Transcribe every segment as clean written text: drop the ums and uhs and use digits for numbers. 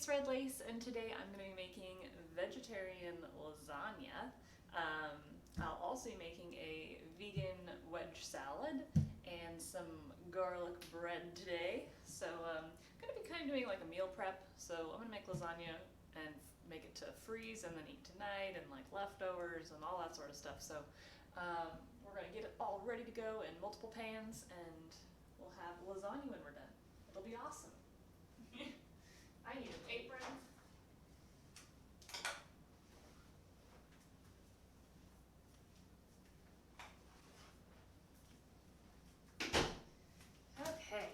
it's Red Lace, and today I'm going to be making vegetarian lasagna. I'll also be making a vegan wedge salad and some garlic bread today. So I'm going to be kind of doing like a meal prep. So I'm going to make lasagna and make it to freeze and then eat tonight, and like leftovers and all that sort of stuff. So we're going to get it all ready to go in multiple pans, and we'll have lasagna when we're done. It'll be awesome. I need an apron. Okay.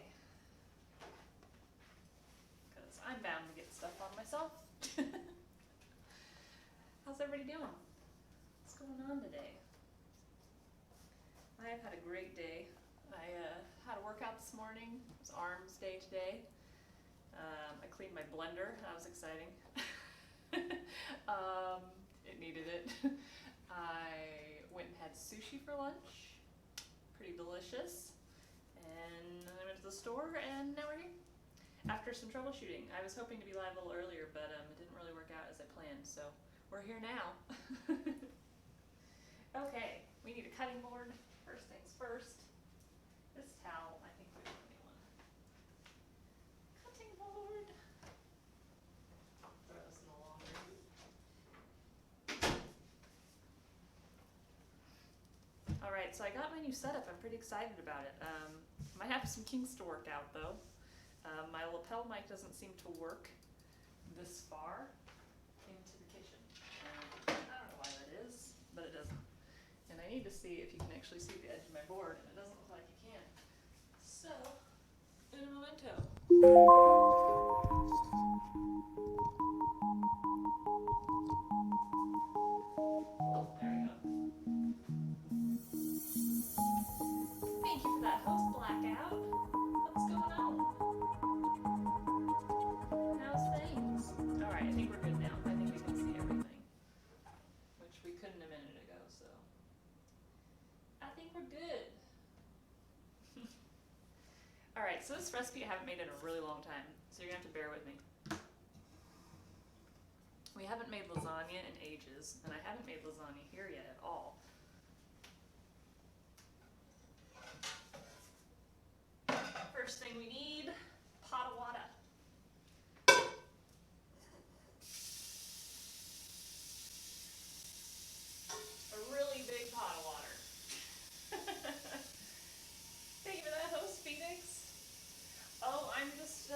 Because I'm bound to get stuff on myself. How's everybody doing? What's going on today? I've had a great day. I had a workout this morning. It was arms day today. I cleaned my blender. That was exciting. It needed it. I went and had sushi for lunch. Pretty delicious. And then I went to the store, and now we're here. After some troubleshooting. I was hoping to be live a little earlier, but it didn't really work out as I planned, so we're here now. Okay, we need a cutting board. First things first. This towel, I think we don't need one. Cutting board. I'll throw this in the laundry. Alright, so I got my new setup. I'm pretty excited about it. Might have some kinks to work out though. My lapel mic doesn't seem to work this far into the kitchen. I don't know why that is, but it doesn't. And I need to see if you can actually see the edge of my board, and it doesn't look like you can. So, in a momento. Oh, there we go. Thank you for that host blackout. What's going on? How's things? Alright, I think we're good now. I think we can see everything. Which we couldn't a minute ago, so I think we're good. Alright, so this recipe I haven't made in a really long time, so you're gonna have to bear with me. We haven't made lasagna in ages, and I haven't made lasagna here yet at all. First thing we need, pot of water. A really big pot of water. Thank you for that, host Phoenix. Oh, I'm just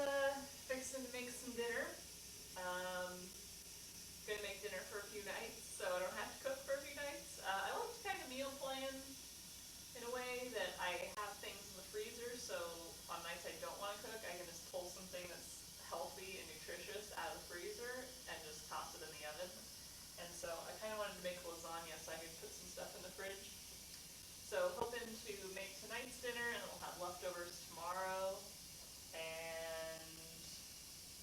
fixing to make some dinner. Gonna make dinner for a few nights, so I don't have to cook for a few nights. I like to kind of meal plan in a way that I have things in the freezer, so on nights I don't want to cook, I can just pull something that's healthy and nutritious out of the freezer and just toss it in the oven. And so I kind of wanted to make lasagna so I could put some stuff in the fridge. So hoping to make tonight's dinner, and we'll have leftovers tomorrow. And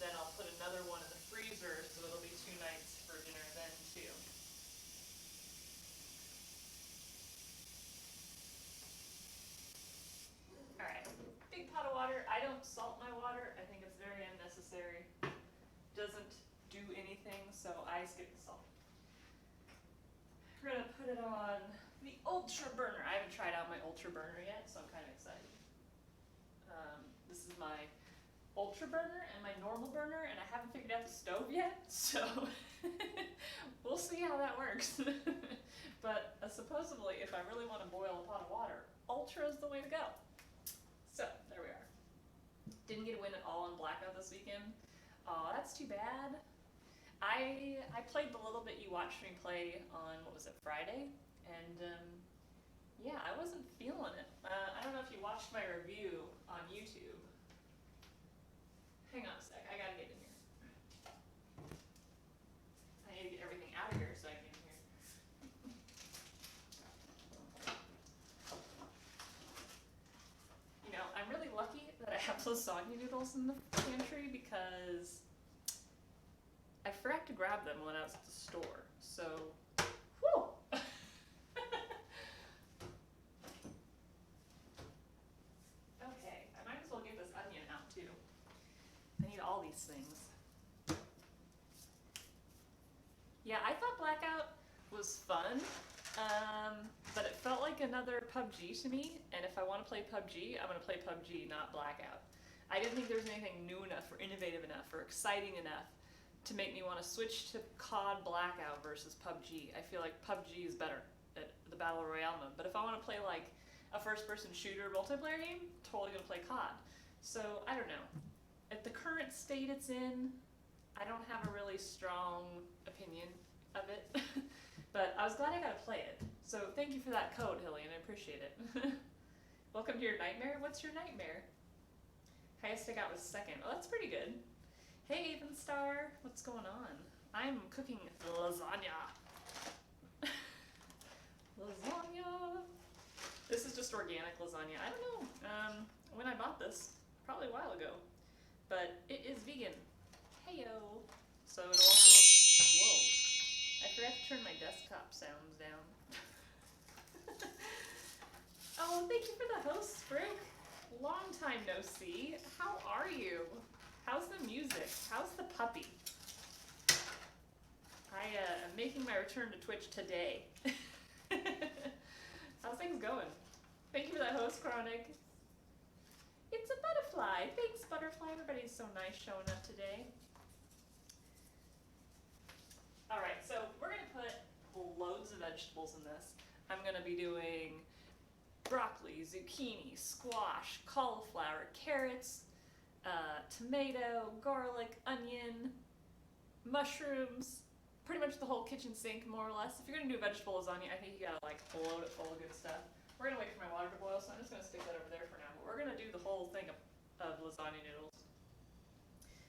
then I'll put another one in the freezer, so it'll be 2 nights for dinner then too. Alright, big pot of water. I don't salt my water. I think it's very unnecessary. Doesn't do anything, so I skip the salt. We're gonna put it on the ultra burner. I haven't tried out my ultra burner yet, so I'm kind of excited. This is my ultra burner and my normal burner, and I haven't figured out the stove yet, so we'll see how that works. But supposedly, if I really want to boil a pot of water, ultra is the way to go. So there we are. Didn't get a win at all in blackout this weekend. Oh, that's too bad. I played the little bit you watched me play on, what was it, Friday? And yeah, I wasn't feeling it. I don't know if you watched my review on YouTube. Hang on a sec, I gotta get in here. I need to get everything out of here so I can get in here. You know, I'm really lucky that I have lasagna noodles in the pantry because I forgot to grab them when I was at the store, so, whew! Okay, I might as well get this onion out too. I need all these things. Yeah, I thought Blackout was fun, but it felt like another PUBG to me, and if I want to play PUBG, I'm going to play PUBG, not Blackout. I didn't think there was anything new enough or innovative enough or exciting enough to make me want to switch to COD Blackout versus PUBG. I feel like PUBG is better at the Battle Royale mode, but if I want to play like a first-person shooter multiplayer game, totally going to play COD. So, I don't know. At the current state it's in, I don't have a really strong opinion of it, but I was glad I got to play it. So thank you for that code, Hillian. I appreciate it. Welcome to your nightmare. What's your nightmare? Highest I got was second. Oh, that's pretty good. Hey, Avenstar. What's going on? I'm cooking lasagna. Lasagna. This is just organic lasagna. I don't know when I bought this, probably a while ago, but it is vegan. Heyo. So it'll also, whoa, I forgot to turn my desktop sounds down. Oh, thank you for the host, Brooke. Long time no see. How are you? How's the music? How's the puppy? I am making my return to Twitch today. How's things going? Thank you for that host, Chronic. It's a butterfly. Thanks, butterfly. Everybody's so nice showing up today. All right, so we're gonna put loads of vegetables in this. I'm gonna be doing broccoli, zucchini, squash, cauliflower, carrots, tomato, garlic, onion, mushrooms, pretty much the whole kitchen sink, more or less. If you're gonna do a vegetable lasagna, I think you gotta like load it full of good stuff. We're gonna wait for my water to boil, so I'm just gonna stick that over there for now. But we're gonna do the whole thing of lasagna noodles.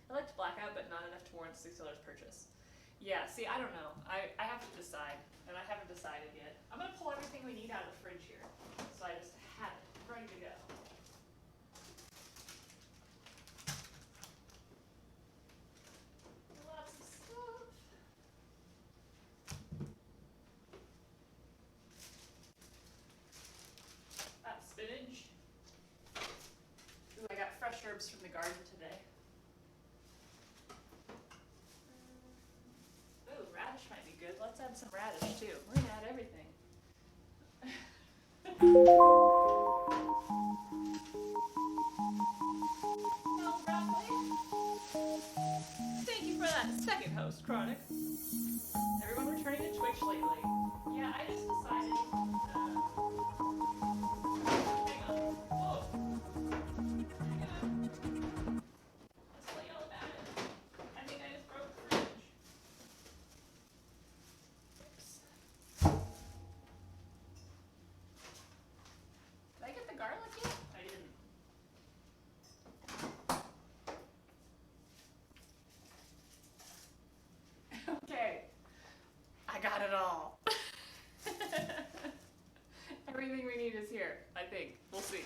I liked Blackout, but not enough to warrant $6 purchase. Yeah, see, I don't know. I have to decide, and I haven't decided yet. I'm gonna pull everything we need out of the fridge here, so I just have it ready to go. Lots of stuff. That's spinach. Ooh, I got fresh herbs from the garden today. Ooh, radish might be good. Let's add some radish too. We're gonna add everything. No broccoli. Thank you for that second host, Chronic. Everyone returning to Twitch lately. Yeah, I just decided. Hang on. Whoa. Hang on. Let's tell you all about it. I think I just broke the fridge. Oops. Did I get the garlic yet? I didn't. Okay. I got it all. Everything we need is here, I think. We'll see.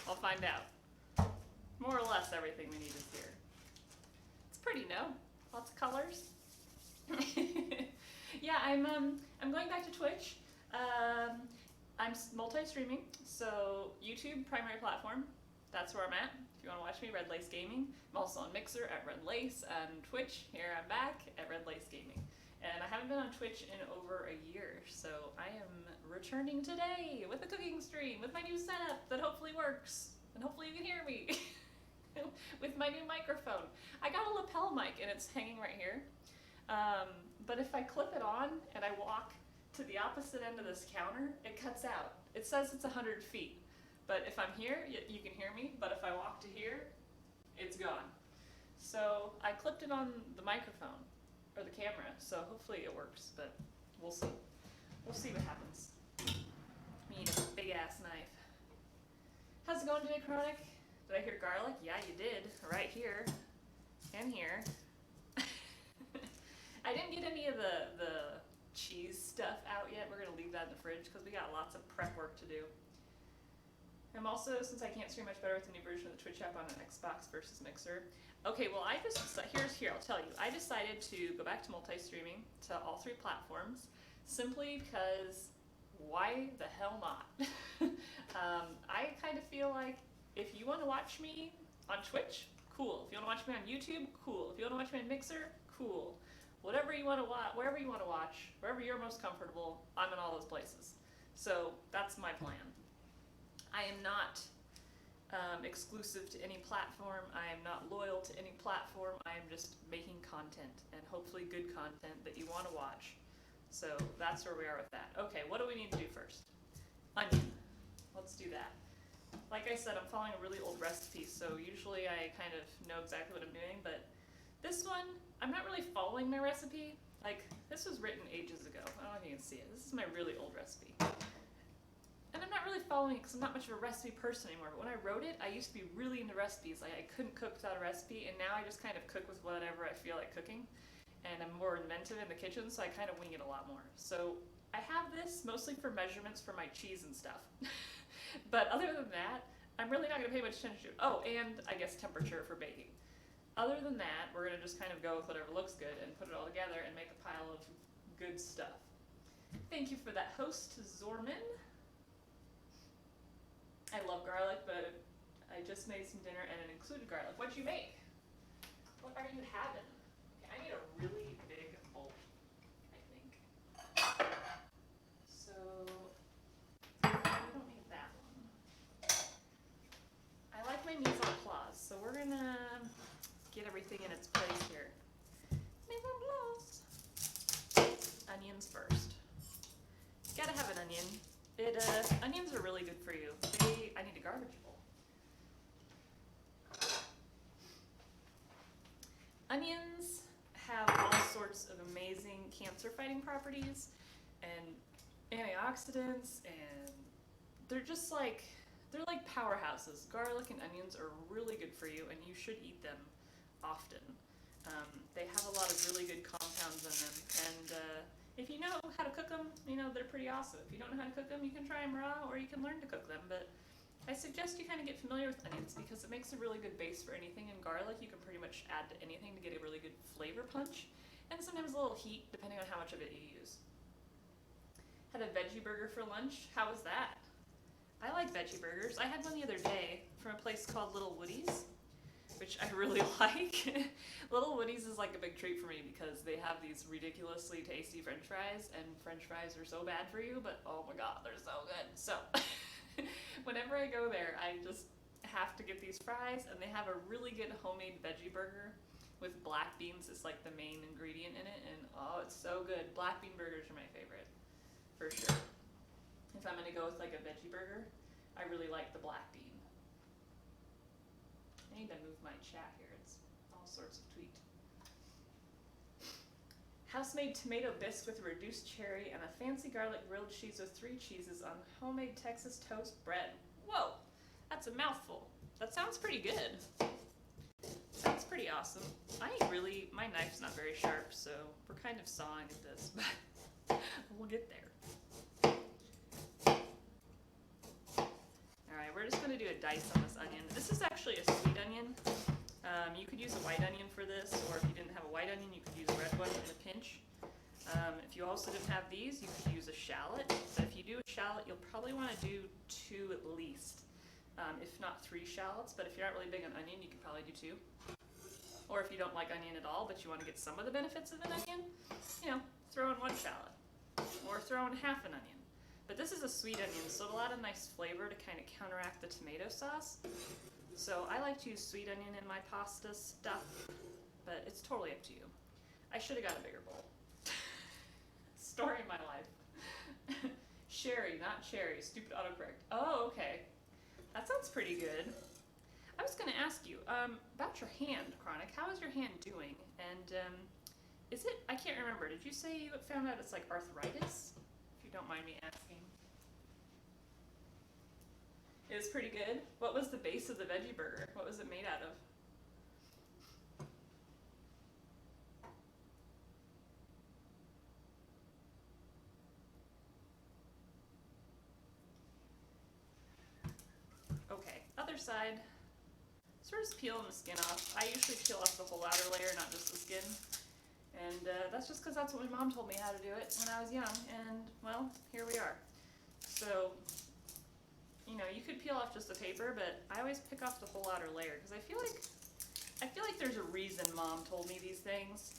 I'll find out. More or less everything we need is here. It's pretty, no? Lots of colors. Yeah, I'm going back to Twitch. I'm multi-streaming, so YouTube, primary platform. That's where I'm at. If you want to watch me, Red Lace Gaming. I'm also on Mixer at Red Lace, and Twitch, here I'm back at Red Lace Gaming. And I haven't been on Twitch in over a year, so I am returning today with a cooking stream, with my new setup that hopefully works, and hopefully you can hear me with my new microphone. I got a lapel mic, and it's hanging right here. But if I clip it on and I walk to the opposite end of this counter, it cuts out. It says it's 100 feet. But if I'm here, you can hear me, but if I walk to here, it's gone. So I clipped it on the microphone, or the camera, so hopefully it works, but we'll see. We'll see what happens. We need a big ass knife. How's it going today, Chronic? Did I hear garlic? Yeah, you did. Right here. And here. I didn't get any of the cheese stuff out yet. We're gonna leave that in the fridge because we got lots of prep work to do. I'm also, since I can't stream much better with the new version of the Twitch app on an Xbox versus Mixer. Okay, well I'll tell you. I decided to go back to multi-streaming to all 3 platforms simply because why the hell not? I kind of feel like if you want to watch me on Twitch, cool. If you want to watch me on YouTube, cool. If you want to watch me on Mixer, cool. whatever you want to watch, wherever you want to watch, wherever you're most comfortable, I'm in all those places. So that's my plan. I am not exclusive to any platform. I am not loyal to any platform. I am just making content, and hopefully good content that you want to watch. So that's where we are with that. Okay, what do we need to do first? Onion. Let's do that. Like I said, I'm following a really old recipe, so usually I kind of know exactly what I'm doing, but this one, I'm not really following my recipe. Like, this was written ages ago. I don't know if you can see it. This is my really old recipe. And I'm not really following it because I'm not much of a recipe person anymore, but when I wrote it, I used to be really into recipes. Like, I couldn't cook without a recipe, and now I just kind of cook with whatever I feel like cooking. And I'm more inventive in the kitchen, so I kind of wing it a lot more. So I have this mostly for measurements for my cheese and stuff. But other than that, I'm really not going to pay much attention to it. Oh, and I guess temperature for baking. Other than that, we're going to just kind of go with whatever looks good and put it all together and make a pile of good stuff. Thank you for that host, Zorman. I love garlic, but I just made some dinner and it included garlic. What'd you make? What are you having? Okay, I need a really big bowl, I think. So, we don't need that one. I like my mise en place, so we're gonna get everything in its place here. Mise en place. Onions first. You gotta have an onion. Onions are really good for you. I need a garbage bowl. Onions have all sorts of amazing cancer-fighting properties and antioxidants, and they're just like, they're like powerhouses. Garlic and onions are really good for you, and you should eat them often. They have a lot of really good compounds in them, and if you know how to cook them, they're pretty awesome. If you don't know how to cook them, you can try them raw, or you can learn to cook them, but I suggest you kind of get familiar with onions because it makes a really good base for anything, and garlic you can pretty much add to anything to get a really good flavor punch, and sometimes a little heat depending on how much of it you use. Had a veggie burger for lunch. How was that? I like veggie burgers. I had one the other day from a place called Little Woody's, which I really like. Little Woody's is like a big treat for me because they have these ridiculously tasty french fries, and french fries are so bad for you, but oh my god, they're so good. So whenever I go there, I just have to get these fries, and they have a really good homemade veggie burger with black beans is like the main ingredient in it, and oh, it's so good. Black bean burgers are my favorite, for sure. If I'm gonna go with like a veggie burger, I really like the black bean. I need to move my chat here. It's all sorts of tweet. House-made tomato bisque with reduced cherry and a fancy garlic grilled cheese with 3 cheeses on homemade Texas toast bread. Whoa, that's a mouthful. That sounds pretty good. Sounds pretty awesome. My knife's not very sharp, so we're kind of sawing at this, but we'll get there. Alright, we're just going to do a dice on this onion. This is actually a sweet onion. You could use a white onion for this, or if you didn't have a white onion, you could use a red one in a pinch. If you also didn't have these, you could use a shallot. But if you do a shallot, you'll probably want to do 2 at least, if not 3 shallots. But if you're not really big on onion, you could probably do 2. Or if you don't like onion at all, but you want to get some of the benefits of an onion, throw in 1 shallot, or throw in half an onion. But this is a sweet onion, so it'll add a nice flavor to kind of counteract the tomato sauce. So I like to use sweet onion in my pasta stuff, but it's totally up to you. I should have got a bigger bowl. Story of my life. Sherry, not cherry. Stupid autocorrect. Oh, okay. That sounds pretty good. I was going to ask you about your hand, Chronic. How is your hand doing? And is it, I can't remember, did you say you found out it's like arthritis? If you don't mind me asking. It was pretty good. What was the base of the veggie burger? What was it made out of? Okay, other side. So we're just peeling the skin off. I usually peel off the whole outer layer, not just the skin. And that's just because that's what my mom told me how to do it when I was young. And, well, here we are. So, you could peel off just the paper, but I always pick off the whole outer layer because I feel like there's a reason Mom told me these things.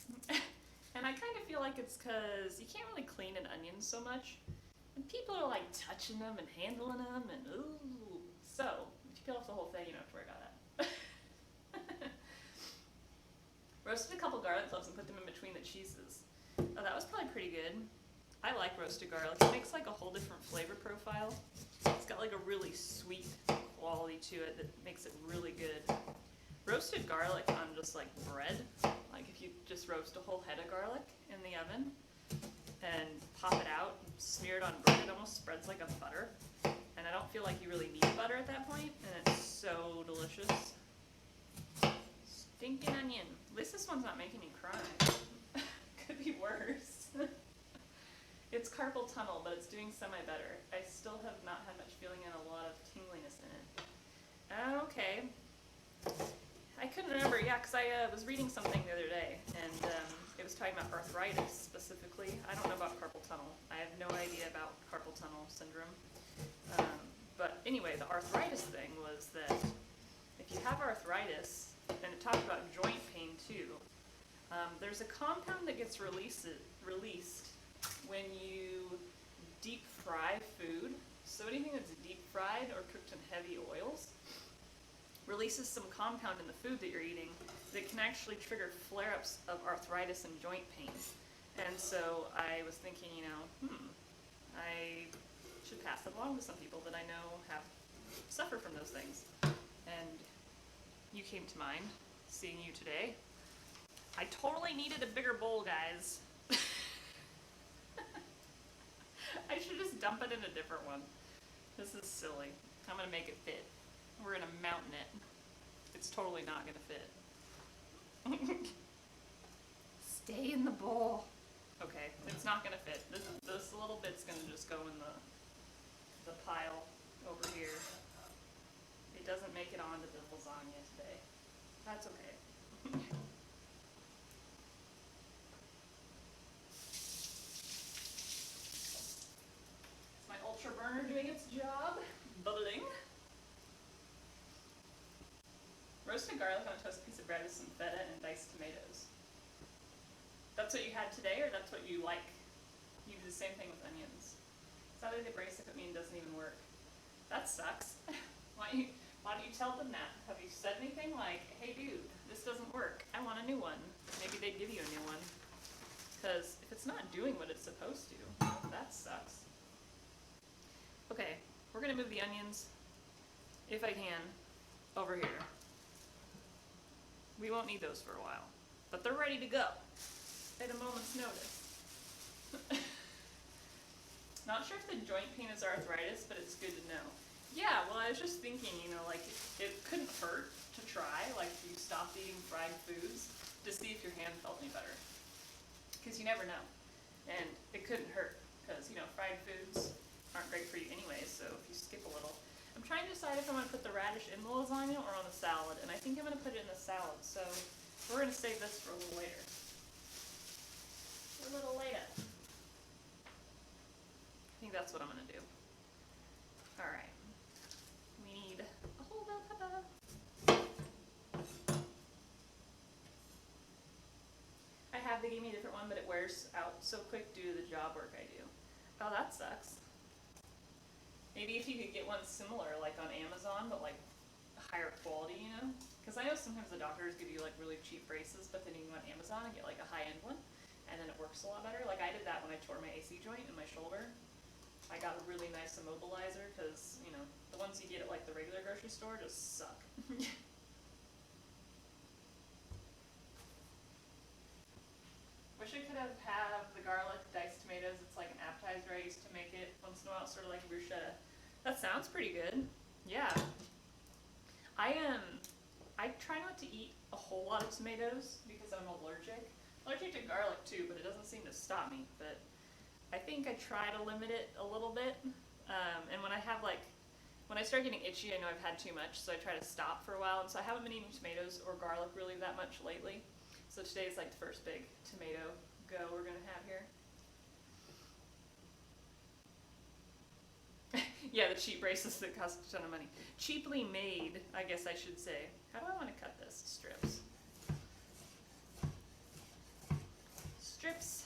And I kind of feel like it's because you can't really clean an onion so much. And people are like touching them and handling them and ooh. So, if you peel off the whole thing, you don't have to worry about that. Roasted a couple garlic cloves and put them in between the cheeses. Oh, that was probably pretty good. I like roasted garlic. It makes like a whole different flavor profile. It's got like a really sweet quality to it that makes it really good. Roasted garlic on just like bread, like if you just roast a whole head of garlic in the oven and pop it out and smear it on bread, it almost spreads like a butter. And I don't feel like you really need butter at that point, and it's so delicious. Stinking onion. At least this one's not making me cry. Could be worse. It's carpal tunnel, but it's doing semi-better. I still have not had much feeling and a lot of tingliness in it. Okay. I couldn't remember, yeah, because I was reading something the other day, and it was talking about arthritis specifically. I don't know about carpal tunnel. I have no idea about carpal tunnel syndrome. But anyway, the arthritis thing was that if you have arthritis, and it talked about joint pain too, there's a compound that gets released when you deep fry food. So anything that's deep fried or cooked in heavy oils releases some compound in the food that you're eating that can actually trigger flare-ups of arthritis and joint pain. And so I was thinking, I should pass that along to some people that I know suffer from those things. And you came to mind, seeing you today. I totally needed a bigger bowl, guys. I should just dump it in a different one. This is silly. I'm gonna make it fit. We're gonna mountain it. It's totally not gonna fit. Stay in the bowl. Okay, it's not gonna fit. This little bit's gonna just go in the pile over here. It doesn't make it onto the lasagna today. That's okay. Ultra burner doing its job, bubbling. Roasted garlic on a toasted piece of bread with some feta and diced tomatoes. That's what you had today, or that's what you like? You do the same thing with onions. Sadly, the brace if it doesn't even work. That sucks. Why don't you tell them that? Have you said anything like, hey dude, this doesn't work, I want a new one? Maybe they'd give you a new one. Because if it's not doing what it's supposed to, that sucks. Okay, we're gonna move the onions, if I can, over here. We won't need those for a while, but they're ready to go at a moment's notice. Not sure if the joint pain is arthritis, but it's good to know. Yeah, well, I was just thinking, like it couldn't hurt to try, like if you stopped eating fried foods, to see if your hand felt any better. Because you never know. And it couldn't hurt, because, fried foods aren't great for you anyway, so if you skip a little. I'm trying to decide if I'm going to put the radish in the lasagna or on the salad, and I think I'm going to put it in the salad, so we're going to save this for a little later. A little later. I think that's what I'm going to do. Alright. We need a whole bell pepper. They gave me a different one, but it wears out so quick due to the job work I do. Oh, that sucks. Maybe if you could get one similar, like on Amazon, but like higher quality, Because I know sometimes the doctors give you like really cheap braces, but then you can go on Amazon and get like a high-end one, and then it works a lot better. Like I did that when I tore my AC joint in my shoulder. I got a really nice immobilizer because, the ones you get at like the regular grocery store just suck. Wish I could have the garlic diced tomatoes. It's like an appetizer. I used to make it once in a while, sort of like bruschetta. That sounds pretty good. Yeah. I try not to eat a whole lot of tomatoes because I'm allergic. Allergic to garlic too, but it doesn't seem to stop me. But I think I try to limit it a little bit. And when I start getting itchy, I know I've had too much, so I try to stop for a while. And so I haven't been eating tomatoes or garlic really that much lately. So today's like the first big tomato go we're gonna have here. Yeah, the cheap braces that cost a ton of money. Cheaply made, I guess I should say. How do I want to cut this? Strips. strips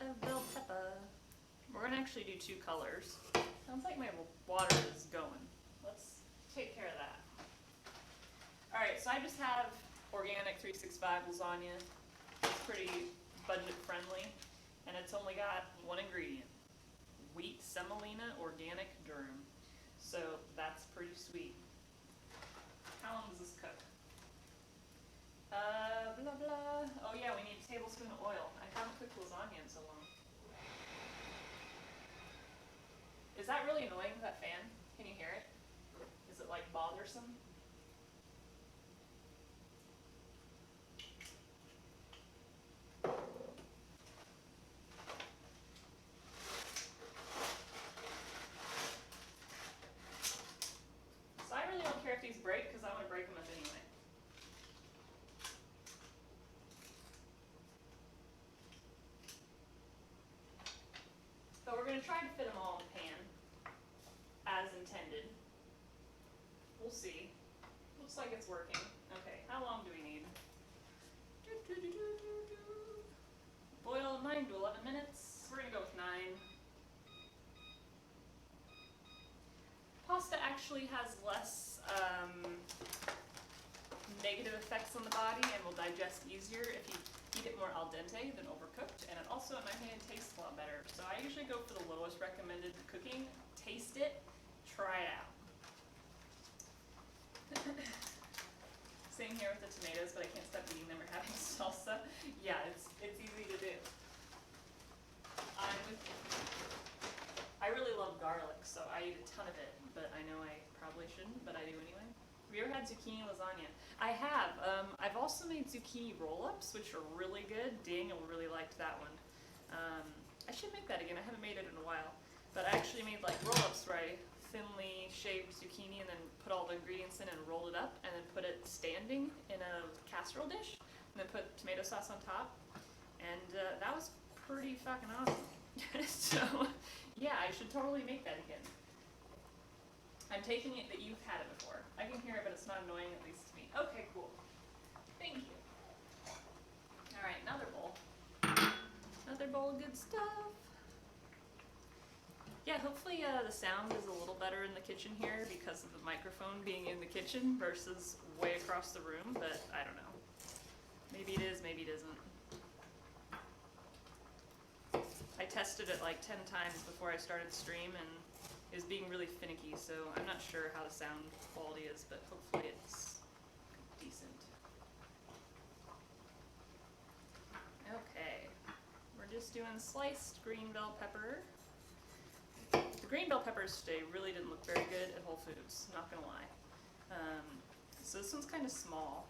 of bell pepper. We're gonna actually do 2 colors. Sounds like my water is going. Let's take care of that. Alright, so I just have organic 365 lasagna. It's pretty budget friendly, and it's only got 1 ingredient. Wheat semolina organic durum. So that's pretty sweet. How long does this cook? Blah blah. Oh yeah, we need a tablespoon of oil. I haven't cooked lasagna in so long. Is that really annoying, that fan? Can you hear it? Is it like bothersome? So I really don't care if these break because I'm going to break them up anyway. But we're going to try to fit them all in the pan as intended. We'll see. Looks like it's working. Okay, how long do we need? Boil 9 to 11 minutes. We're going to go with 9. Pasta actually has less negative effects on the body and will digest easier if you eat it more al dente than overcooked, and it also, in my opinion, tastes a lot better. So I usually go for the lowest recommended cooking. Taste it, try it out. Same here with the tomatoes, but I can't stop eating them or having salsa. Yeah, it's easy to do. I really love garlic, so I eat a ton of it, but I know I probably shouldn't, but I do anyway. Have you ever had zucchini lasagna? I have. I've also made zucchini roll-ups, which are really good. Daniel really liked that one. I should make that again. I haven't made it in a while. But I actually made like roll-ups where I thinly shaved zucchini and then put all the ingredients in and rolled it up and then put it standing in a casserole dish and then put tomato sauce on top. And that was pretty fucking awesome. So, yeah, I should totally make that again. I'm taking it that you've had it before. I can hear it, but it's not annoying, at least to me. Okay, cool. Thank you. Alright, another bowl. Another bowl of good stuff. Yeah, hopefully the sound is a little better in the kitchen here because of the microphone being in the kitchen versus way across the room, but I don't know. Maybe it is, maybe it isn't. I tested it like 10 times before I started the stream and it was being really finicky, so I'm not sure how the sound quality is, but hopefully it's decent. Okay, we're just doing sliced green bell pepper. The green bell peppers today really didn't look very good at Whole Foods, not gonna lie. So this one's kind of small,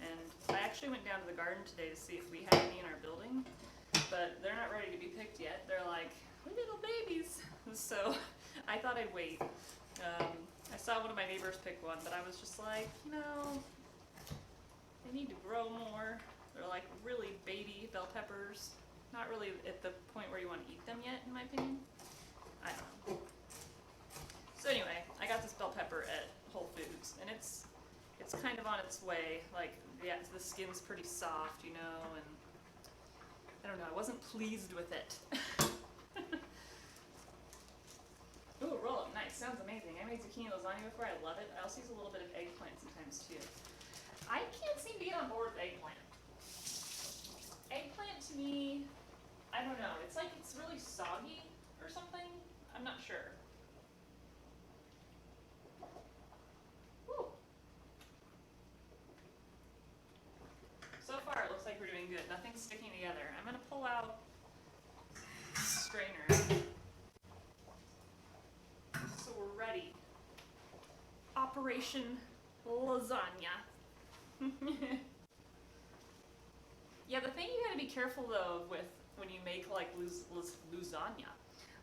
and I actually went down to the garden today to see if we had any in our building, but they're not ready to be picked yet. They're like little babies, so I thought I'd wait. I saw one of my neighbors pick one, but I was just like, you know, they need to grow more. They're like really baby bell peppers, not really at the point where you want to eat them yet, in my opinion. I don't know. So anyway, I got this bell pepper at Whole Foods, and it's kind of on its way. Like, yeah, the skin's pretty soft, you know, and I don't know, I wasn't pleased with it. Ooh, roll up, nice, sounds amazing. I made zucchini lasagna before, I love it. I also use a little bit of eggplant sometimes too. I can't seem to get on board with eggplant. Eggplant to me, I don't know, it's like it's really soggy or something. I'm not sure. Woo. So far it looks like we're doing good. Nothing's sticking together. I'm gonna pull out the strainer. So we're ready. Operation Lasagna. Yeah, the thing you gotta be careful though with when you make like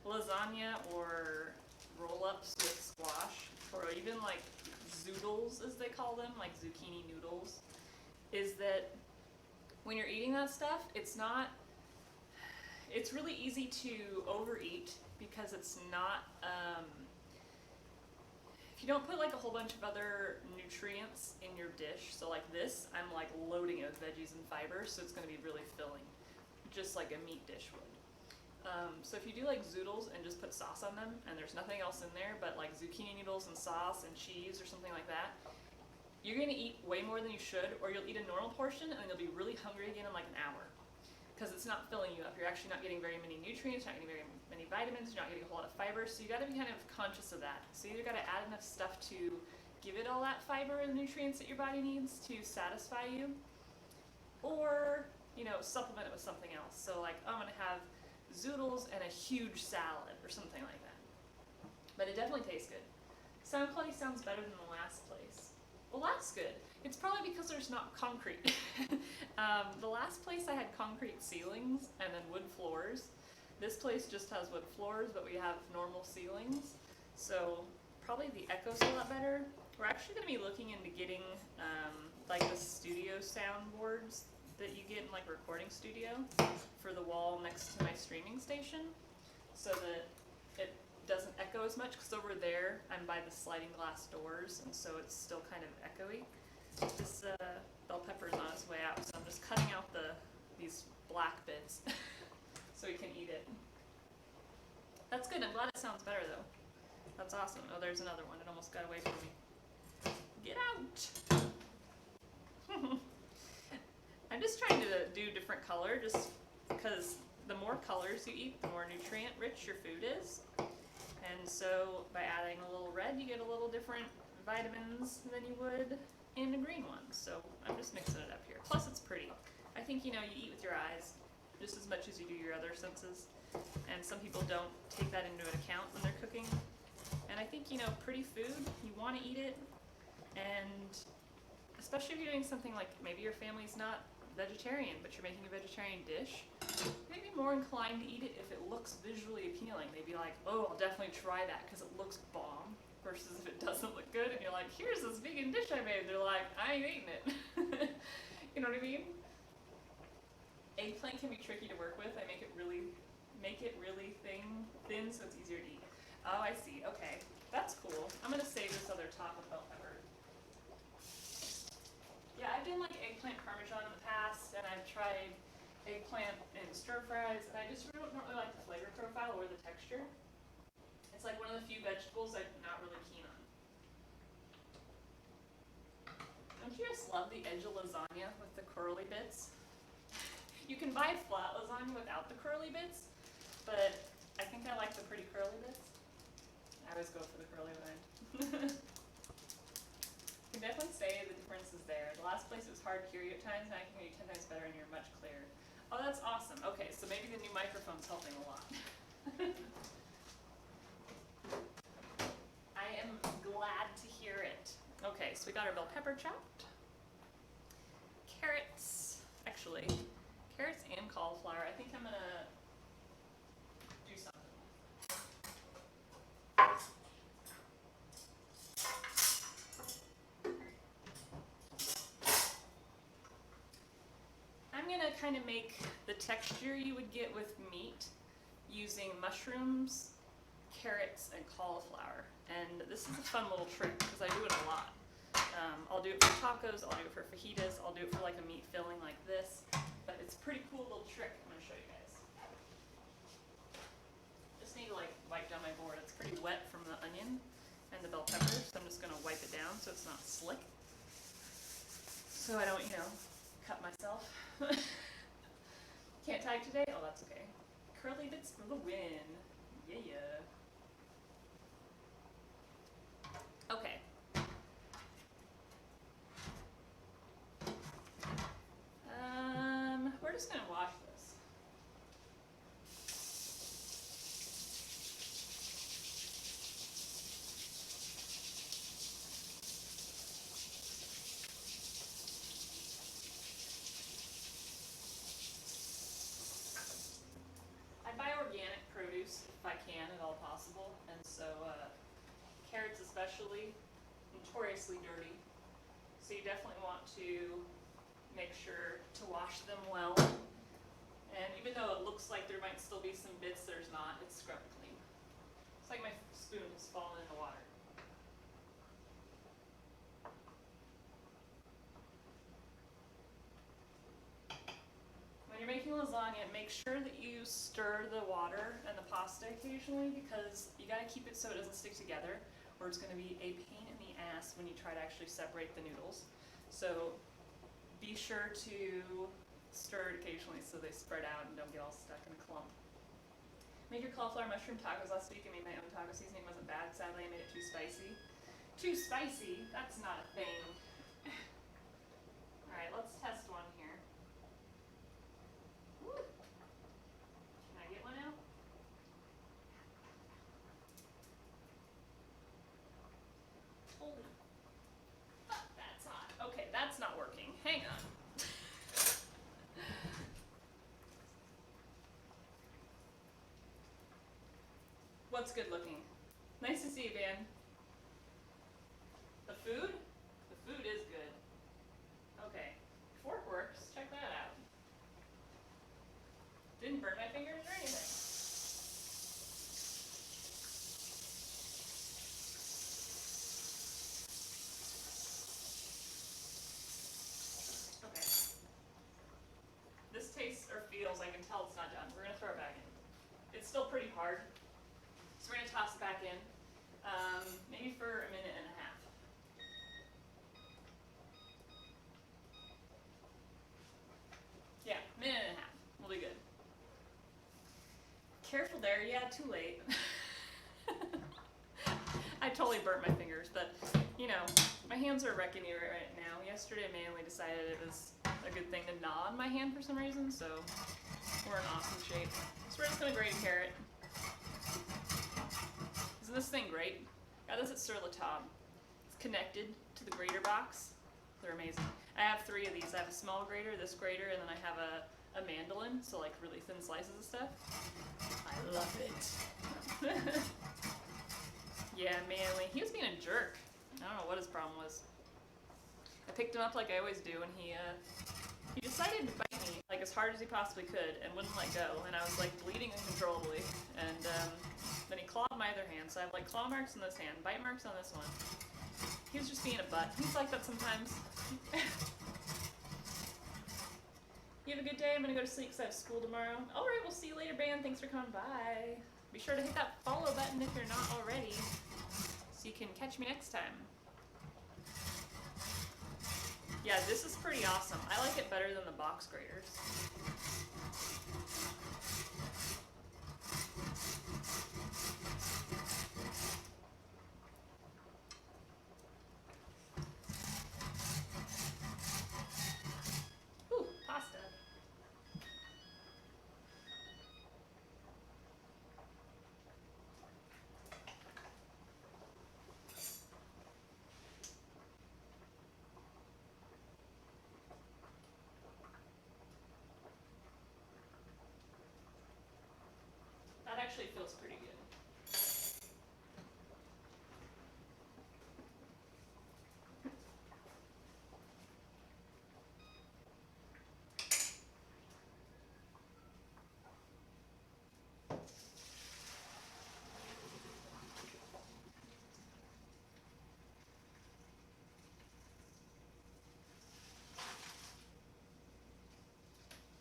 lasagna or roll-ups with squash, or even like zoodles as they call them, like zucchini noodles, is that when you're eating that stuff, it's really easy to overeat because it's not If you don't put like a whole bunch of other nutrients in your dish, so like this, I'm like loading it with veggies and fibers, so it's going to be really filling, just like a meat dish would. So if you do like zoodles and just put sauce on them, and there's nothing else in there but like zucchini noodles and sauce and cheese or something like that, you're going to eat way more than you should, or you'll eat a normal portion and then you'll be really hungry again in like an hour. Because it's not filling you up. You're actually not getting very many nutrients, not getting very many vitamins, you're not getting a whole lot of fiber, so you got to be kind of conscious of that. So you either got to add enough stuff to give it all that fiber and nutrients that your body needs to satisfy you, or, you know, supplement it with something else. So like, I'm going to have zoodles and a huge salad or something like that. But it definitely tastes good. Sound quality sounds better than the last place. Well, that's good. It's probably because there's not concrete. The last place I had concrete ceilings and then wood floors. This place just has wood floors, but we have normal ceilings. So probably the echo's a lot better. We're actually going to be looking into getting like the studio soundboards that you get in like a recording studio for the wall next to my streaming station, so that it doesn't echo as much, because over there I'm by the sliding glass doors, and so it's still kind of echoey. This bell pepper is on its way out, so I'm just cutting out these black bits so we can eat it. That's good. I'm glad it sounds better though. That's awesome. Oh, there's another one. It almost got away from me. Get out! I'm just trying to do different color, just because the more colors you eat, the more nutrient rich your food is. And so by adding a little red, you get a little different vitamins than you would in the green ones. So I'm just mixing it up here. Plus it's pretty. I think, you know, you eat with your eyes just as much as you do your other senses. And some people don't take that into account when they're cooking. And I think, you know, pretty food, you want to eat it. And especially if you're doing something like maybe your family's not vegetarian, but you're making a vegetarian dish, you may be more inclined to eat it if it looks visually appealing. They'd be like, oh, I'll definitely try that because it looks bomb, versus if it doesn't look good and you're like, here's this vegan dish I made. They're like, I ain't eating it. You know what I mean? Eggplant can be tricky to work with. I make it really thin so it's easier to eat. Oh, I see. Okay, that's cool. I'm gonna save this other top of bell pepper. Yeah, I've done like eggplant parmesan in the past, and I've tried eggplant in stir fries, and I just don't really like the flavor profile or the texture. It's like one of the few vegetables I'm not really keen on. Don't you just love the edge of lasagna with the curly bits? You can buy flat lasagna without the curly bits, but I think I like the pretty curly bits. I always go for the curly one. You can definitely say the difference is there. The last place it was hard to hear you at times, now I can hear you 10 times better and you're much clearer. Oh, that's awesome. Okay, so maybe the new microphone's helping a lot. I am glad to hear it. Okay, so we got our bell pepper chopped. Carrots, actually, carrots and cauliflower. I think I'm gonna do something. I'm gonna kind of make the texture you would get with meat using mushrooms, carrots, and cauliflower. And this is a fun little trick because I do it a lot. I'll do it for tacos, I'll do it for fajitas, I'll do it for like a meat filling like this. But it's a pretty cool little trick I'm gonna show you guys. Just need to like wipe down my board. It's pretty wet from the onion and the bell pepper, so I'm just gonna wipe it down so it's not slick. So I don't, you know, cut myself. Can't tag today? Oh, that's okay. Curly bits for the win. Yeah. Okay. We're just gonna wash this. I buy organic produce if I can at all possible, and so carrots especially, notoriously dirty. So you definitely want to make sure to wash them well. And even though it looks like there might still be some bits, there's not. It's scrubbed clean. It's like my spoon has fallen in the water. making lasagna, make sure that you stir the water and the pasta occasionally, because you gotta keep it so it doesn't stick together, or it's gonna be a pain in the ass when you try to actually separate the noodles. So be sure to stir it occasionally so they spread out and don't get all stuck in a clump. Made your cauliflower mushroom tacos last week. I made my own taco seasoning. It wasn't bad. Sadly, I made it too spicy. Too spicy? That's not a thing. Alright, let's test one here. Woo. Can I get one out? Holy fuck, that's hot. Okay, that's not working. Hang on. What's good looking? Nice to see you, Van. The food? The food is good. Okay. Fork works. Check that out. Didn't burn my fingers or anything. Okay. This tastes or feels, I can tell it's not done. We're gonna throw it back in. It's still pretty hard. So we're gonna toss it back in, maybe for a minute and a half. Yeah, minute and a half. We'll be good. Careful there. Yeah, too late. I totally burnt my fingers, but you know, my hands are wrecking me right now. Yesterday, I mainly decided it was a good thing to gnaw on my hand for some reason, so we're in awesome shape. So we're just gonna grate a carrot. Isn't this thing great? Got this at Sur La Table. It's connected to the grater box. They're amazing. I have 3 of these. I have a small grater, this grater, and then I have a mandolin, so like really thin slices of stuff. I love it. Yeah, Manly. He was being a jerk. I don't know what his problem was. I picked him up like I always do, and he decided to bite me like as hard as he possibly could and wouldn't let go, and I was like bleeding uncontrollably, and then he clawed my other hand, so I have like claw marks on this hand, bite marks on this one. He was just being a butt. He's like that sometimes. You have a good day. I'm gonna go to sleep because I have school tomorrow. Alright, we'll see you later, Ben. Thanks for coming by. Be sure to hit that follow button if you're not already, so you can catch me next time. Yeah, this is pretty awesome. I like it better than the box graters. Ooh, pasta. That actually feels pretty good.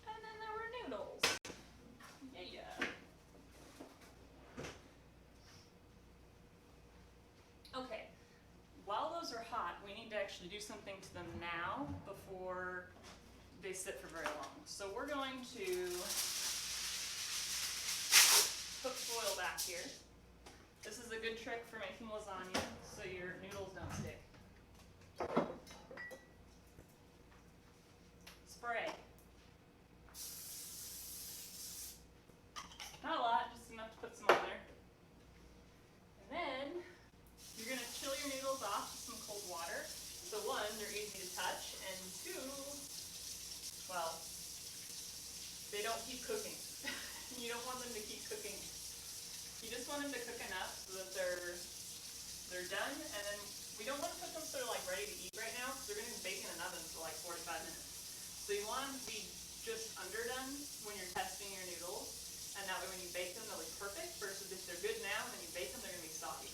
And then there were noodles. Yeah. Okay, while those are hot, we need to actually do something to them now before they sit for very long. So we're going to put foil back here. This is a good trick for making lasagna so your noodles don't stick. Spray. Not a lot, just enough to put some on there. And then you're going to chill your noodles off with some cold water. So 1, they're easy to touch, and 2, well, they don't keep cooking. You don't want them to keep cooking. You just want them to cook enough so that they're done, and then we don't want to cook them so they're like ready to eat right now, because they're going to bake in an oven for like 45 minutes. So you want them to be just underdone when you're testing your noodles, and that way when you bake them they'll be perfect, versus if they're good now and then you bake them they're going to be soggy.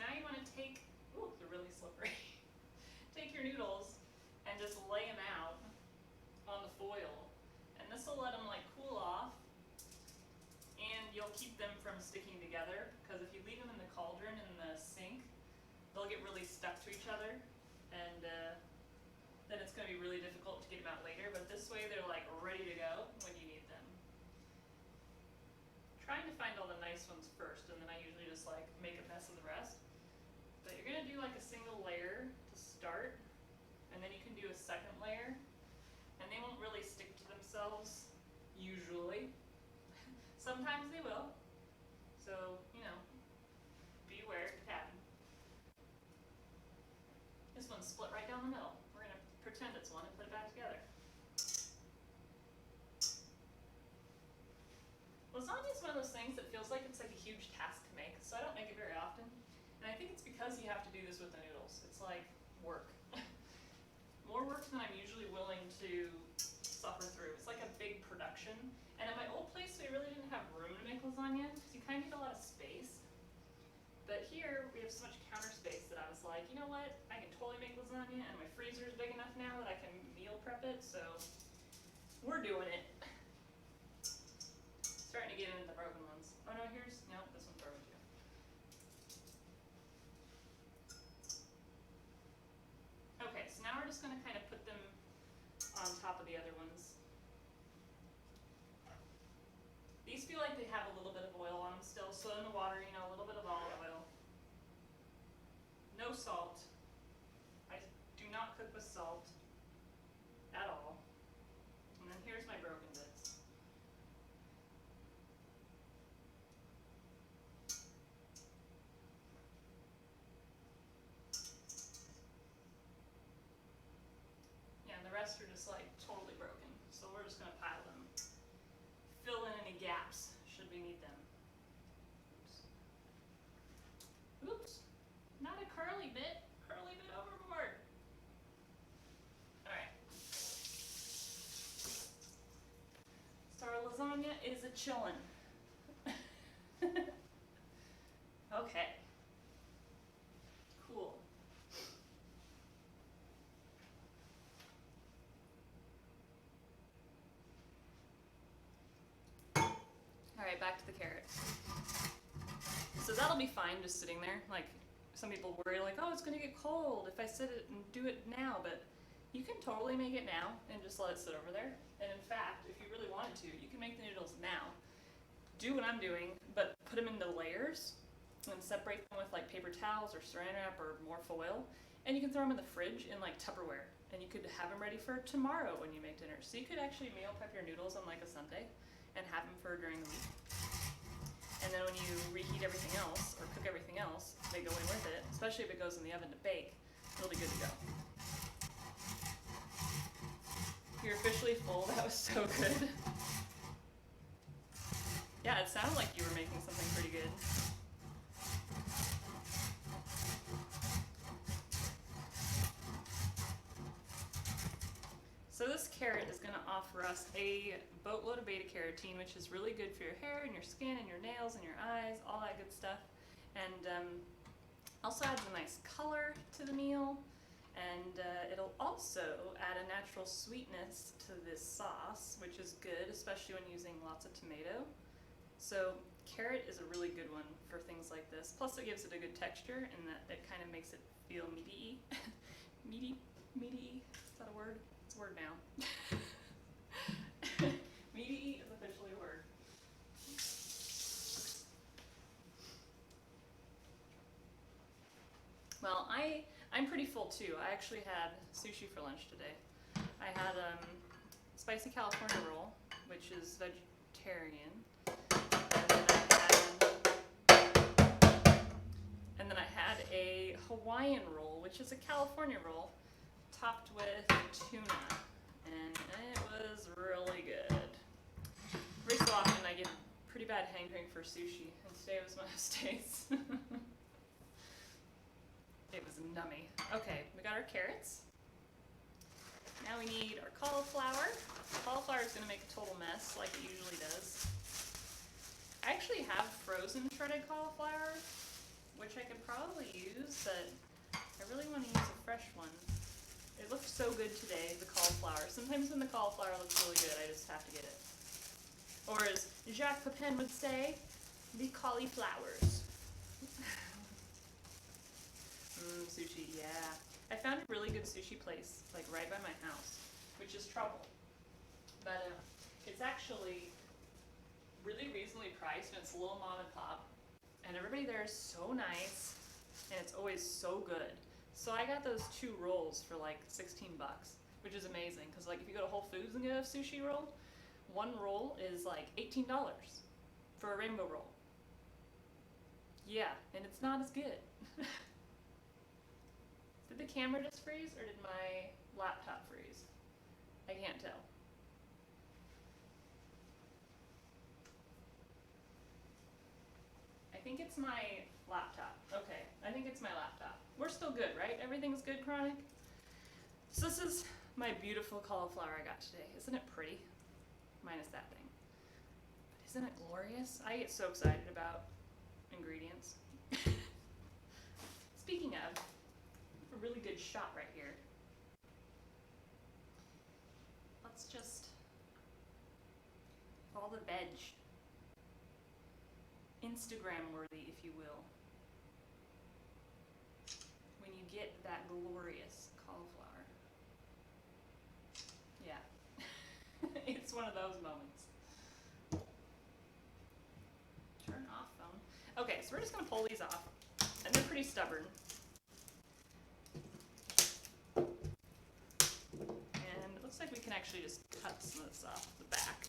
now you want to take, ooh, they're really slippery. Take your noodles and just lay them out on the foil. And this will let them like cool off, and you'll keep them from sticking together, because if you leave them in the cauldron in the sink, they'll get really stuck to each other, and then it's going to be really difficult to get them out later. But this way they're like ready to go when you need them. Trying to find all the nice ones first, and then I usually just like make a mess of the rest. But you're going to do like a single layer to start, and then you can do a second layer, and they won't really stick to themselves usually. Sometimes they will, so you know, be aware it could happen. This one's split right down the middle. We're going to pretend it's one and put it back together. Lasagna is one of those things that feels like it's like a huge task to make, so I don't make it very often. And I think it's because you have to do this with the noodles. It's like work. More work than I'm usually willing to suffer through. It's like a big production. And at my old place, we really didn't have room to make lasagna, because you kind of need a lot of space. But here, we have so much counter space that I was like, you know what? I can totally make lasagna, and my freezer is big enough now that I can meal prep it, so we're doing it. Starting to get into the broken ones. Oh no, no, this one's broken too. Okay, so now we're just going to kind of put them on top of the other ones. These feel like they have a little bit of oil on them still, so in the water, you know, a little bit of olive oil. No salt. I do not cook with salt at all. And then here's my broken bits. Yeah, and the rest are just like totally broken. So we're just going to pile them. Fill in any gaps should we need them. Oops. Oops. Not a curly bit overboard. Alright. So our lasagna is a chillin'. Okay. Cool. Alright, back to the carrots. So that'll be fine just sitting there. Like, some people worry like, oh, it's going to get cold if I sit it and do it now, but you can totally make it now and just let it sit over there. And in fact, if you really wanted to, you can make the noodles now. Do what I'm doing, but put them into layers and separate them with like paper towels or saran wrap or more foil. And you can throw them in the fridge in like Tupperware, and you could have them ready for tomorrow when you make dinner. So you could actually meal prep your noodles on like a Sunday and have them for during the week. And then when you reheat everything else, or cook everything else, they go in with it, especially if it goes in the oven to bake, it'll be good to go. You're officially full. That was so good. Yeah, it sounded like you were making something pretty good. So this carrot is going to offer us a boatload of beta carotene, which is really good for your hair and your skin and your nails and your eyes, all that good stuff. And also adds a nice color to the meal. And it'll also add a natural sweetness to this sauce, which is good, especially when using lots of tomato. So carrot is a really good one for things like this. Plus it gives it a good texture, and that it kind of makes it feel meaty. Meaty, is that a word? It's a word now. Meaty is officially a word. Well, I'm pretty full too. I actually had sushi for lunch today. I had spicy California roll, which is vegetarian, and then I had a Hawaiian roll, which is a California roll, topped with tuna, and it was really good. Every so often I get pretty bad hankering for sushi, and today was one of those days. It was nummy. Okay, we got our carrots. Now we need our cauliflower. Cauliflower is going to make a total mess like it usually does. I actually have frozen shredded cauliflower, which I could probably use, but I really want to use a fresh one. It looked so good today, the cauliflower. Sometimes when the cauliflower looks really good, I just have to get it. Or as Jacques Pepin would say, the cauliflowers. Sushi, yeah. I found a really good sushi place, like right by my house, which is trouble. But it's actually really reasonably priced, and it's a little mom and pop. And everybody there is so nice, and it's always so good. So I got those 2 rolls for like 16 bucks, which is amazing, because like if you go to Whole Foods and get a sushi roll, 1 roll is like $18 for a rainbow roll. Yeah, and it's not as good. Did the camera just freeze, or did my laptop freeze? I can't tell. I think it's my laptop. Okay, I think it's my laptop. We're still good, right? Everything's good, Chronic? So this is my beautiful cauliflower I got today. Isn't it pretty? Minus that thing. But isn't it glorious? I get so excited about ingredients. Speaking of, a really good shot right here. Let's just, all the veg. Instagram worthy, if you will. When you get that glorious cauliflower. Yeah. It's one of those moments. Turn off phone. Okay, so we're just gonna pull these off. And they're pretty stubborn. And it looks like we can actually just cut some of this off the back.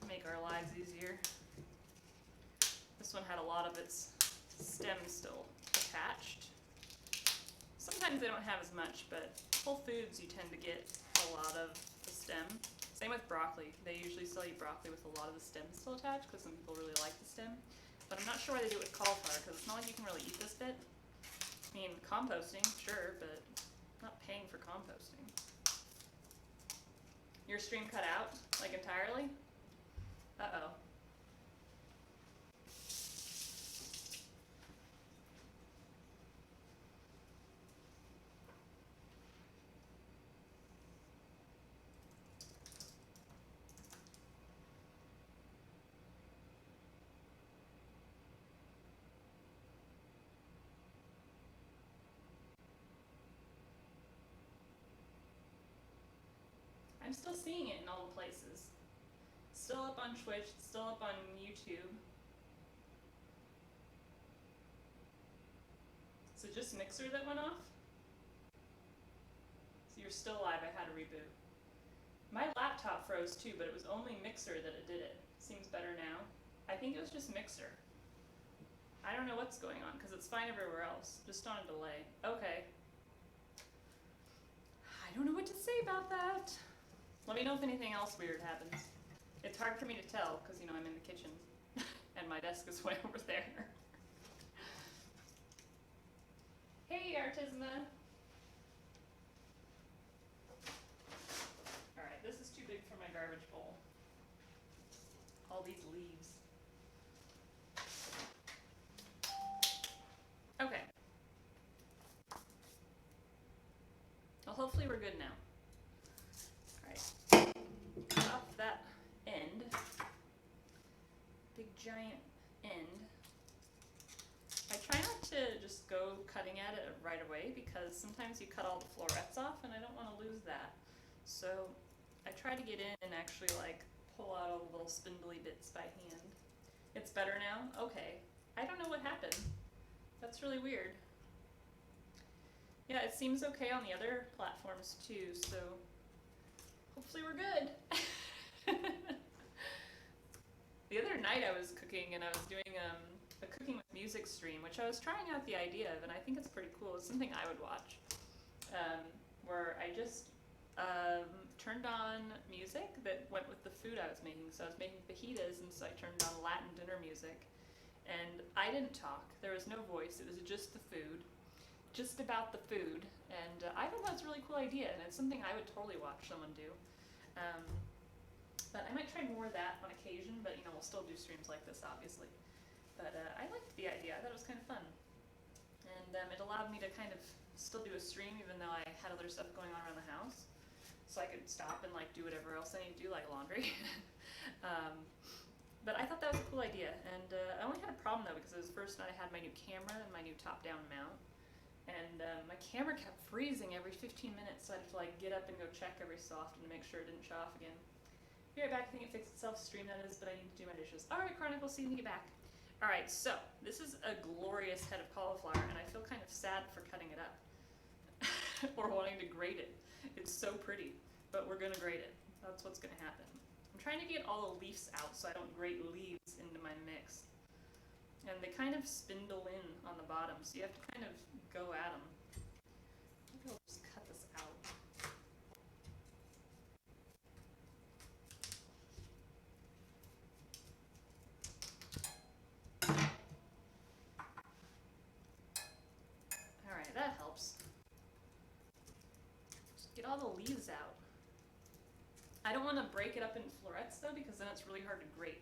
Make our lives easier. This one had a lot of its stem still attached. Sometimes they don't have as much, but Whole Foods you tend to get a lot of the stem. Same with broccoli. They usually sell you broccoli with a lot of the stem still attached because some people really like the stem. But I'm not sure why they do it with cauliflower because it's not like you can really eat this bit. I mean, composting, sure, but not paying for composting. Your stream cut out, like entirely? Uh-oh. I'm still seeing it in all the places. Still up on Twitch, still up on YouTube. So just Mixer that went off? So you're still live, I had to reboot. My laptop froze too, but it was only Mixer that it did it. Seems better now. I think it was just Mixer. I don't know what's going on, because it's fine everywhere else, just on a delay. Okay. I don't know what to say about that. Let me know if anything else weird happens. It's hard for me to tell because, you know, I'm in the kitchen and my desk is way over there. Hey, Artisma. All right, this is too big for my garbage bowl. All these leaves. Okay. Well, hopefully we're good now. Cut off that end, big giant end. I try not to just go cutting at it right away because sometimes you cut all the florets off and I don't want to lose that. So I try to get in and actually like pull out all the little spindly bits by hand. It's better now? Okay. I don't know what happened. That's really weird. Yeah, it seems okay on the other platforms too, so hopefully we're good. The other night I was cooking and I was doing a cooking with music stream, which I was trying out the idea of, and I think it's pretty cool. It's something I would watch, where I just turned on music that went with the food I was making. So I was making fajitas, and so I turned on Latin dinner music, and I didn't talk. There was no voice. It was just the food, just about the food, and I thought that was a really cool idea, and it's something I would totally watch someone do. But I might try more of that on occasion, but you know, we'll still do streams like this, obviously. But I liked the idea. I thought it was kind of fun. And it allowed me to kind of still do a stream even though I had other stuff going on around the house. So I could stop and like do whatever else I need to do, like laundry. But I thought that was a cool idea. And I only had a problem though because it was the first night I had my new camera and my new top-down mount. And my camera kept freezing every 15 minutes, so I had to like get up and go check every so often to make sure it didn't shut off again. Be right back. I think it fixed itself. Stream that is, but I need to do my dishes. All right, Chronicle, see you when you get back. All right, so this is a glorious head of cauliflower, and I feel kind of sad for cutting it up or wanting to grate it. It's so pretty, but we're gonna grate it. That's what's gonna happen. I'm trying to get all the leaves out so I don't grate leaves into my mix. And they kind of spindle in on the bottom, so you have to kind of go at them. Maybe I'll just cut this out. Alright, that helps. Just get all the leaves out. I don't want to break it up in florets though, because then it's really hard to grate.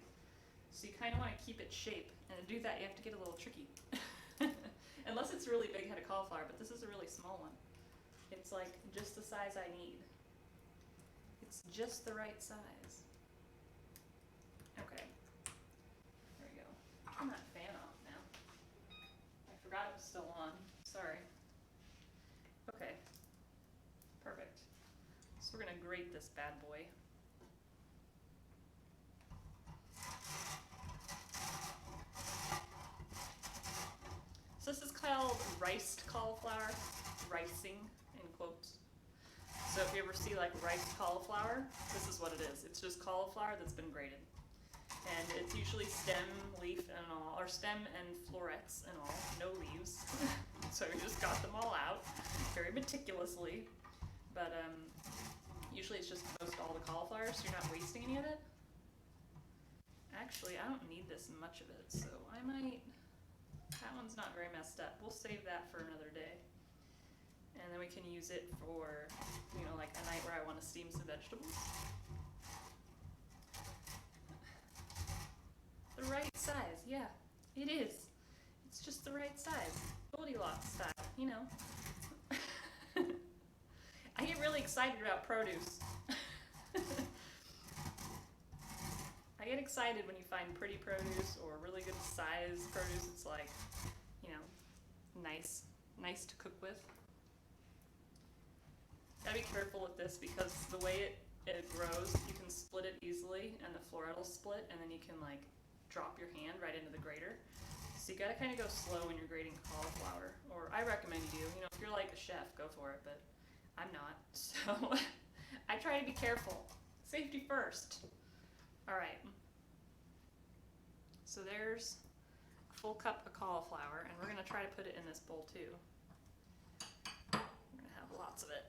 So you kind of want to keep its shape, and to do that you have to get a little tricky. Unless it's a really big head of cauliflower, but this is a really small one. It's like just the size I need. It's just the right size. Okay, there we go. Turn that fan off now. I forgot it was still on, sorry. Okay, perfect. So we're gonna grate this bad boy. So this is called riced cauliflower, ricing in quotes. So if you ever see like riced cauliflower, this is what it is. It's just cauliflower that's been grated. And it's usually stem, leaf, and all, or stem and florets and all, no leaves. So we just got them all out very meticulously. But usually it's just most all the cauliflower, so you're not wasting any of it. Actually, I don't need this much of it, so I might. That one's not very messed up. We'll save that for another day. And then we can use it for, you know, like a night where I want to steam some vegetables. The right size, yeah, it is. It's just the right size. Goldilocks style, you know. I get really excited about produce. I get excited when you find pretty produce or really good size produce. It's like, you know, nice to cook with. Gotta be careful with this because the way it grows, you can split it easily and the floret will split, and then you can like drop your hand right into the grater. So you gotta kind of go slow when you're grating cauliflower, or I recommend you do. You know, if you're like a chef, go for it, but I'm not, so I try to be careful. Safety first. All right, so there's a full cup of cauliflower, and we're gonna try to put it in this bowl too. We're gonna have lots of it,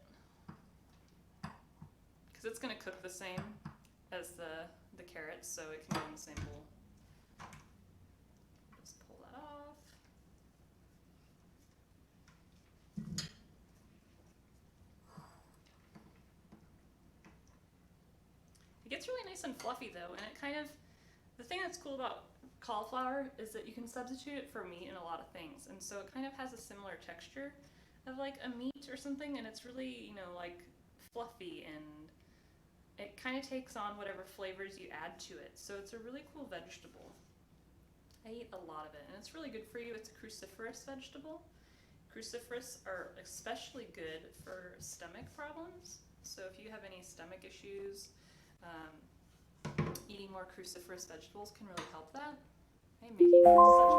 because it's gonna cook the same as the carrots, so it can go in the same bowl. Just pull that off. It gets really nice and fluffy though, and it kind of, the thing that's cool about cauliflower is that you can substitute it for meat in a lot of things, and so it kind of has a similar texture of like a meat or something, and it's really, you know, like fluffy, and it kind of takes on whatever flavors you add to it, so it's a really cool vegetable. I eat a lot of it, and it's really good for you. It's a cruciferous vegetable. Cruciferous are especially good for stomach problems, so if you have any stomach issues, eating more cruciferous vegetables can really help that. I'm making such a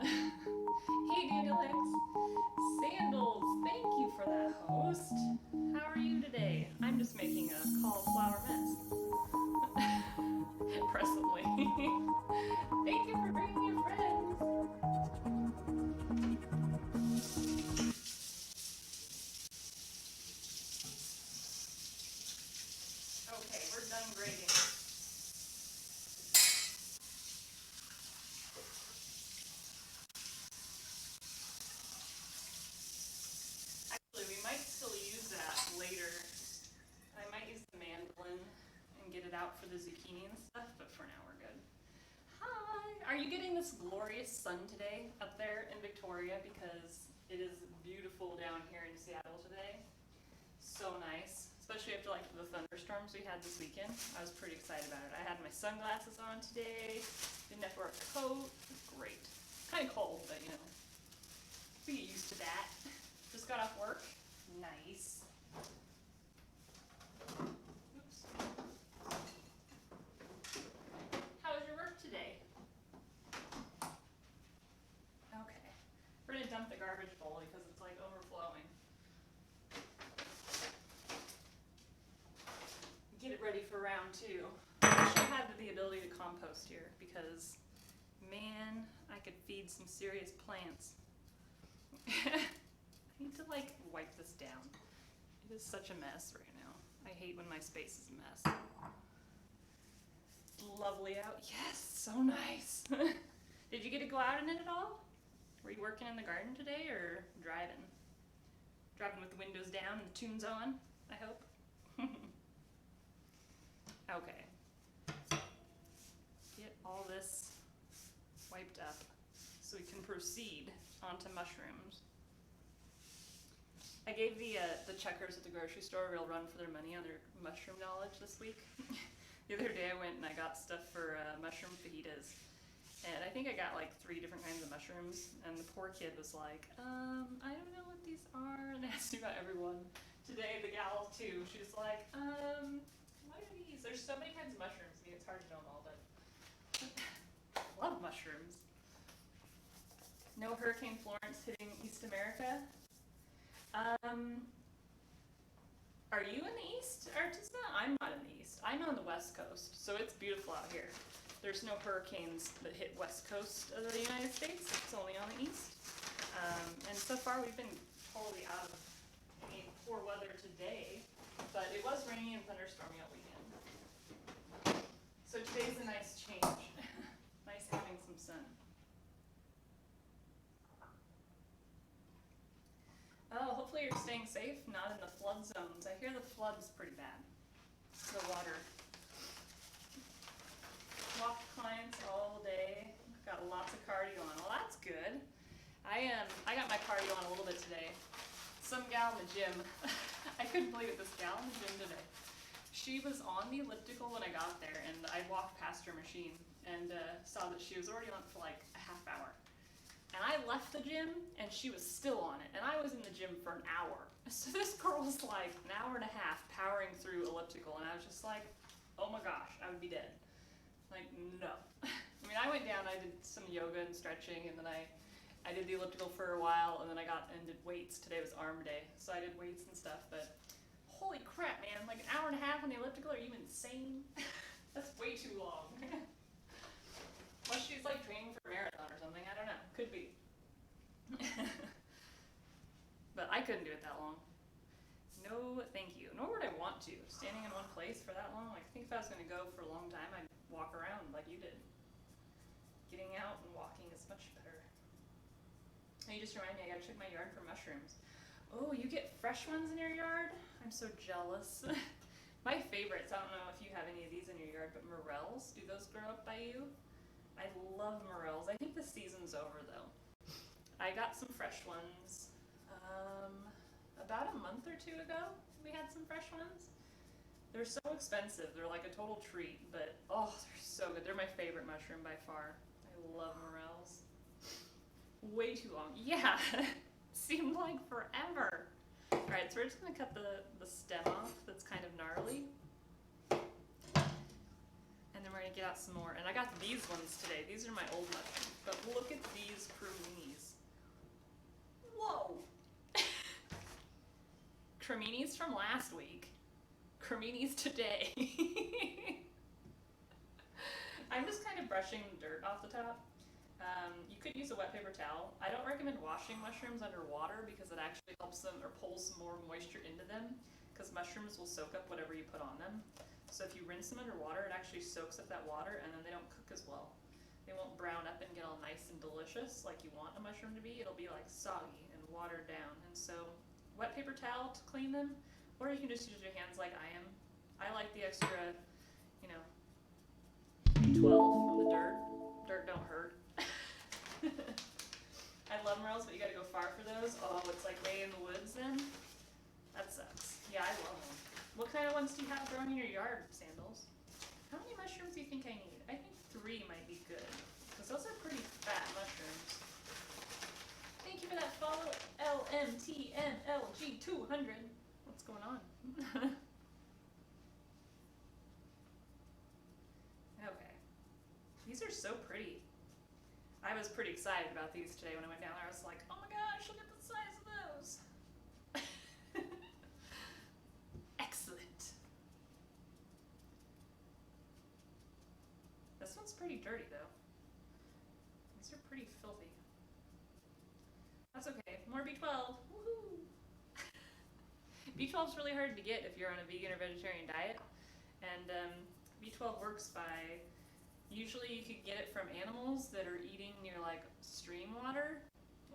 mess. Hey Dandelions! Sandals, thank you for that, host. How are you today? I'm just making a cauliflower mess. Presently. Thank you for bringing your friends. Okay, we're done grating. Actually, we might still use that later. I might use the mandolin and get it out for the zucchini and stuff, but for now we're good. Hi! Are you getting this glorious sun today up there in Victoria? Because it is beautiful down here in Seattle today. So nice, especially after like the thunderstorms we had this weekend. I was pretty excited about it. I had my sunglasses on today. Didn't have to wear a coat. It was great. Kind of cold, but you know, we get used to that. Just got off work. Nice. Oops. How was your work today? Okay. We're gonna dump the garbage bowl because it's like overflowing. Get it ready for round 2. I wish I had the ability to compost here because, man, I could feed some serious plants. I need to like wipe this down. It is such a mess right now. I hate when my space is a mess. Lovely out. Yes, so nice. Did you get to go out in it at all? Were you working in the garden today or driving? Driving with the windows down and the tunes on, I hope. Okay. Get all this wiped up so we can proceed onto mushrooms. I gave the checkers at the grocery store a real run for their money on their mushroom knowledge this week. The other day I went and I got stuff for mushroom fajitas. And I think I got like 3 different kinds of mushrooms. And the poor kid was like, I don't know what these are. And asked me about everyone. Today the gal too, she was like, what are these? There's so many kinds of mushrooms. I mean, it's hard to know them all, but I love mushrooms. No Hurricane Florence hitting East America. Are you in the East, Artisma? I'm not in the East. I'm on the West Coast, so it's beautiful out here. There's no hurricanes that hit West Coast of the United States. It's only on the East. And so far we've been totally out of any poor weather today, but it was rainy and thunderstormy all weekend. So today's a nice change. Nice having some sun. Oh, hopefully you're staying safe, not in the flood zones. I hear the flood's pretty bad. The water. Walked clients all day. Got lots of cardio on. Well, that's good. I got my cardio on a little bit today. Some gal in the gym. I couldn't believe it. This gal in the gym today. She was on the elliptical when I got there, and I walked past her machine and saw that she was already on for like a half hour. And I left the gym, and she was still on it. And I was in the gym for an hour. So this girl was like an hour and a half powering through elliptical, and I was just like, oh my gosh, I would be dead. Like, no. I mean, I went down, I did some yoga and stretching, and then I did the elliptical for a while, and then I got and did weights. Today was arm day, so I did weights and stuff, but holy crap, man, like an hour and a half on the elliptical, are you insane? That's way too long. Unless she's like training for a marathon or something, I don't know, could be. But I couldn't do it that long. No, thank you. Nor would I want to. Standing in one place for that long, like I think if I was gonna go for a long time, I'd walk around like you did. Getting out and walking is much better. And you just remind me, I gotta check my yard for mushrooms. Oh, you get fresh ones in your yard? I'm so jealous. My favorites, I don't know if you have any of these in your yard, but morels, do those grow up by you? I love morels. I think the season's over though. I got some fresh ones about a month or 2 ago. We had some fresh ones. They're so expensive. They're like a total treat, but oh, they're so good. They're my favorite mushroom by far. I love morels. Way too long. Yeah, seemed like forever. All right, so we're just gonna cut the stem off. That's kind of gnarly. And then we're gonna get out some more. And I got these ones today. These are my old mushrooms. But look at these creminis. Whoa! Creminis from last week. Creminis today. I'm just kind of brushing the dirt off the top. You could use a wet paper towel. I don't recommend washing mushrooms under water because it actually helps them or pulls some more moisture into them because mushrooms will soak up whatever you put on them. So if you rinse them under water, it actually soaks up that water and then they don't cook as well. They won't brown up and get all nice and delicious like you want a mushroom to be. It'll be like soggy and watered down. And so wet paper towel to clean them, or you can just use your hands like I am. I like the extra, you know, from the dirt. Dirt don't hurt. I love morels, but you gotta go far for those. Oh, it's like way in the woods then? That sucks. Yeah, I love them. What kind of ones do you have growing in your yard, Sandals? How many mushrooms do you think I need? I think 3 might be good, because those are pretty fat mushrooms. Thank you for that follow, LMTNLG200. What's going on? Okay. These are so pretty. I was pretty excited about these today when I went down there. I was like, oh my gosh, look at the size of those. Excellent. This one's pretty dirty though. These are pretty filthy. That's okay. More B12. Woohoo! B12 is really hard to get if you're on a vegan or vegetarian diet. And B12 works by, usually you could get it from animals that are eating near like stream water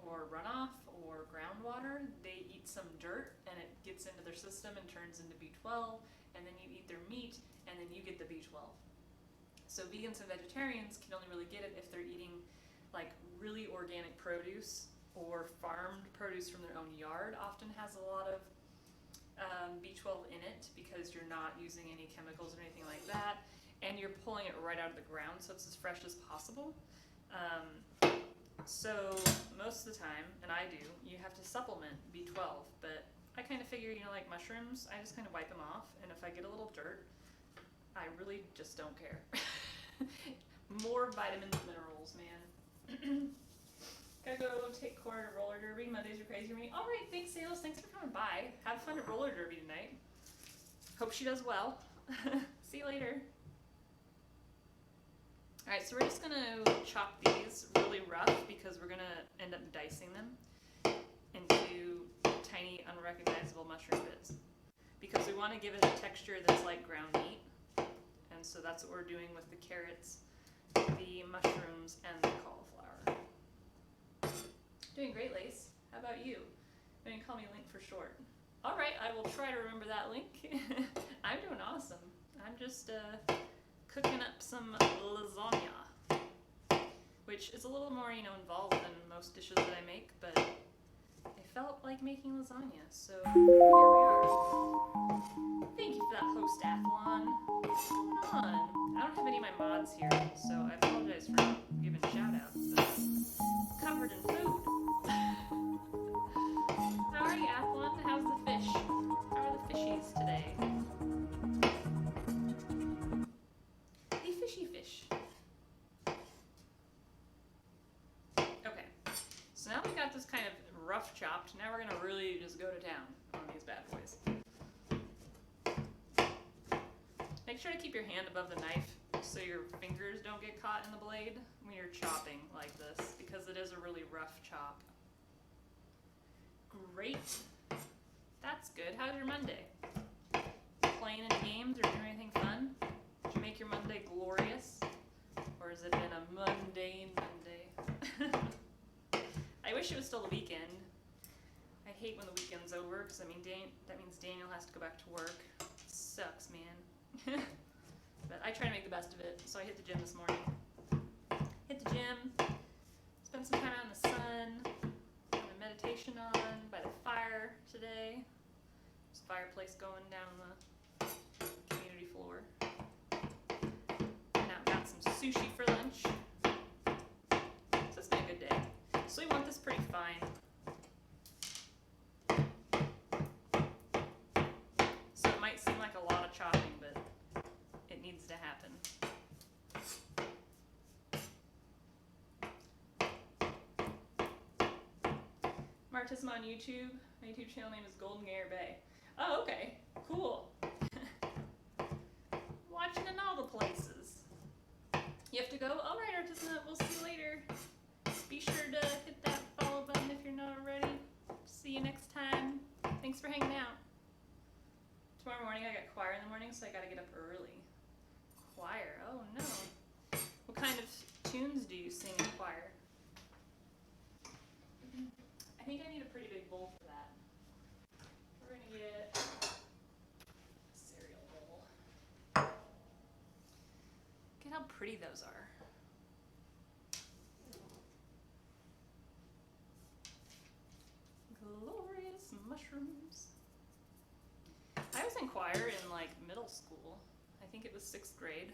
or runoff or groundwater. They eat some dirt and it gets into their system and turns into B12, and then you eat their meat and then you get the B12. So vegans and vegetarians can only really get it if they're eating like really organic produce, or farmed produce from their own yard often has a lot of B12 in it because you're not using any chemicals or anything like that, and you're pulling it right out of the ground, so it's as fresh as possible. So most of the time, and I do, you have to supplement B12, but I kind of figure, you know, like mushrooms, I just kind of wipe them off, and if I get a little dirt, I really just don't care. More vitamins and minerals, man. Gotta go take Cora to roller derby. Mondays are crazy for me. All right, thanks, Sales. Thanks for coming by. Have fun at roller derby tonight. Hope she does well. See you later. All right, so we're just gonna chop these really rough because we're gonna end up dicing them into tiny, unrecognizable mushroom bits. Because we want to give it a texture that's like ground meat, and so that's what we're doing with the carrots, the mushrooms, and the cauliflower. Doing great, Lace. How about you? You can call me Link for short. All right, I will try to remember that, Link. I'm doing awesome. I'm just cooking up some lasagna, which is a little more, you know, involved than most dishes that I make, but I felt like making lasagna, so here we are. Thank you for that host, Athlon. What's going on? I don't have any of my mods here, so I apologize for giving shout-outs, but covered in food. How are you, Athlon? How's the fish? How are the fishies today? The fishy fish. Okay, so now we got this kind of rough chopped. Now we're gonna really just go to town on these bad boys. Make sure to keep your hand above the knife so your fingers don't get caught in the blade when you're chopping like this, because it is a really rough chop. Great. That's good. How's your Monday? Playing any games or doing anything fun? Did you make your Monday glorious? Or has it been a mundane Monday? I wish it was still the weekend. I hate when the weekend's over, because that means Daniel has to go back to work. It sucks, man. But I try to make the best of it, so I hit the gym this morning. Hit the gym, spent some time out in the sun, had a meditation on by the fire today. There's a fireplace going down the community floor. Now got some sushi for lunch. So it's been a good day. So we want this pretty fine. So it might seem like a lot of chopping, but it needs to happen. Martisma on YouTube. My YouTube channel name is Golden Gayer Bay. Oh, okay. Cool. Watching in all the places. You have to go? Alright, Artisma, we'll see you later. Be sure to hit that follow button if you're not already. See you next time. Thanks for hanging out. Tomorrow morning I got choir in the morning, so I gotta get up early. Choir? Oh no. What kind of tunes do you sing in choir? I think I need a pretty big bowl for that. We're gonna get a cereal bowl. Get how pretty those are. Glorious mushrooms. I was in choir in like middle school. I think it was 6th grade.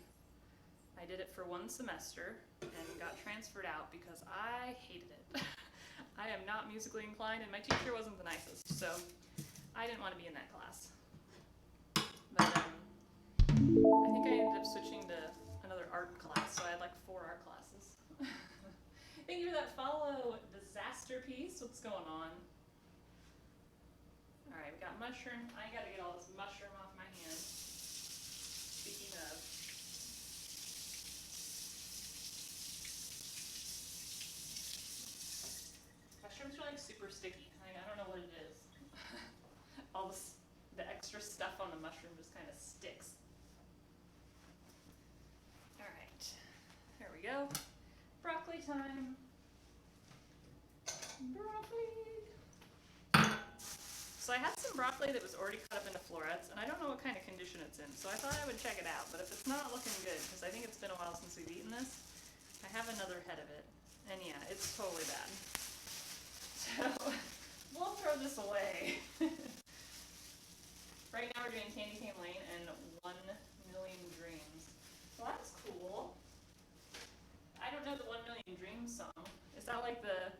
I did it for 1 semester and got transferred out because I hated it. I am not musically inclined and my teacher wasn't the nicest, so I didn't want to be in that class. But I think I ended up switching to another art class, so I had like 4 art classes. Thank you for that follow, Disaster Piece. What's going on? All right, we got mushroom. I gotta get all this mushroom off my hand. Speaking of. Mushrooms are like super sticky. I don't know what it is. All this, the extra stuff on the mushroom just kind of sticks. All right, there we go. Broccoli time. Broccoli. So I had some broccoli that was already cut up into florets, and I don't know what kind of condition it's in, so I thought I would check it out. But if it's not looking good, because I think it's been a while since we've eaten this, I have another head of it. And yeah, it's totally bad. So we'll throw this away. Right now we're doing Candy Cane Lane and 1 Million Dreams. Well, that's cool. I don't know the 1 Million Dreams song. Is that like the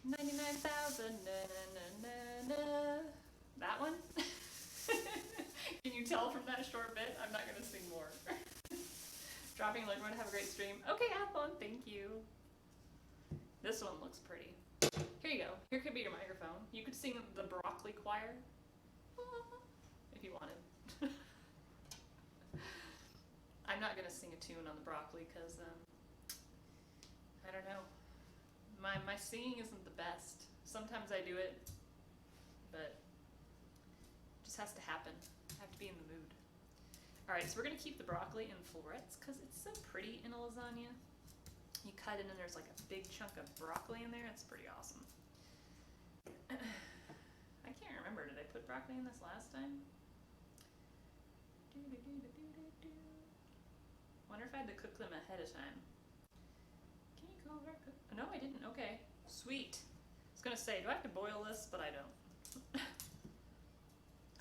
99,000 na na na na na? That one? Can you tell from that short bit? I'm not gonna sing more. Dropping like, everyone have a great stream. Okay, have fun, thank you. This one looks pretty. Here you go. Here could be your microphone. You could sing the broccoli choir if you wanted. I'm not gonna sing a tune on the broccoli because I don't know. My singing isn't the best. Sometimes I do it, but it just has to happen. I have to be in the mood. All right, so we're gonna keep the broccoli in florets because it's so pretty in a lasagna. You cut it and there's like a big chunk of broccoli in there. It's pretty awesome. I can't remember. Did I put broccoli in this last time? Wonder if I had to cook them ahead of time. Can you call that cook? No, I didn't. Okay. Sweet. I was gonna say, do I have to boil this? But I don't.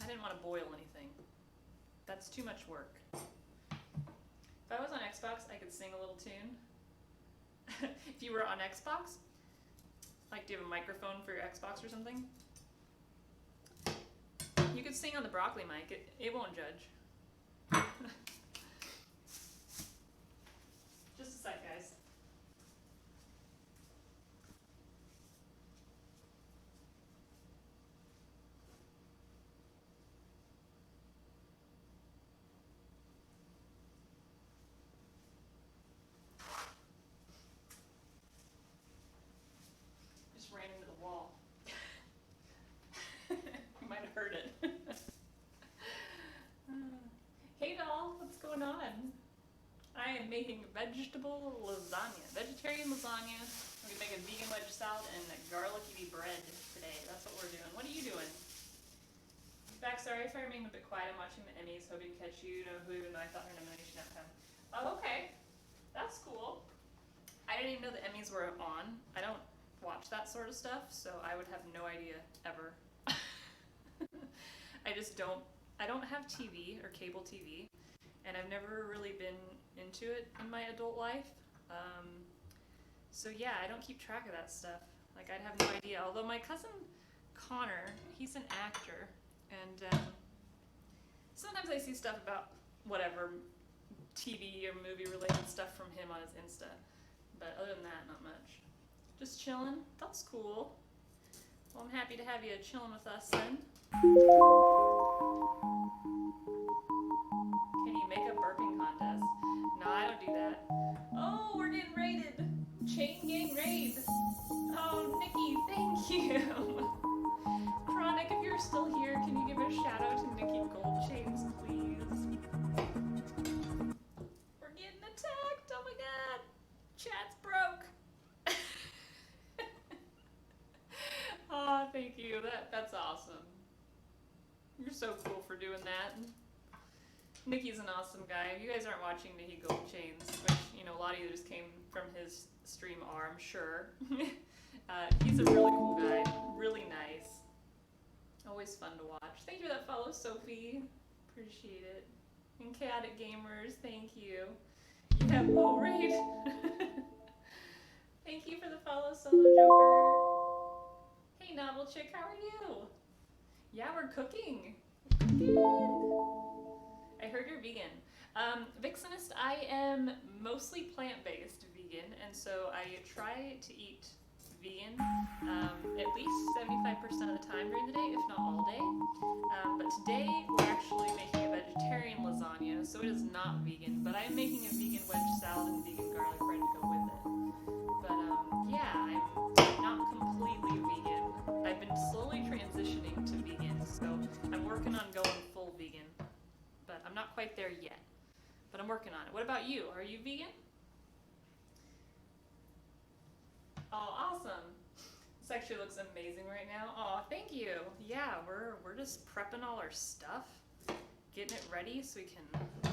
I didn't want to boil anything. That's too much work. If I was on Xbox, I could sing a little tune. If you were on Xbox, like do you have a microphone for your Xbox or something? You could sing on the broccoli mic. It won't judge. Just a sec, guys. Just ran into the wall. You might have heard it. Hey doll, what's going on? I am making vegetable lasagna, vegetarian lasagna. We're gonna make a vegan wedge salad and a garlicky bread today. That's what we're doing. What are you doing? Back, sorry if I remain a bit quiet. I'm watching the Emmys, hoping to catch you know who, even though I thought her nomination outcome. Oh, okay. That's cool. I didn't even know the Emmys were on. I don't watch that sort of stuff, so I would have no idea ever. I don't have TV or cable TV, and I've never really been into it in my adult life. So yeah, I don't keep track of that stuff. Like, I'd have no idea. Although my cousin Connor, he's an actor, and sometimes I see stuff about whatever TV or movie related stuff from him on his Insta. But other than that, not much. Just chilling. That's cool. Well, I'm happy to have you chilling with us then. Can you make a burping contest? No, I don't do that. Oh, we're getting raided. Chain gang raid. Oh, Nikki, thank you. Chronic, if you're still here, can you give a shout out to Nikki Gold Chains, please? We're getting attacked. Oh my god. Chat's broke. Oh, thank you. That's awesome. You're so cool for doing that. Nikki's an awesome guy. If you guys aren't watching Nikki Gold Chains, which, you know, a lot of you just came from his stream are, I'm sure. He's a really cool guy. Really nice. Always fun to watch. Thank you for that follow, Sophie. Appreciate it. And Chaotic Gamers, thank you. Yeah, oh, right. Thank you for the follow, Solo Joker. Hey, Novel Chick, how are you? Yeah, we're cooking. I heard you're vegan. Vixenist, I am mostly plant-based vegan, and so I try to eat vegan at least 75% of the time during the day, if not all day. But today we're actually making a vegetarian lasagna, so it is not vegan, but I am making a vegan wedge salad and vegan garlic bread to go with it. But yeah, I'm not completely vegan. I've been slowly transitioning to vegan, so I'm working on going full vegan. But I'm not quite there yet. But I'm working on it. What about you? Are you vegan? Oh, awesome. This actually looks amazing right now. Oh, thank you. Yeah, we're just prepping all our stuff, getting it ready so we can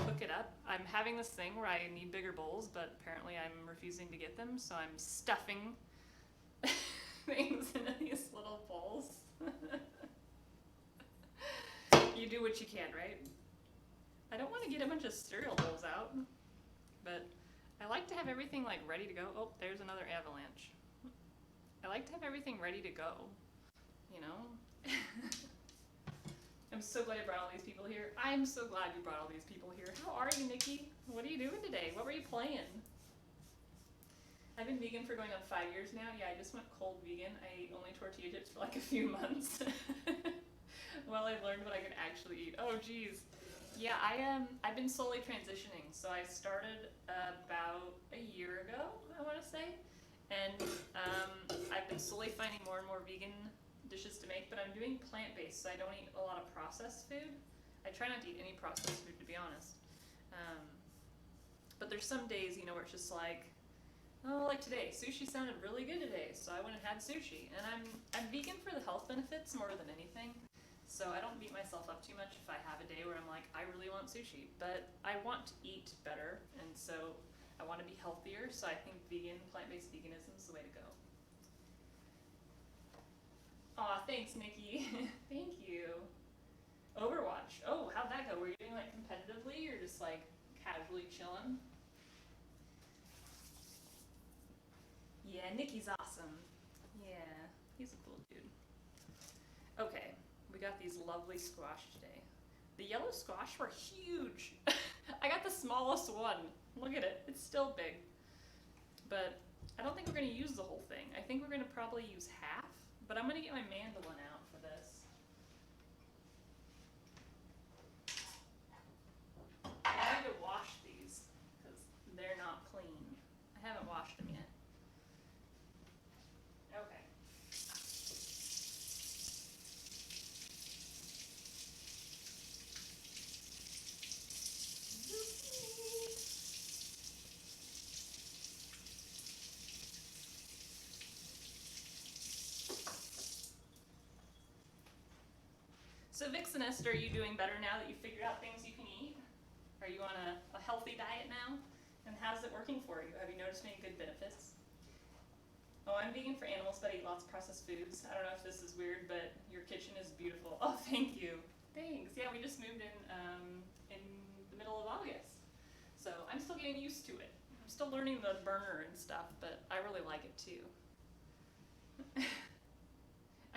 cook it up. I'm having this thing where I need bigger bowls, but apparently I'm refusing to get them, so I'm stuffing things into these little bowls. You do what you can, right? I don't want to get a bunch of cereal bowls out, but I like to have everything like ready to go. Oh, there's another avalanche. I like to have everything ready to go, you know? I'm so glad I brought all these people here. I'm so glad you brought all these people here. How are you, Nikki? What are you doing today? What were you playing? I've been vegan for going on 5 years now. Yeah, I just went cold vegan. I ate only tortilla chips for like a few months. Well, I learned what I could actually eat. Oh, geez. Yeah, I've been slowly transitioning. So I started about a year ago, I want to say. And I've been slowly finding more and more vegan dishes to make, but I'm doing plant-based, so I don't eat a lot of processed food. I try not to eat any processed food, to be honest. But there's some days, you know, where it's just like, oh, like today, sushi sounded really good today, so I went and had sushi. And I'm vegan for the health benefits more than anything. So I don't beat myself up too much if I have a day where I'm like, I really want sushi, but I want to eat better, and so I want to be healthier, so I think plant-based veganism is the way to go. Aw, thanks, Nikki. Thank you. Overwatch. Oh, how'd that go? Were you doing like competitively or just like casually chilling? Yeah, Nikki's awesome. Yeah, he's a cool dude. Okay, we got these lovely squash today. The yellow squash were huge. I got the smallest one. Look at it, it's still big. But I don't think we're gonna use the whole thing. I think we're gonna probably use half, but I'm gonna get my mandolin out for this. I need to wash these, because they're not clean. I haven't washed them yet. Okay. So Vixenest, are you doing better now that you figured out things you can eat? Are you on a healthy diet now? And how's it working for you? Have you noticed any good benefits? Oh, I'm vegan for animals, but I eat lots of processed foods. I don't know if this is weird, but your kitchen is beautiful. Oh, thank you. Thanks. Yeah, we just moved in the middle of August. So I'm still getting used to it. I'm still learning the burner and stuff, but I really like it too.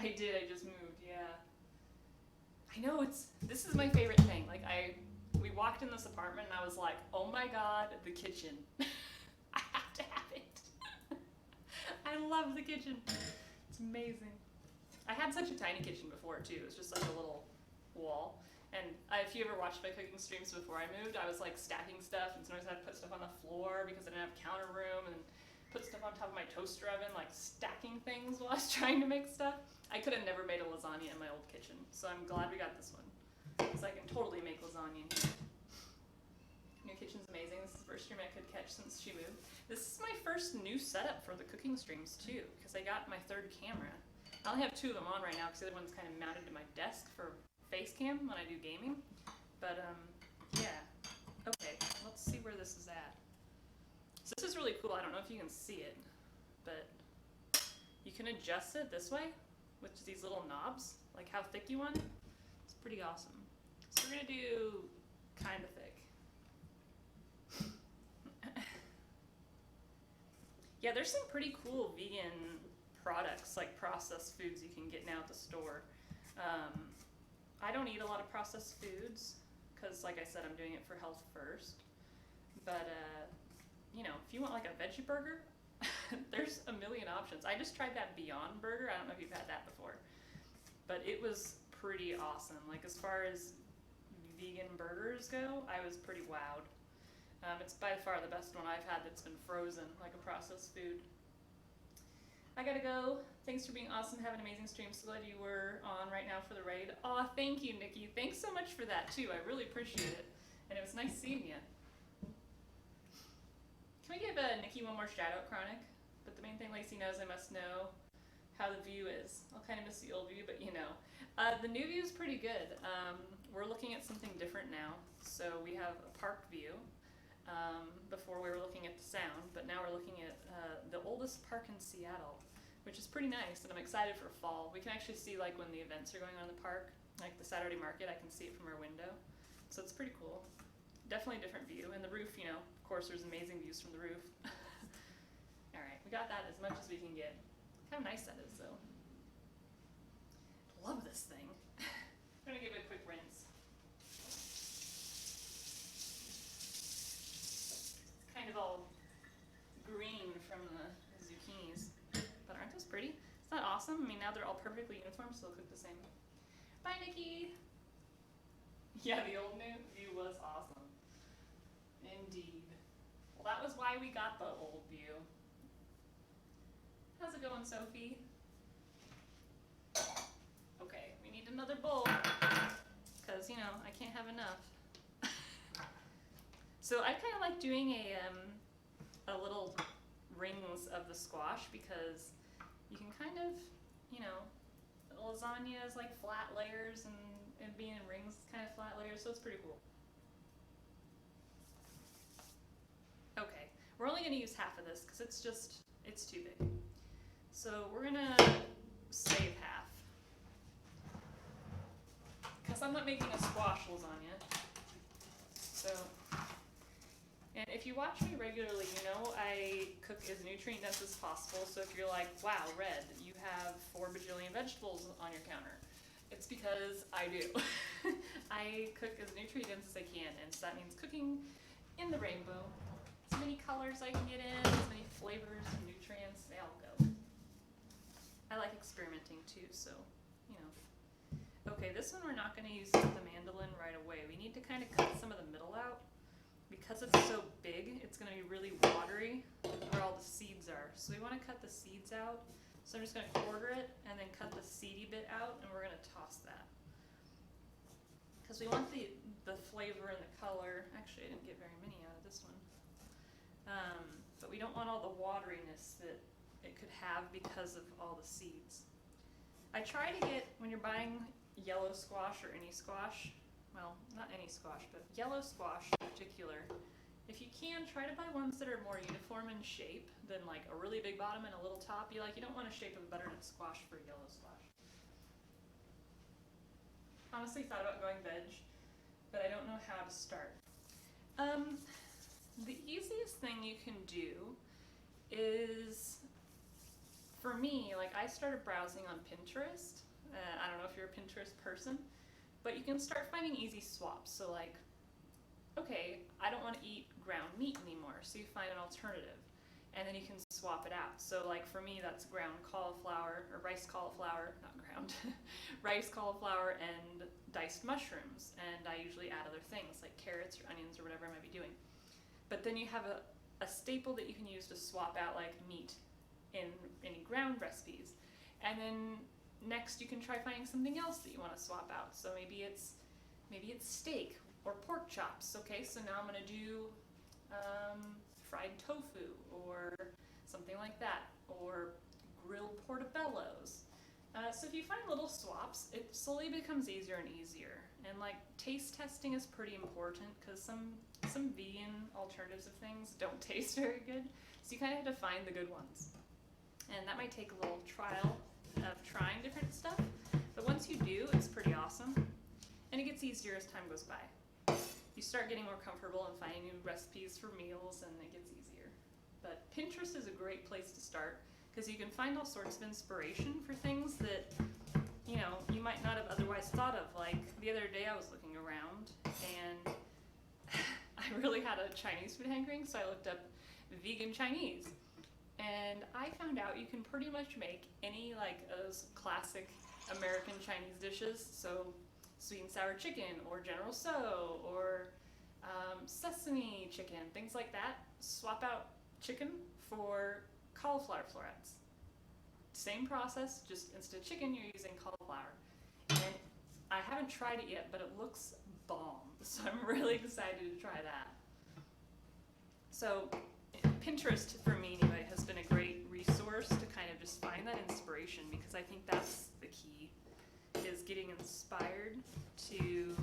I did, I just moved, yeah. I know, this is my favorite thing. Like we walked in this apartment and I was like, oh my god, the kitchen. I have to have it. I love the kitchen. It's amazing. I had such a tiny kitchen before too. It was just like a little wall. And if you ever watched my cooking streams before I moved, I was like stacking stuff, and sometimes I'd put stuff on the floor because I didn't have counter room, and put stuff on top of my toaster oven, like stacking things while I was trying to make stuff. I could have never made a lasagna in my old kitchen, so I'm glad we got this one, because I can totally make lasagna in here. New kitchen's amazing. This is the first stream I could catch since she moved. This is my first new setup for the cooking streams too, because I got my third camera. I only have two of them on right now because the other one's kind of mounted to my desk for face cam when I do gaming. But yeah, Okay, let's see where this is at. So this is really cool. I don't know if you can see it, but you can adjust it this way with these little knobs, like how thick you want it. It's pretty awesome. So we're gonna do kind of thick. Yeah, there's some pretty cool vegan products, like processed foods you can get now at the store. I don't eat a lot of processed foods because, like I said, I'm doing it for health first. But, you know, if you want like a veggie burger, there's a million options. I just tried that Beyond Burger. I don't know if you've had that before. But it was pretty awesome. Like, as far as vegan burgers go, I was pretty wowed. It's by far the best one I've had that's been frozen, like a processed food. I gotta go. Thanks for being awesome. Have an amazing stream. So glad you were on right now for the raid. Aw, thank you, Nikki. Thanks so much for that, too. I really appreciate it. And it was nice seeing you. Can we give Nikki one more shout out, Chronic? But the main thing Lacey knows, I must know how the view is. I'll kind of miss the old view, but you know. The new view is pretty good. We're looking at something different now. So we have a park view. Before we were looking at the sound, but now we're looking at the oldest park in Seattle, which is pretty nice, and I'm excited for fall. We can actually see like when the events are going on in the park, like the Saturday market, I can see it from our window. So it's pretty cool. Definitely a different view. And the roof, you know, of course there's amazing views from the roof. Alright, we got that as much as we can get. How nice that is though. Love this thing. I'm gonna give it a quick rinse. Kind of all green from the zucchinis, but aren't those pretty? It's not awesome. I mean, now they're all perfectly uniform, so they'll cook the same. Bye, Nikki. Yeah, the old new view was awesome. Indeed. Well, that was why we got the old view. How's it going, Sophie? Okay, we need another bowl, because, you know, I can't have enough. So I kind of like doing a little rings of the squash because you can kind of, you know, lasagna is like flat layers and being in rings is kind of flat layers, so it's pretty cool. Okay, we're only going to use half of this because it's too big. So we're going to save half. Because I'm not making a squash lasagna. So... And if you watch me regularly, you know I cook as nutrient dense as possible. So if you're like, wow, Red, you have 4 bajillion vegetables on your counter. It's because I do. I cook as nutrient dense as I can. And so that means cooking in the rainbow. As many colors I can get in, as many flavors and nutrients, they all go. I like experimenting too, so, you know. Okay, this one we're not going to use the mandolin right away. We need to kind of cut some of the middle out. Because it's so big, it's going to be really watery where all the seeds are. So we want to cut the seeds out. So I'm just going to quarter it and then cut the seedy bit out, and we're going to toss that. Because we want the flavor and the color. Actually, I didn't get very many out of this one. But we don't want all the wateriness that it could have because of all the seeds. I try to get, when you're buying yellow squash or any squash, well, not any squash, but yellow squash in particular, if you can, try to buy ones that are more uniform in shape than like a really big bottom and a little top. You don't want a shape of a butternut squash for yellow squash. Honestly thought about going veg, but I don't know how to start. The easiest thing you can do is, for me, like I started browsing on Pinterest. I don't know if you're a Pinterest person. But you can start finding easy swaps. So like, okay, I don't want to eat ground meat anymore, so you find an alternative. And then you can swap it out. So like for me, that's ground cauliflower, or rice cauliflower, not ground, rice cauliflower and diced mushrooms. And I usually add other things like carrots or onions or whatever I might be doing. But then you have a staple that you can use to swap out like meat in any ground recipes. And then next, you can try finding something else that you want to swap out. So maybe it's steak or pork chops. Okay, so now I'm going to do fried tofu or something like that, or grilled portobellos. So if you find little swaps, it slowly becomes easier and easier. And like taste testing is pretty important because some some vegan alternatives of things don't taste very good, so you kind of have to find the good ones. And that might take a little trial of trying different stuff, but once you do, it's pretty awesome. And it gets easier as time goes by. You start getting more comfortable and finding new recipes for meals, and it gets easier. But Pinterest is a great place to start, because you can find all sorts of inspiration for things that, you know, you might not have otherwise thought of. Like the other day I was looking around and I really had a Chinese food hankering, so I looked up vegan Chinese. And I found out you can pretty much make any like those classic American Chinese dishes. So sweet and sour chicken, or General Tso, or sesame chicken, things like that. Swap out chicken for cauliflower florets. Same process, just instead of chicken, you're using cauliflower. And I haven't tried it yet, but it looks bomb. So I'm really excited to try that. So Pinterest, for me anyway, has been a great resource to kind of just find that inspiration, because I think that's the key, is getting inspired to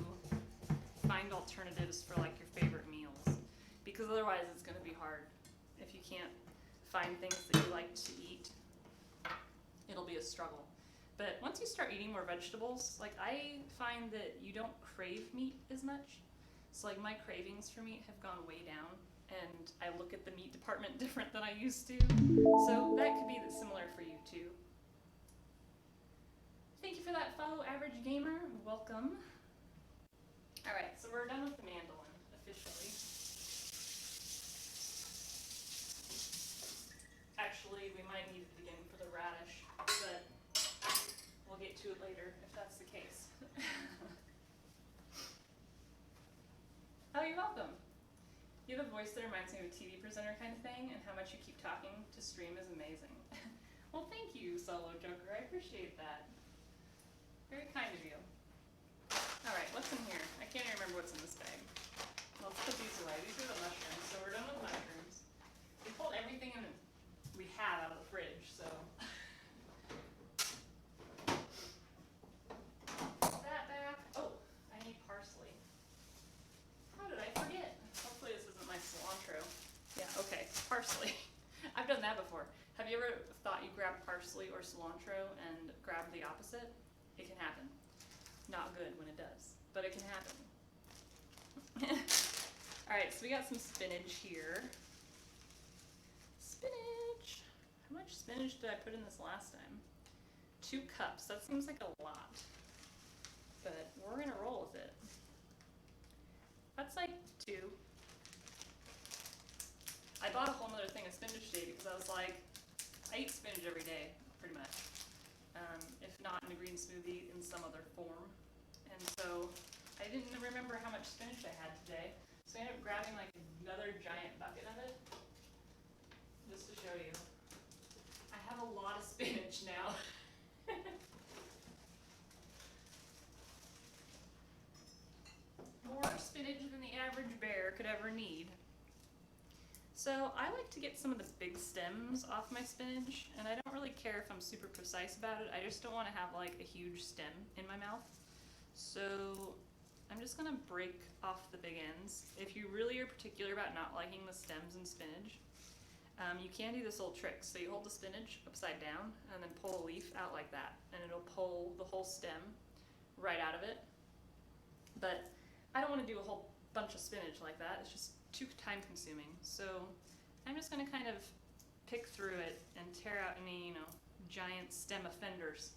find alternatives for like your favorite meals. Because otherwise it's going to be hard. If you can't find things that you like to eat, it'll be a struggle. But once you start eating more vegetables, like I find that you don't crave meat as much. So like my cravings for meat have gone way down, and I look at the meat department different than I used to. So that could be similar for you too. Thank you for that follow, Average Gamer. Welcome. All right, so we're done with the mandolin officially. Actually, we might need it again for the radish, but we'll get to it later if that's the case. Oh, you're welcome. You have a voice that reminds me of a TV presenter kind of thing, and how much you keep talking to stream is amazing. Well, thank you, Solo Joker. I appreciate that. Very kind of you. All right, what's in here? I can't even remember what's in this bag. Let's put these away. These are the mushrooms, so we're done with mushrooms. We pulled everything in we had out of the fridge, so. Put that back. Oh, I need parsley. How did I forget? Hopefully this isn't my cilantro. Yeah, okay, parsley. I've done that before. Have you ever thought you grab parsley or cilantro and grab the opposite? It can happen. Not good when it does, but it can happen. All right, so we got some spinach here. Spinach. How much spinach did I put in this last time? 2 cups. That seems like a lot, but we're gonna roll with it. That's like 2. I bought a whole nother thing of spinach today because I was like, I eat spinach every day, pretty much. If not in a green smoothie, in some other form. And so I didn't remember how much spinach I had today, so I ended up grabbing like another giant bucket of it, just to show you. I have a lot of spinach now. More spinach than the average bear could ever need. So I like to get some of the big stems off my spinach, and I don't really care if I'm super precise about it. I just don't want to have like a huge stem in my mouth. So I'm just gonna break off the big ends. If you really are particular about not liking the stems in spinach, you can do this little trick. So you hold the spinach upside down and then pull a leaf out like that, and it'll pull the whole stem right out of it. But I don't want to do a whole bunch of spinach like that. It's just too time consuming. So I'm just going to kind of pick through it and tear out any, you know, giant stem offenders.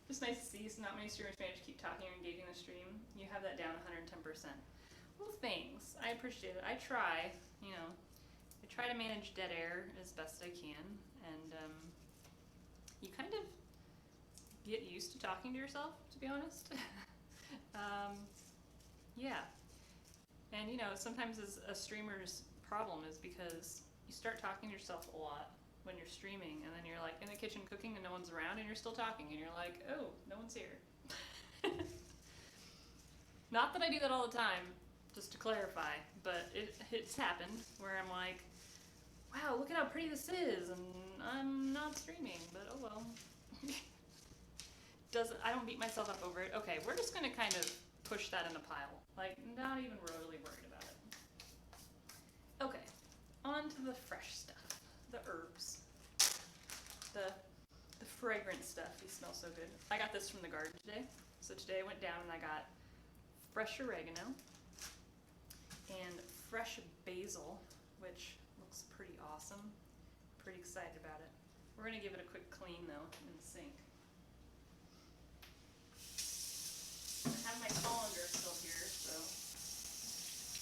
Just nice to see. So not many streamers manage to keep talking or engaging the stream. You have that down 110%. Well, thanks. I appreciate it. I try, you know, I try to manage dead air as best I can, and you kind of get used to talking to yourself, to be honest. Yeah. And you know, sometimes as a streamer's problem is because you start talking to yourself a lot when you're streaming, and then you're like in the kitchen cooking and no one's around and you're still talking and you're like, oh, no one's here. Not that I do that all the time, just to clarify, but it's happened where I'm like, wow, look at how pretty this is, and I'm not streaming, but oh well. I don't beat myself up over it. Okay, we're just gonna kind of push that in a pile. Like, not even really worried about it. Okay, on to the fresh stuff. The herbs. The fragrant stuff. These smell so good. I got this from the garden today. So today I went down and I got fresh oregano and fresh basil, which looks pretty awesome. Pretty excited about it. We're gonna give it a quick clean though in the sink. I have my colander still here, so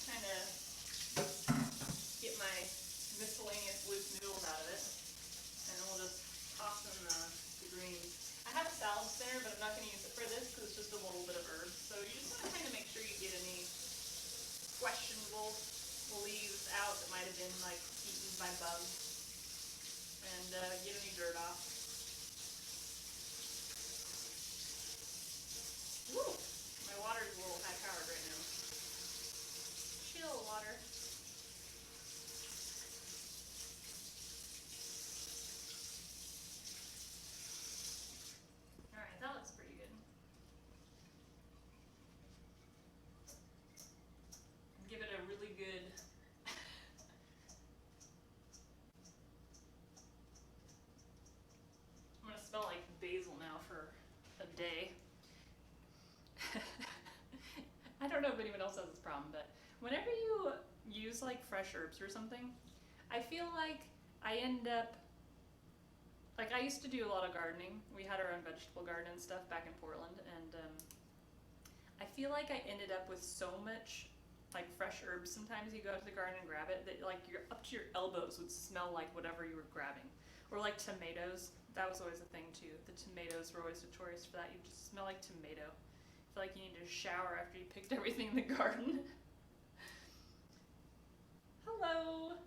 kind of get my miscellaneous loose noodles out of it, and we'll just toss in the greens. I have a salad spinner, but I'm not going to use it for this because it's just a little bit of herbs. So you just want to kind of make sure you get any questionable leaves out that might have been like eaten by bugs, and get any dirt off. Woo! My water's a little high powered right now. Chill, water. Alright, that looks pretty good. Give it a really good I'm gonna smell like basil now for a day. I don't know if anyone else has this problem, but whenever you use like fresh herbs or something, I feel like I end up, like I used to do a lot of gardening. We had our own vegetable garden and stuff back in Portland, and I feel like I ended up with so much like fresh herbs. Sometimes you go to the garden and grab it that like you're up to your elbows would smell like whatever you were grabbing. Or like tomatoes, that was always a thing too. The tomatoes were always notorious for that. You just smell like tomato. I feel like you need to shower after you picked everything in the garden. Hello,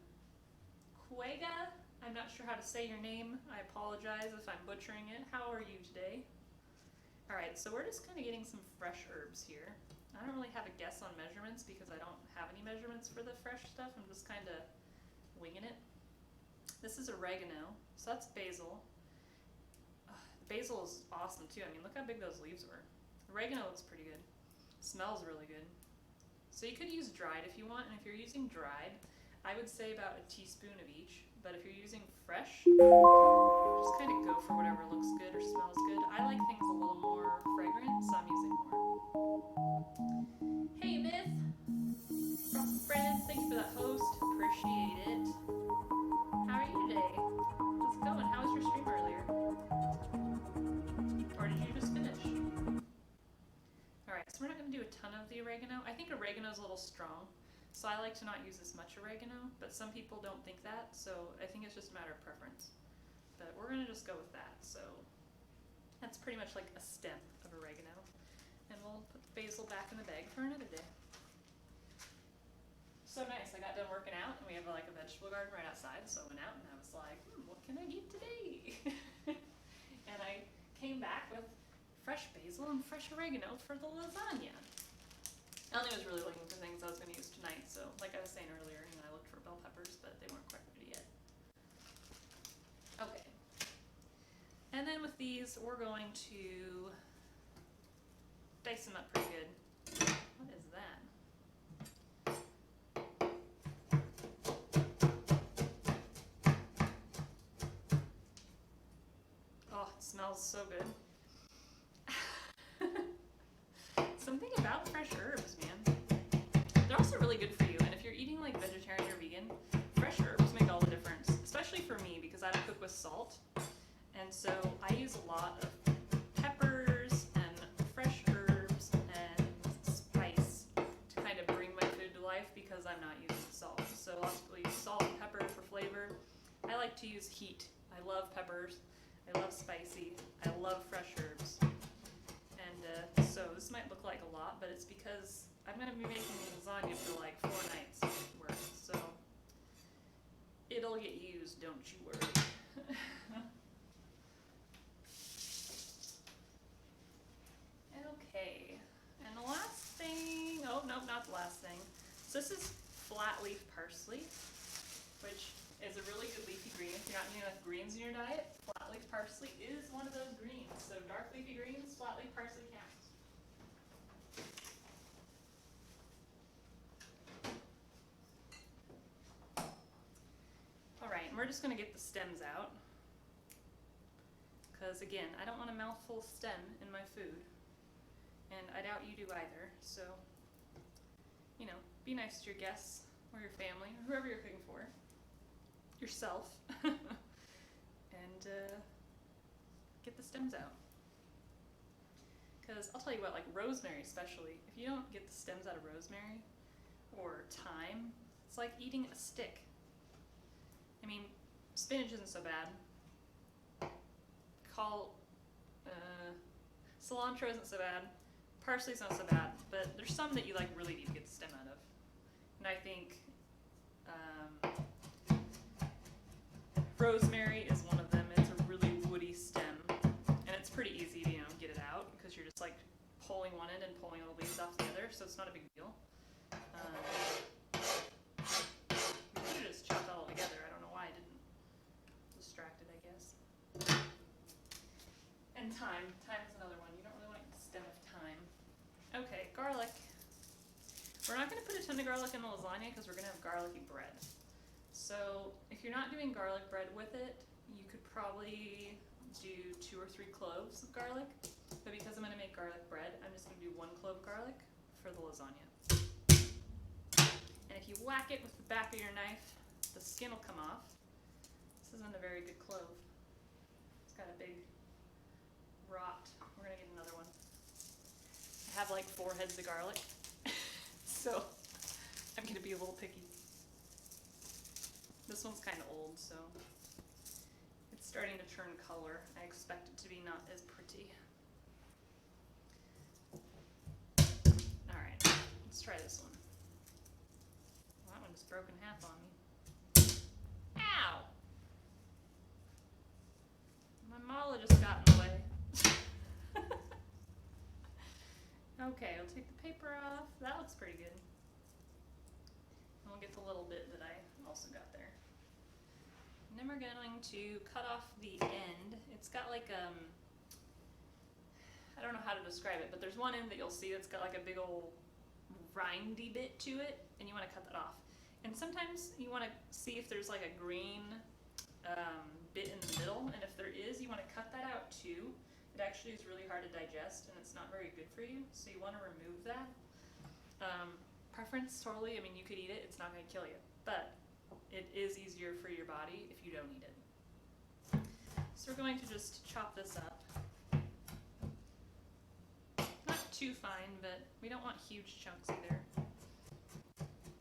Cuega. I'm not sure how to say your name. I apologize if I'm butchering it. How are you today? All right, so we're just kind of getting some fresh herbs here. I don't really have a guess on measurements because I don't have any measurements for the fresh stuff. I'm just kind of winging it. This is oregano, so that's basil. Basil is awesome too. I mean, look how big those leaves were. Oregano looks pretty good. Smells really good. So you could use dried if you want, and if you're using dried, I would say about a teaspoon of each. But if you're using fresh, just kind of go for whatever looks good or smells good. I like things a little more fragrant, so I'm using more. Hey, Myth! Friends, thank you for that host. Appreciate it. How are you today? How's it going? How was your stream earlier? Or did you just finish? Alright, so we're not going to do a ton of the oregano. I think oregano is a little strong, so I like to not use as much oregano, but some people don't think that, so I think it's just a matter of preference. But we're going to just go with that, so that's pretty much like a stem of oregano. And we'll put the basil back in the bag for another day. So nice, I got done working out, and we have like a vegetable garden right outside, so I went out and I was like, what can I eat today? And I came back with fresh basil and fresh oregano for the lasagna. I only was really looking for things I was going to use tonight, so like I was saying earlier, I looked for bell peppers, but they weren't quite ready yet. Okay. And then with these, we're going to dice them up pretty good. What is that? Oh, it smells so good. Something about fresh herbs, man. They're also really good for you, and if you're eating like vegetarian or vegan, fresh herbs make all the difference, especially for me because I don't cook with salt, and so I use a lot of peppers and fresh herbs and spice to kind of bring my food to life because I'm not using salt. So lots of people use salt and pepper for flavor. I like to use heat. I love peppers. I love spicy. I love fresh herbs. And so this might look like a lot, but it's because I'm going to be making lasagna for like 4 nights worth. So it'll get used, don't you worry. Okay. And the last thing, oh nope, not the last thing. So this is flat leaf parsley, which is a really good leafy green. If you're not eating enough greens in your diet, flat leaf parsley is one of those greens. So dark leafy greens, flat leaf parsley counts. just gonna get the stems out. Because again, I don't want a mouthful of stem in my food. And I doubt you do either, so, you know, be nice to your guests or your family, or whoever you're cooking for. Yourself. And get the stems out. Because I'll tell you what, like rosemary especially, if you don't get the stems out of rosemary or thyme, it's like eating a stick. I mean, spinach isn't so bad. Cilantro isn't so bad. Parsley's not so bad, but there's some that you like really need to get the stem out of. And I think rosemary is one of them. It's a really woody stem, and it's pretty easy to, you know, get it out because you're just like pulling one end and pulling all the leaves off the other, so it's not a big deal. You could have just chopped that all together. I don't know why I didn't. Distracted, I guess. And thyme. Thyme is another one. You don't really want the stem of thyme. Okay, garlic. We're not going to put a ton of garlic in the lasagna because we're going to have garlicky bread. So if you're not doing garlic bread with it, you could probably do 2 or 3 cloves of garlic. But because I'm going to make garlic bread, I'm just going to do 1 clove of garlic for the lasagna. And if you whack it with the back of your knife, the skin will come off. This isn't a very good clove. It's got a big rot. We're going to get another one. I have like 4 heads of garlic, so I'm going to be a little picky. This one's kind of old, so it's starting to turn color. I expect it to be not as pretty. Alright, let's try this one. Well, that one just broke in half on me. Ow! My mala just got in the way. Okay, I'll take the paper off. That looks pretty good. And we'll get the little bit that I also got there. And then we're going to cut off the end. It's got like, I don't know how to describe it, but there's one end that you'll see that's got like a big old rindy bit to it, and you want to cut that off. And sometimes you want to see if there's like a green bit in the middle, and if there is, you want to cut that out too. It actually is really hard to digest, and it's not very good for you, so you want to remove that. Preference, totally. I mean, you could eat it. It's not going to kill you, but it is easier for your body if you don't eat it. So we're going to just chop this up. Not too fine, but we don't want huge chunks either.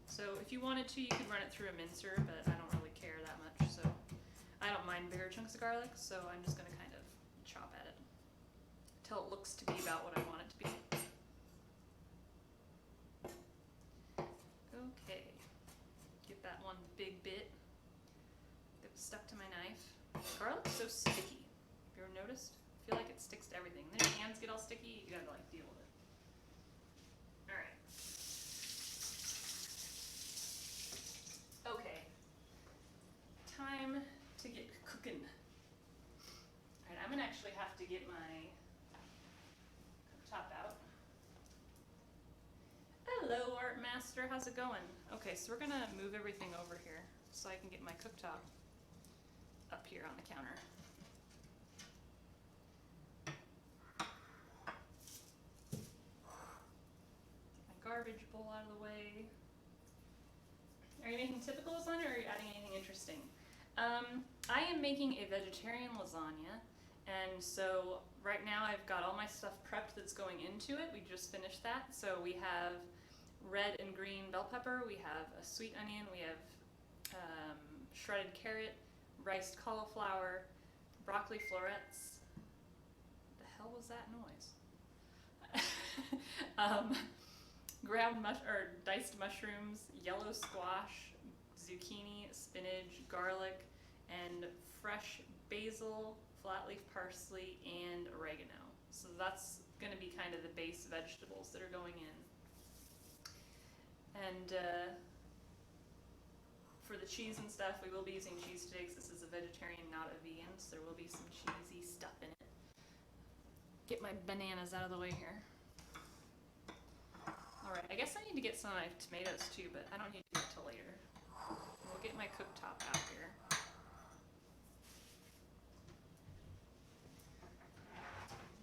So if you wanted to, you could run it through a mincer, but I don't really care that much, so I don't mind bigger chunks of garlic, so I'm just going to kind of chop at it until it looks to be about what I want it to be. Okay, get that one big bit that was stuck to my knife. Garlic's so sticky. Have you ever noticed? I feel like it sticks to everything. Then your hands get all sticky, you gotta like deal with it. Alright. Okay. Time to get cooking. Alright, I'm gonna actually have to get my cooktop out. Hello, Art Master, how's it going? Okay, so we're gonna move everything over here so I can get my cooktop up here on the counter. Get my garbage bowl out of the way. Are you making typical lasagna or are you adding anything interesting? I am making a vegetarian lasagna, and so right now I've got all my stuff prepped that's going into it. We just finished that. So we have red and green bell pepper, we have a sweet onion, we have shredded carrot, riced cauliflower, broccoli florets. What the hell was that noise? Diced mushrooms, yellow squash, zucchini, spinach, garlic, and fresh basil, flat leaf parsley, and oregano. So that's going to be kind of the base vegetables that are going in. And for the cheese and stuff, we will be using cheese today because this is a vegetarian, not a vegan, so there will be some cheesy stuff in it. Get my bananas out of the way here. Alright, I guess I need to get some of my tomatoes too, but I don't need to do it till later. We'll get my cooktop out here.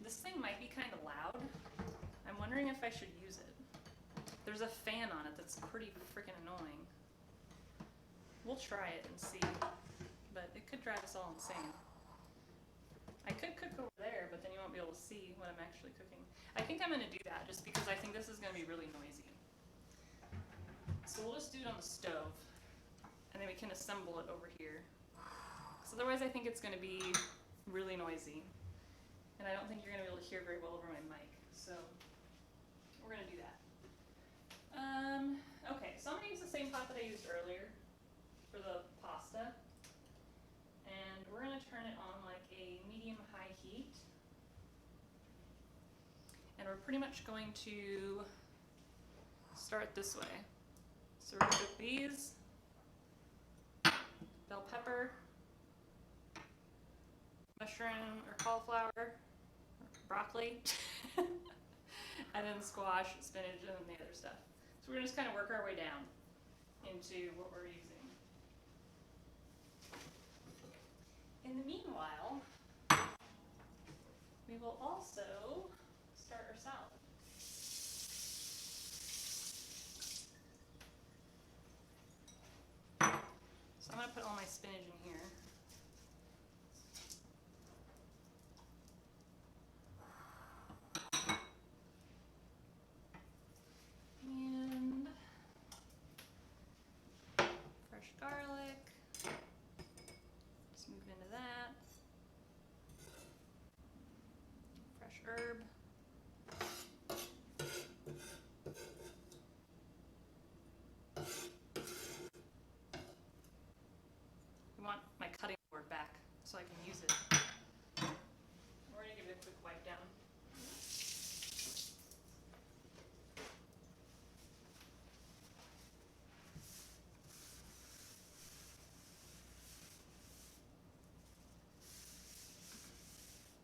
This thing might be kind of loud. I'm wondering if I should use it. There's a fan on it that's pretty freaking annoying. We'll try it and see, but it could drive us all insane. I could cook over there, but then you won't be able to see what I'm actually cooking. I think I'm going to do that just because I think this is going to be really noisy. So we'll just do it on the stove, and then we can assemble it over here. Because otherwise I think it's going to be really noisy, and I don't think you're going to be able to hear very well over my mic. So we're going to do that. Okay, so I'm going to use the same pot that I used earlier for the pasta. And we're going to turn it on like a medium-high heat. And we're pretty much going to start this way. So we're going to cook these, bell pepper, mushroom or cauliflower, or broccoli, and then squash, spinach, and the other stuff. So we're going to just kind of work our way down into what we're using. In the meanwhile, we will also start our salad. So I'm going to put all my spinach in here. And fresh garlic. Just move into that. Fresh herb. I want my cutting board back so I can use it. We're going to give it a quick wipe down.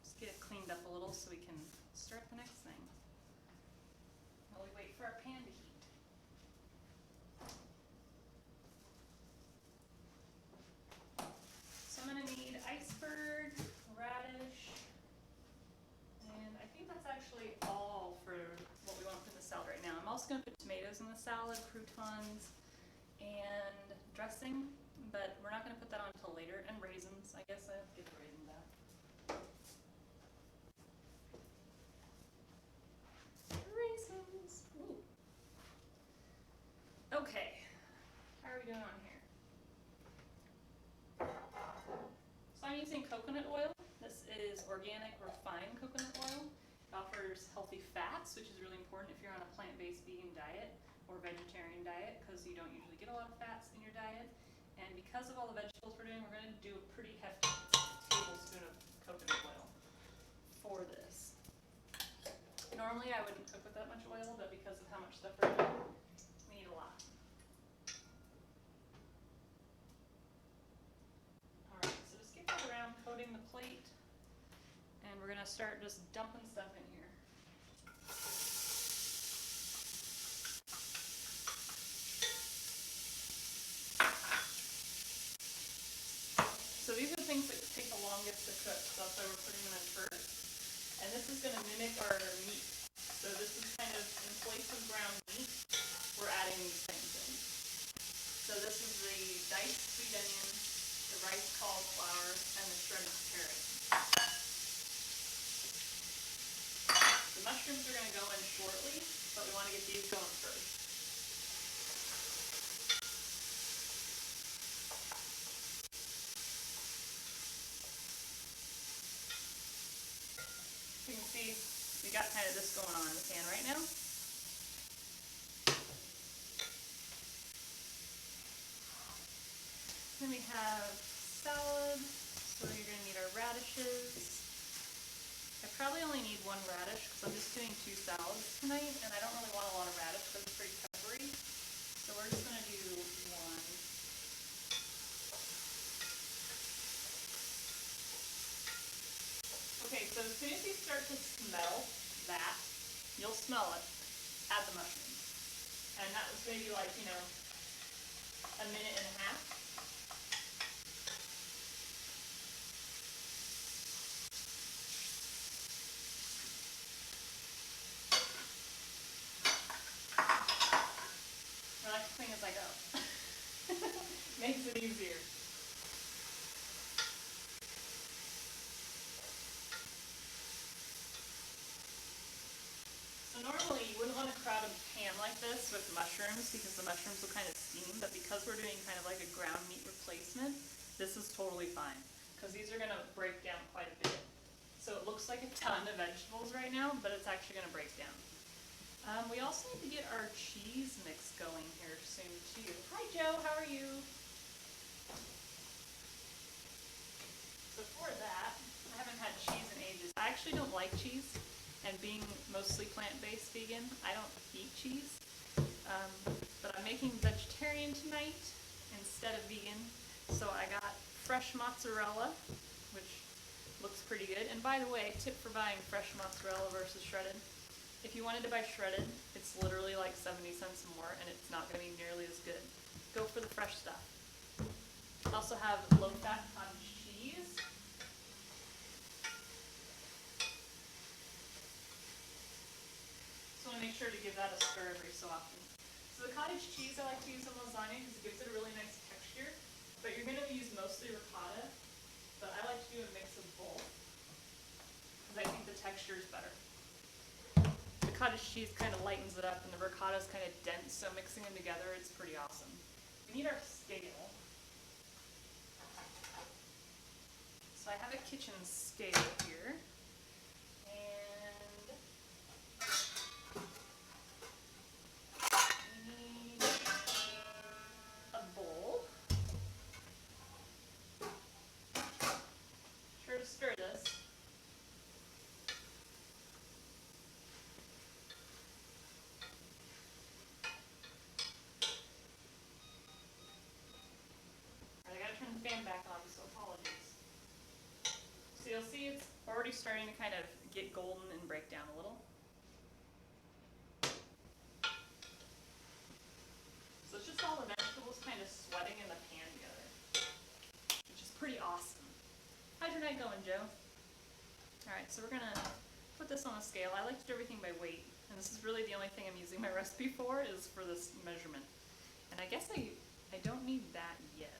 Just get it cleaned up a little so we can start the next thing while we wait for our pan to heat. So I'm going to need iceberg, radish, and I think that's actually all for what we want from the salad right now. I'm also going to put tomatoes in the salad, croutons, and dressing, but we're not going to put that on until later, and raisins. I guess I have to get the raisins out. Raisins! Ooh. Okay, how are we doing on here? So I'm using coconut oil. This is organic refined coconut oil. It offers healthy fats, which is really important if you're on a plant-based vegan diet or vegetarian diet, because you don't usually get a lot of fats in your diet. And because of all the vegetables we're doing, we're going to do a pretty hefty tablespoon of coconut oil for this. Normally I wouldn't cook with that much oil, but because of how much stuff we're doing, we need a lot. Alright, so just keep that around, coating the plate, and we're going to start just dumping stuff in here. So these are the things that take the longest to cook, so that's why we're putting them in first. And this is going to mimic our meat. So this is kind of, in place of ground meat, we're adding these things in. So this is the diced sweet onion, the rice cauliflower, and the shredded carrot. The mushrooms are going to go in shortly, but we want to get these going first. You can see we got kind of this going on in the pan right now. Then we have salad, so you're going to need our radishes. I probably only need one radish because I'm just doing 2 salads tonight, and I don't really want a lot of radish because it's pretty peppery. So we're just going to do 1. Okay, so as soon as you start to smell that, you'll smell it, add the mushrooms. And that was maybe like, you know, a minute and a half. bit easier. So normally you wouldn't want to crowd a pan like this with mushrooms because the mushrooms will kind of steam, but because we're doing kind of like a ground meat replacement, this is totally fine because these are going to break down quite a bit. So it looks like a ton of vegetables right now, but it's actually going to break down. We also need to get our cheese mix going here soon too. Hi Joe, how are you? So for that, I haven't had cheese in ages. I actually don't like cheese, and being mostly plant-based vegan, I don't eat cheese. But I'm making vegetarian tonight instead of vegan. So I got fresh mozzarella, which looks pretty good. And by the way, tip for buying fresh mozzarella versus shredded. If you wanted to buy shredded, it's literally like 70 cents more, and it's not going to be nearly as good. Go for the fresh stuff. I also have low-fat cottage cheese. So I want to make sure to give that a stir every so often. So the cottage cheese I like to use in lasagna because it gives it a really nice texture. But you're going to use mostly ricotta, but I like to do a mix of both because I think the texture is better. The cottage cheese kind of lightens it up and the ricotta is kind of dense, so mixing them together, it's pretty awesome. We need our scale. So I have a kitchen scale here. And we need a bowl. Sure to stir this. Alright, I gotta turn the fan back on, so apologies. So you'll see it's already starting to kind of get golden and break down a little. So it's just all the vegetables kind of sweating in the pan together, which is pretty awesome. How's your night going, Joe? Alright, so we're going to put this on a scale. I like to do everything by weight, and this is really the only thing I'm using my recipe for is for this measurement. And I guess I don't need that yet.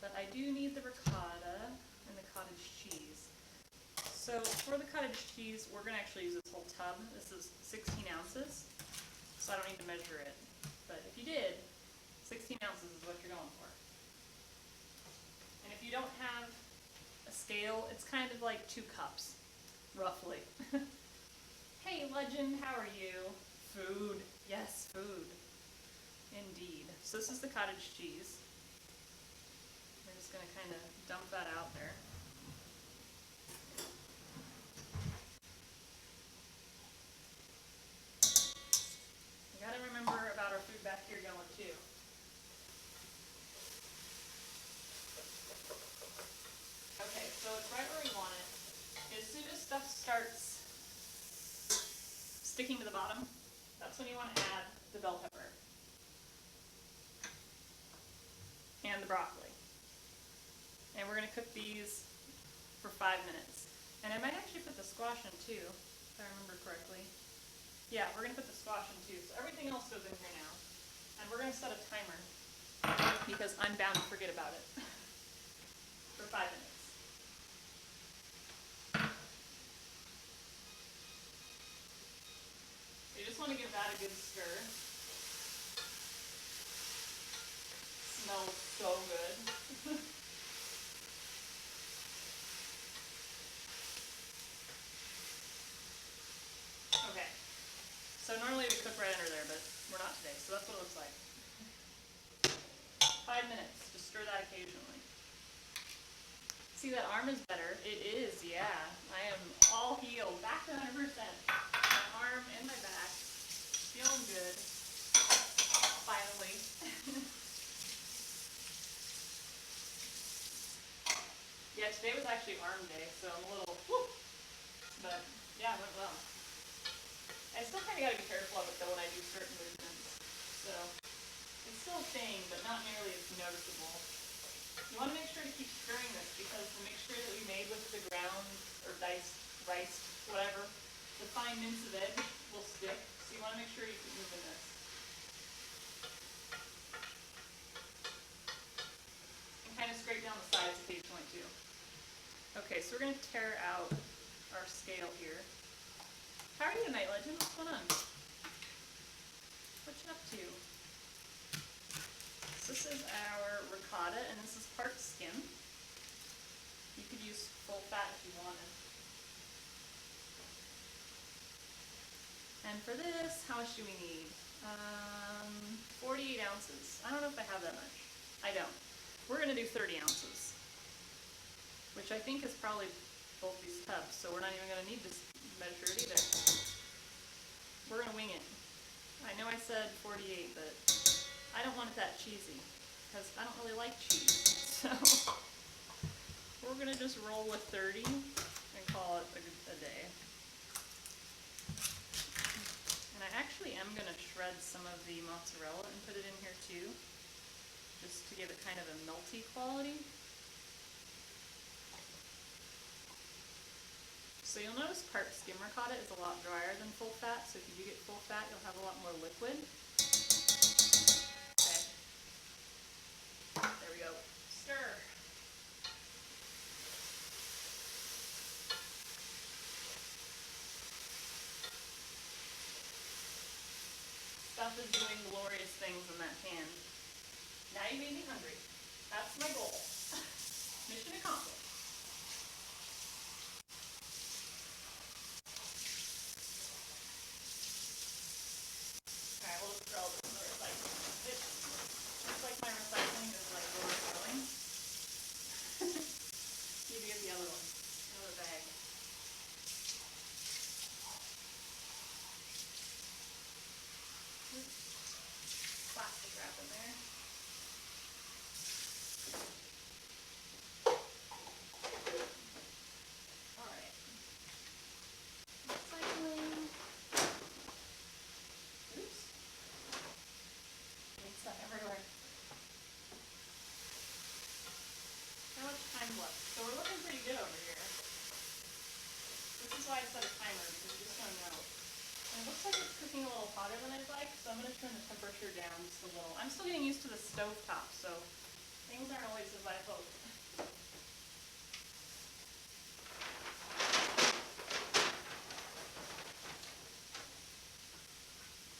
But I do need the ricotta and the cottage cheese. So for the cottage cheese, we're going to actually use this whole tub. This is 16 ounces, so I don't need to measure it. But if you did, 16 ounces is what you're going for. And if you don't have a scale, it's kind of like 2 cups, roughly. Hey Legend, how are you? Food. Yes, food. Indeed. So this is the cottage cheese. We're just going to kind of dump that out there. We got to remember about our food back here going too. Okay, so it's right where we want it. As soon as stuff starts sticking to the bottom, that's when you want to add the bell pepper and the broccoli. And we're going to cook these for 5 minutes. And I might actually put the squash in too, if I remember correctly. Yeah, we're going to put the squash in too. So everything else goes in here now. And we're going to set a timer because I'm bound to forget about it for 5 minutes. So you just want to give that a good stir. Smells so good. Okay. So normally we cook right under there, but we're not today, so that's what it looks like. 5 minutes. Just stir that occasionally. See, that arm is better. It is, yeah. I am all healed. Back to 100%. My arm and my back. Feeling good. Finally. Yeah, today was actually arm day, so I'm a little whoop. But yeah, it went well. I still kind of got to be careful of it though when I do certain movements. So it's still a thing, but not nearly as noticeable. You want to make sure to keep stirring this because the mixture that we made with the ground or diced, riced, whatever, the fine mince of veg will stick. So you want to make sure you keep moving this. Okay, so we're going to tear out our scale here. How are you tonight, Legend? What's going on? What you up to? So this is our ricotta, and this is part skim. You could use full fat if you wanted. And for this, how much do we need? 48 ounces. I don't know if I have that much. I don't. We're going to do 30 ounces, which I think is probably both these tubs, so we're not even going to need to measure it either. We're going to wing it. I know I said 48, but I don't want it that cheesy, because I don't really like cheese. So we're going to just roll with 30 and call it a day. And I actually am going to shred some of the mozzarella and put it in here too, just to give it kind of a melty quality. So you'll notice part skim ricotta is a lot drier than full fat, so if you do get full fat, you'll have a lot more liquid. Okay. There we go. Stir. Stuff is doing glorious things in that pan. Now you made me hungry. That's my goal. Mission accomplished. Alright, we'll just throw this in the recycling. It looks like my recycling is like overflowing. Give you the other one. Another bag. Plastic wrap in there. Alright. Recycling. Oops. Made stuff everywhere. How much time left? So we're looking pretty good over here. This is why I set a timer, because you just don't know. And it looks like it's cooking a little hotter than I'd like, so I'm going to turn the temperature down just a little. I'm still getting used to the stove top, so things aren't always as I hope.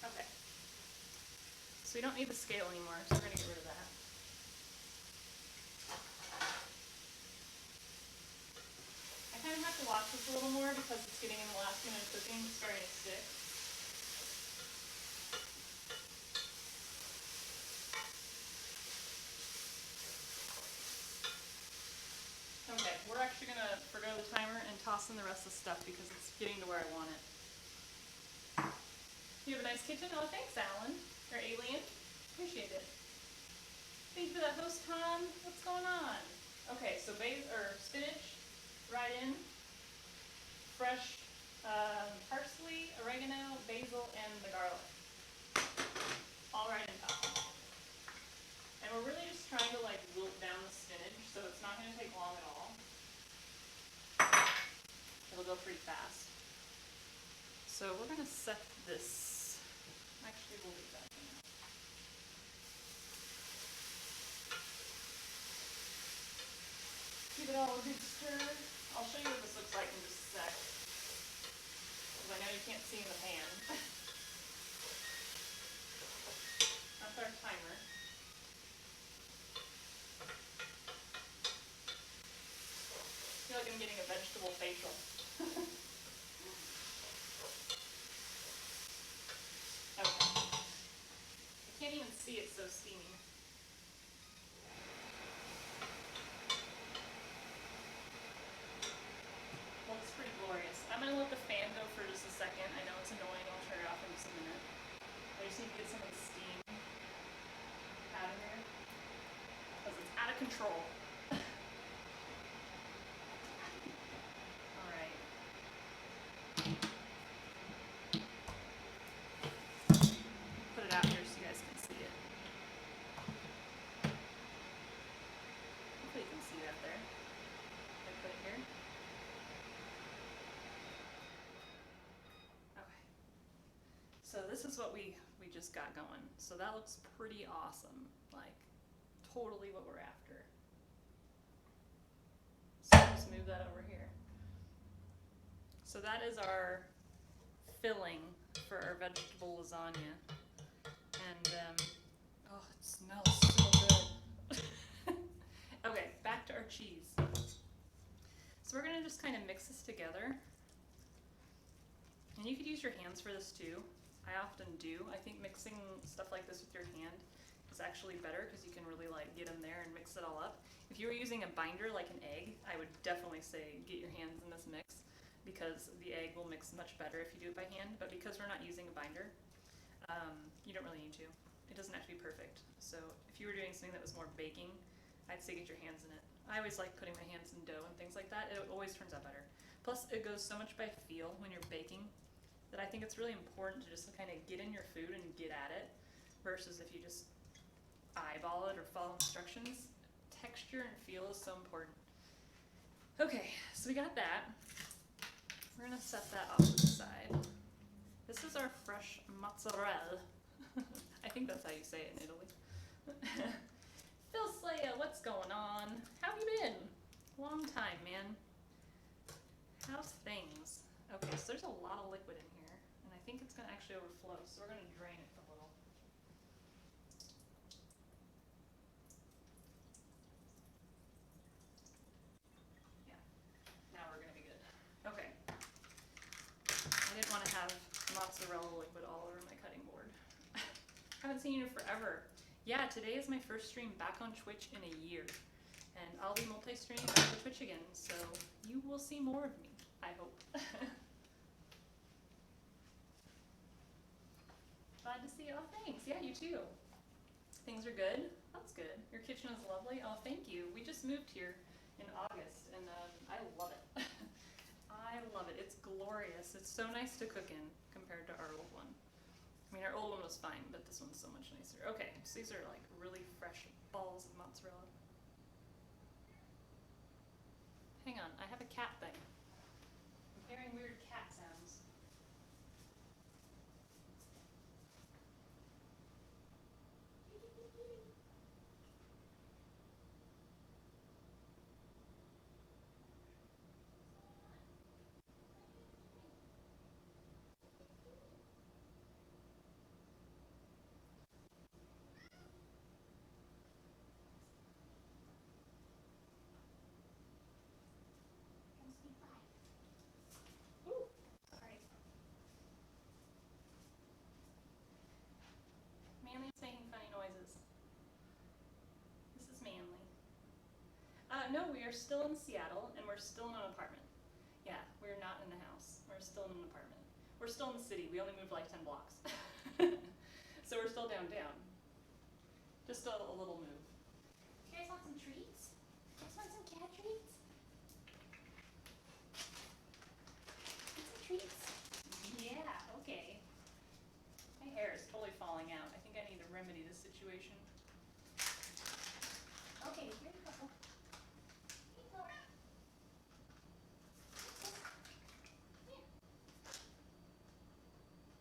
Okay. So we don't need the scale anymore, so we're going to get rid of that. I kind of have to watch this a little more because it's getting in the last minute of cooking, it's starting to stick. Okay, we're actually going to forgo the timer and toss in the rest of the stuff because it's getting to where I want it. You have a nice kitchen? Oh, thanks, Alan. Or Alien. Appreciate it. Thank you for that host, Tom. What's going on? Okay, so spinach, right in. Fresh parsley, oregano, basil, and the garlic. All right in top. And we're really just trying to like wilt down the spinach, so it's not going to take long at all. It'll go pretty fast. So we're going to set this. Actually, we'll leave that in there. Give it all a good stir. I'll show you what this looks like in just a sec, because I know you can't see in the pan. That's our timer. I feel like I'm getting a vegetable facial. Okay. I can't even see it, so steamy. Looks pretty glorious. I'm going to let the fan go for just a second. I know it's annoying. I'll turn it off in just a minute. I just need to get some of the steam out of here because it's out of control. Alright. Put it out here so you guys can see it. Hopefully you can see that there. I put it here. Okay. So this is what we just got going. So that looks pretty awesome. Like, totally what we're after. So just move that over here. So that is our filling for our vegetable lasagna. And, oh, it smells so good. Okay, back to our cheese. So we're gonna just kind of mix this together. And you could use your hands for this too. I often do. I think mixing stuff like this with your hand is actually better because you can really like get them there and mix it all up. If you were using a binder like an egg, I would definitely say get your hands in this mix because the egg will mix much better if you do it by hand. But because we're not using a binder, you don't really need to. It doesn't have to be perfect. So if you were doing something that was more baking, I'd say get your hands in it. I always like putting my hands in dough and things like that. It always turns out better. Plus, it goes so much by feel when you're baking that I think it's really important to just kind of get in your food and get at it versus if you just eyeball it or follow instructions. Texture and feel is so important. Okay, so we got that. We're gonna set that off to the side. This is our fresh mozzarella. I think that's how you say it in Italy. Phil Slaya, what's going on? How have you been? Long time, man. How's things? Okay, so there's a lot of liquid in here, and I think it's gonna actually overflow, so we're gonna drain it a little. Yeah, now we're gonna be good. Okay. I didn't want to have mozzarella liquid all over my cutting board. Haven't seen you in forever. Yeah, today is my first stream back on Twitch in a year, and I'll be multi-streaming back to Twitch again, so you will see more of me, I hope. Glad to see you. Oh, thanks. Yeah, you too. Things are good? That's good. Your kitchen is lovely. Oh, thank you. We just moved here in August, and I love it. I love it. It's glorious. It's so nice to cook in compared to our old one. I mean, our old one was fine, but this one's so much nicer. Okay, so these are like really fresh balls of mozzarella. Hang on, I have a cat thing. I'm hearing weird cat sounds. Ooh, sorry. Manly's making funny noises. This is Manly. No, we are still in Seattle, and we're still in an apartment. Yeah, we're not in the house. We're still in an apartment. We're still in the city. We only moved like 10 blocks. So we're still downtown. Just a little move. You guys want some treats? You guys want some cat treats? Want some treats? Yeah, okay. My hair is totally falling out. I think I need to remedy this situation. Okay, here you go. Here you go. Here.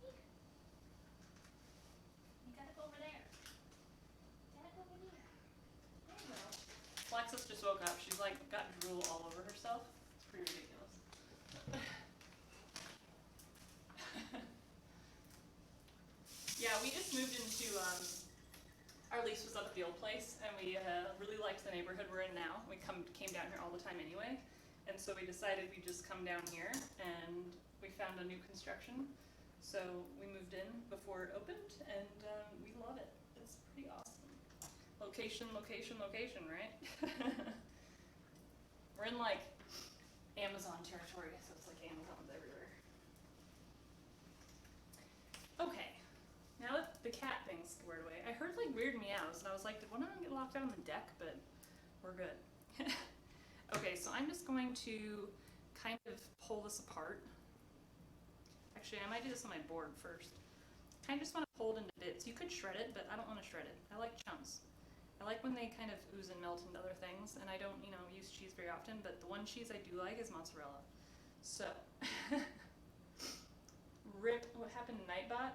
Here. You gotta go over there. You gotta go over there. There you go. Alexis just woke up. She's like got drool all over herself. It's pretty ridiculous. Yeah, we just moved into, our lease was up at the old place, and we really liked the neighborhood we're in now. We came down here all the time anyway, and so we decided we'd just come down here, and we found a new construction. So we moved in before it opened, and we love it. It's pretty awesome. Location, location, location, right? We're in like Amazon territory, so it's like Amazon's everywhere. Okay. Now that the cat thing's squared away, I heard like weird meows, and I was like, did one of them get locked out on the deck? But we're good. Okay, so I'm just going to kind of pull this apart. Actually, I might do this on my board first. I just want to pull it into bits. You could shred it, but I don't want to shred it. I like chunks. I like when they kind of ooze and melt into other things, and I don't, use cheese very often, but the one cheese I do like is mozzarella. So, rip, what happened to Nightbot?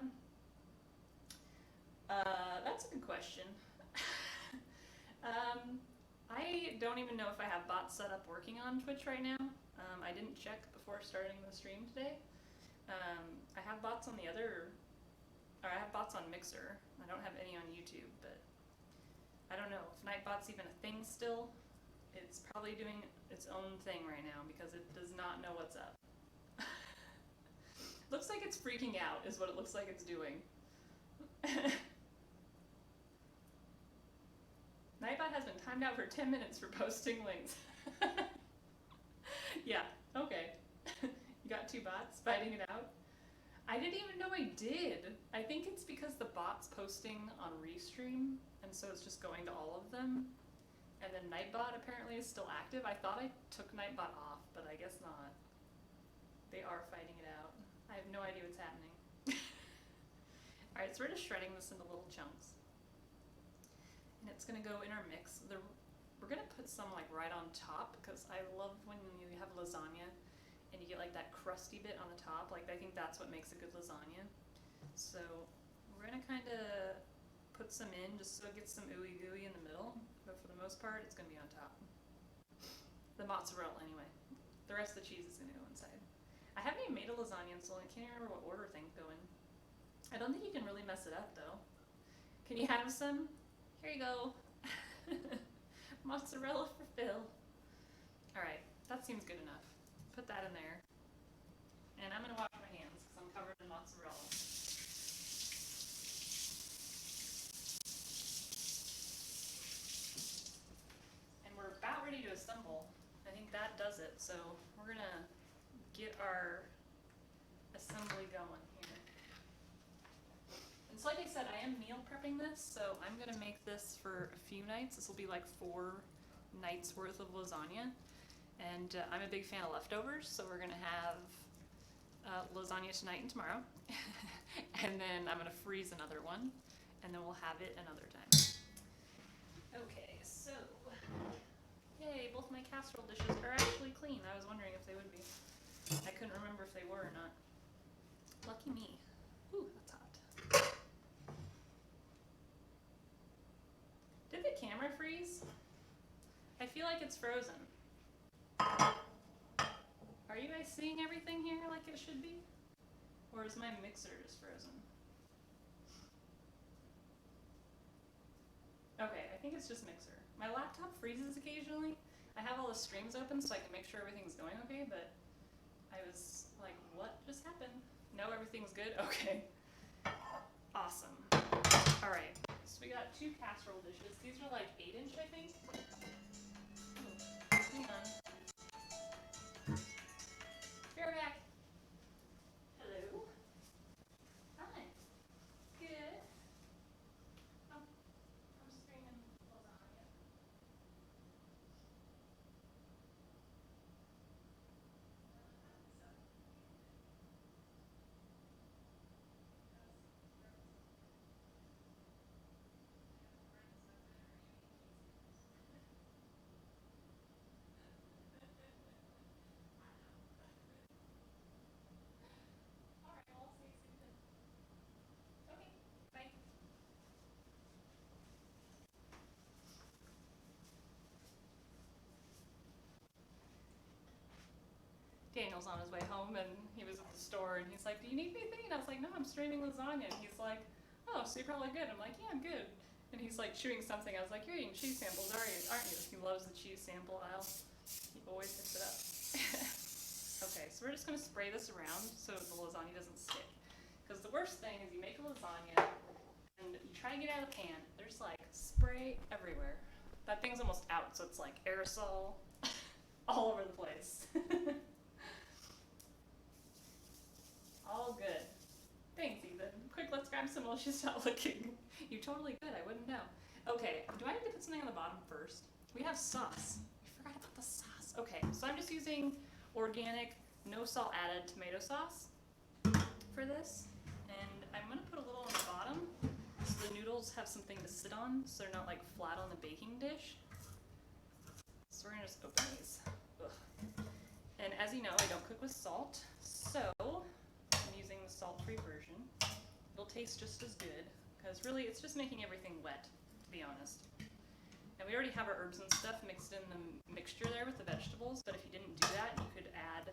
That's a good question. I don't even know if I have bots set up working on Twitch right now. I didn't check before starting the stream today. I have bots on I have bots on Mixer. I don't have any on YouTube, but I don't know if Nightbot's even a thing still. It's probably doing its own thing right now because it does not know what's up. Looks like it's freaking out is what it looks like it's doing. Nightbot has been timed out for 10 minutes for posting links. Yeah, okay. You got 2 bots fighting it out? I didn't even know I did. I think it's because the bot's posting on Restream, and so it's just going to all of them. And then Nightbot apparently is still active. I thought I took Nightbot off, but I guess not. They are fighting it out. I have no idea what's happening. Alright, so we're just shredding this into little chunks. And it's gonna go in our mix. We're gonna put some like right on top because I love when you have lasagna and you get like that crusty bit on the top. Like I think that's what makes a good lasagna. So we're gonna kind of put some in just so it gets some ooey gooey in the middle. But for the most part, it's gonna be on top. The mozzarella anyway. The rest of the cheese is gonna go inside. I haven't even made a lasagna, so I can't remember what order things go in. I don't think you can really mess it up though. Can you have some? Here you go. Mozzarella for Phil. Alright, that seems good enough. Put that in there. And I'm gonna wash my hands because I'm covered in mozzarella. And we're about ready to assemble. I think that does it. So we're gonna get our assembly going here. And so like I said, I am meal prepping this, so I'm gonna make this for a few nights. This will be like 4 nights worth of lasagna. And I'm a big fan of leftovers, so we're gonna have lasagna tonight and tomorrow. And then I'm gonna freeze another one, and then we'll have it another time. Okay, so, yay, both my casserole dishes are actually clean. I was wondering if they would be. I couldn't remember if they were or not. Lucky me. Ooh, that's hot. Did the camera freeze? I feel like it's frozen. Are you guys seeing everything here like it should be? Or is my mixer just frozen? Okay, I think it's just mixer. My laptop freezes occasionally. I have all the streams open so I can make sure everything's going okay, but I was like, what just happened? No, everything's good? Okay. Awesome. Alright, so we got 2 casserole dishes. These are like 8-inch, I think. Hang on. Be right back. Hello. Hi. Good. I'm streaming lasagna. Alright, well, I'll see you soon then. Okay, bye. Daniel's on his way home and he was at the store and he's like, do you need anything? And I was like, no, I'm streaming lasagna. And he's like, oh, so you're probably good. I'm like, yeah, I'm good. And he's like chewing something. I was like, you're eating cheese samples, aren't you? He loves the cheese sample aisle. He always picks it up. Okay, so we're just gonna spray this around so the lasagna doesn't stick. Because the worst thing is you make a lasagna and you try to get it out of the pan. There's like spray everywhere. That thing's almost out, so it's like aerosol all over the place. All good. Thanks, Ethan. Quick, let's grab some while she's not looking. You totally could, I wouldn't know. Okay, do I need to put something on the bottom first? We have sauce. We forgot about the sauce. Okay, so I'm just using organic, no salt added tomato sauce for this. And I'm gonna put a little on the bottom so the noodles have something to sit on so they're not like flat on the baking dish. So we're gonna just open these. Ugh. And as you know, I don't cook with salt, so I'm using the salt-free version. It'll taste just as good, because really it's just making everything wet, to be honest. And we already have our herbs and stuff mixed in the mixture there with the vegetables, but if you didn't do that, you could add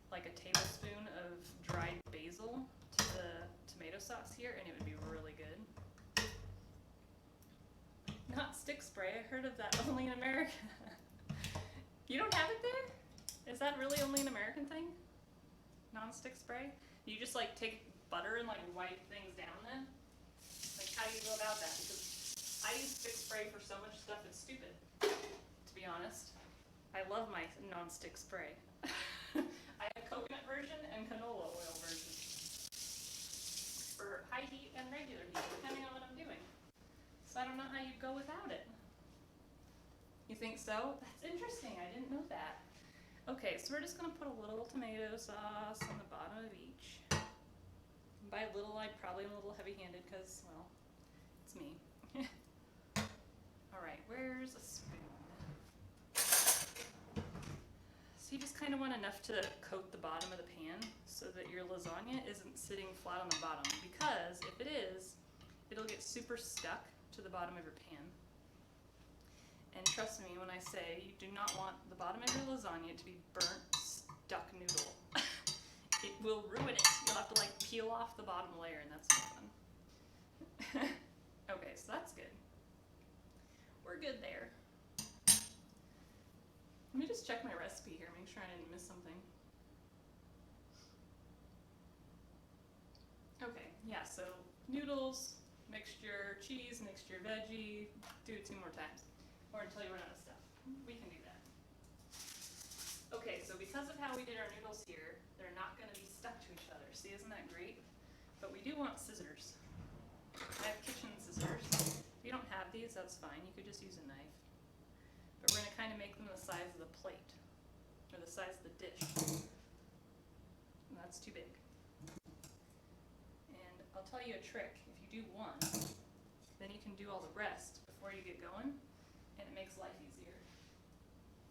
like a tablespoon of dried basil to the tomato sauce here, and it would be really good. Not stick spray, I heard of that only in America. You don't have it there? Is that really only an American thing? Non-stick spray? You just like take butter and like wipe things down then? Like how do you go about that? Because I use stick spray for so much stuff it's stupid, to be honest. I love my non-stick spray. I have coconut version and canola oil version for high heat and regular heat, depending on what I'm doing. So I don't know how you go without it. You think so? That's interesting, I didn't know that. Okay, so we're just gonna put a little tomato sauce on the bottom of each. And by little, I probably am a little heavy-handed because, well, it's me. All right, where's a spoon? So you just kind of want enough to coat the bottom of the pan so that your lasagna isn't sitting flat on the bottom, because if it is, it'll get super stuck to the bottom of your pan. And trust me when I say you do not want the bottom of your lasagna to be burnt, stuck noodle. It will ruin it. You'll have to like peel off the bottom layer, and that's no fun. Okay, so that's good. We're good there. Let me just check my recipe here, make sure I didn't miss something. Okay, yeah, so noodles, mixture, cheese, mixture, veggie. Do it 2 more times, or until you run out of stuff. We can do that. Okay, so because of how we did our noodles here, they're not going to be stuck to each other. See, isn't that great? But we do want scissors. I have kitchen scissors. If you don't have these, that's fine. You could just use a knife. But we're going to kind of make them the size of the plate, or the size of the dish. And that's too big. And I'll tell you a trick. If you do one, then you can do all the rest before you get going, and it makes life easier.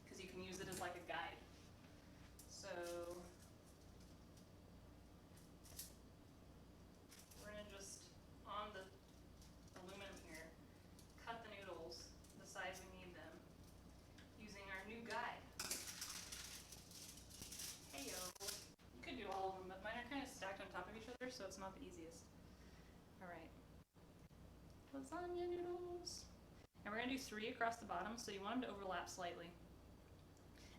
Because you can use it as like a guide. So we're going to just, on the aluminum here, cut the noodles the size we need them, using our new guide. Heyo. You could do all of them, but mine are kind of stacked on top of each other, so it's not the easiest. Alright. Lasagna noodles. And we're going to do 3 across the bottom, so you want them to overlap slightly.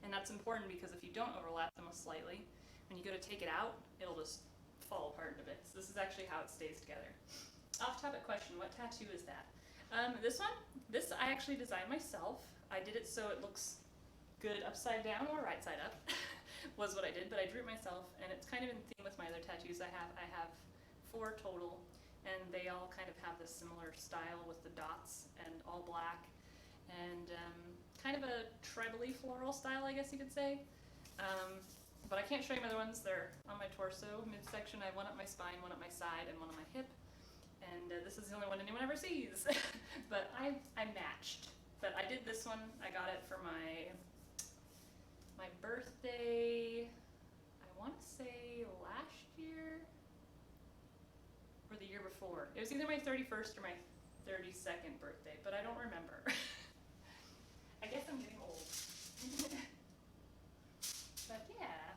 And that's important because if you don't overlap them slightly, when you go to take it out, it'll just fall apart into bits. This is actually how it stays together. Off-topic question, what tattoo is that? This one? This I actually designed myself. I did it so it looks good upside down or right side up, was what I did, but I drew it myself, and it's kind of in theme with my other tattoos I have. I have 4 total, and they all kind of have this similar style with the dots and all black, and kind of a tribally floral style, I guess you could say. But I can't show you my other ones. They're on my torso, midsection. I have one up my spine, one up my side, and one on my hip. And this is the only one anyone ever sees. But I matched. But I did this one. I got it for my birthday, I want to say last year or the year before. It was either my 31st or my 32nd birthday, but I don't remember. I guess I'm getting old. But yeah.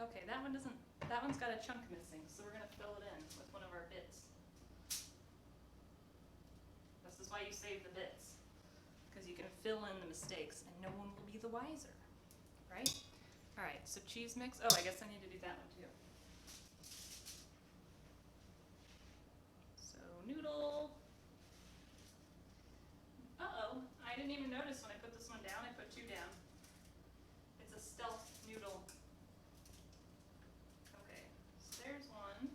Okay, that one's got a chunk missing, so we're gonna fill it in with one of our bits. This is why you save the bits, because you can fill in the mistakes and no one will be the wiser, right? All right, so cheese mix. Oh, I guess I need to do that one too. So noodle. Uh-oh, I didn't even notice when I put this one down. I put 2 down. It's a stealth noodle. Okay, so there's one.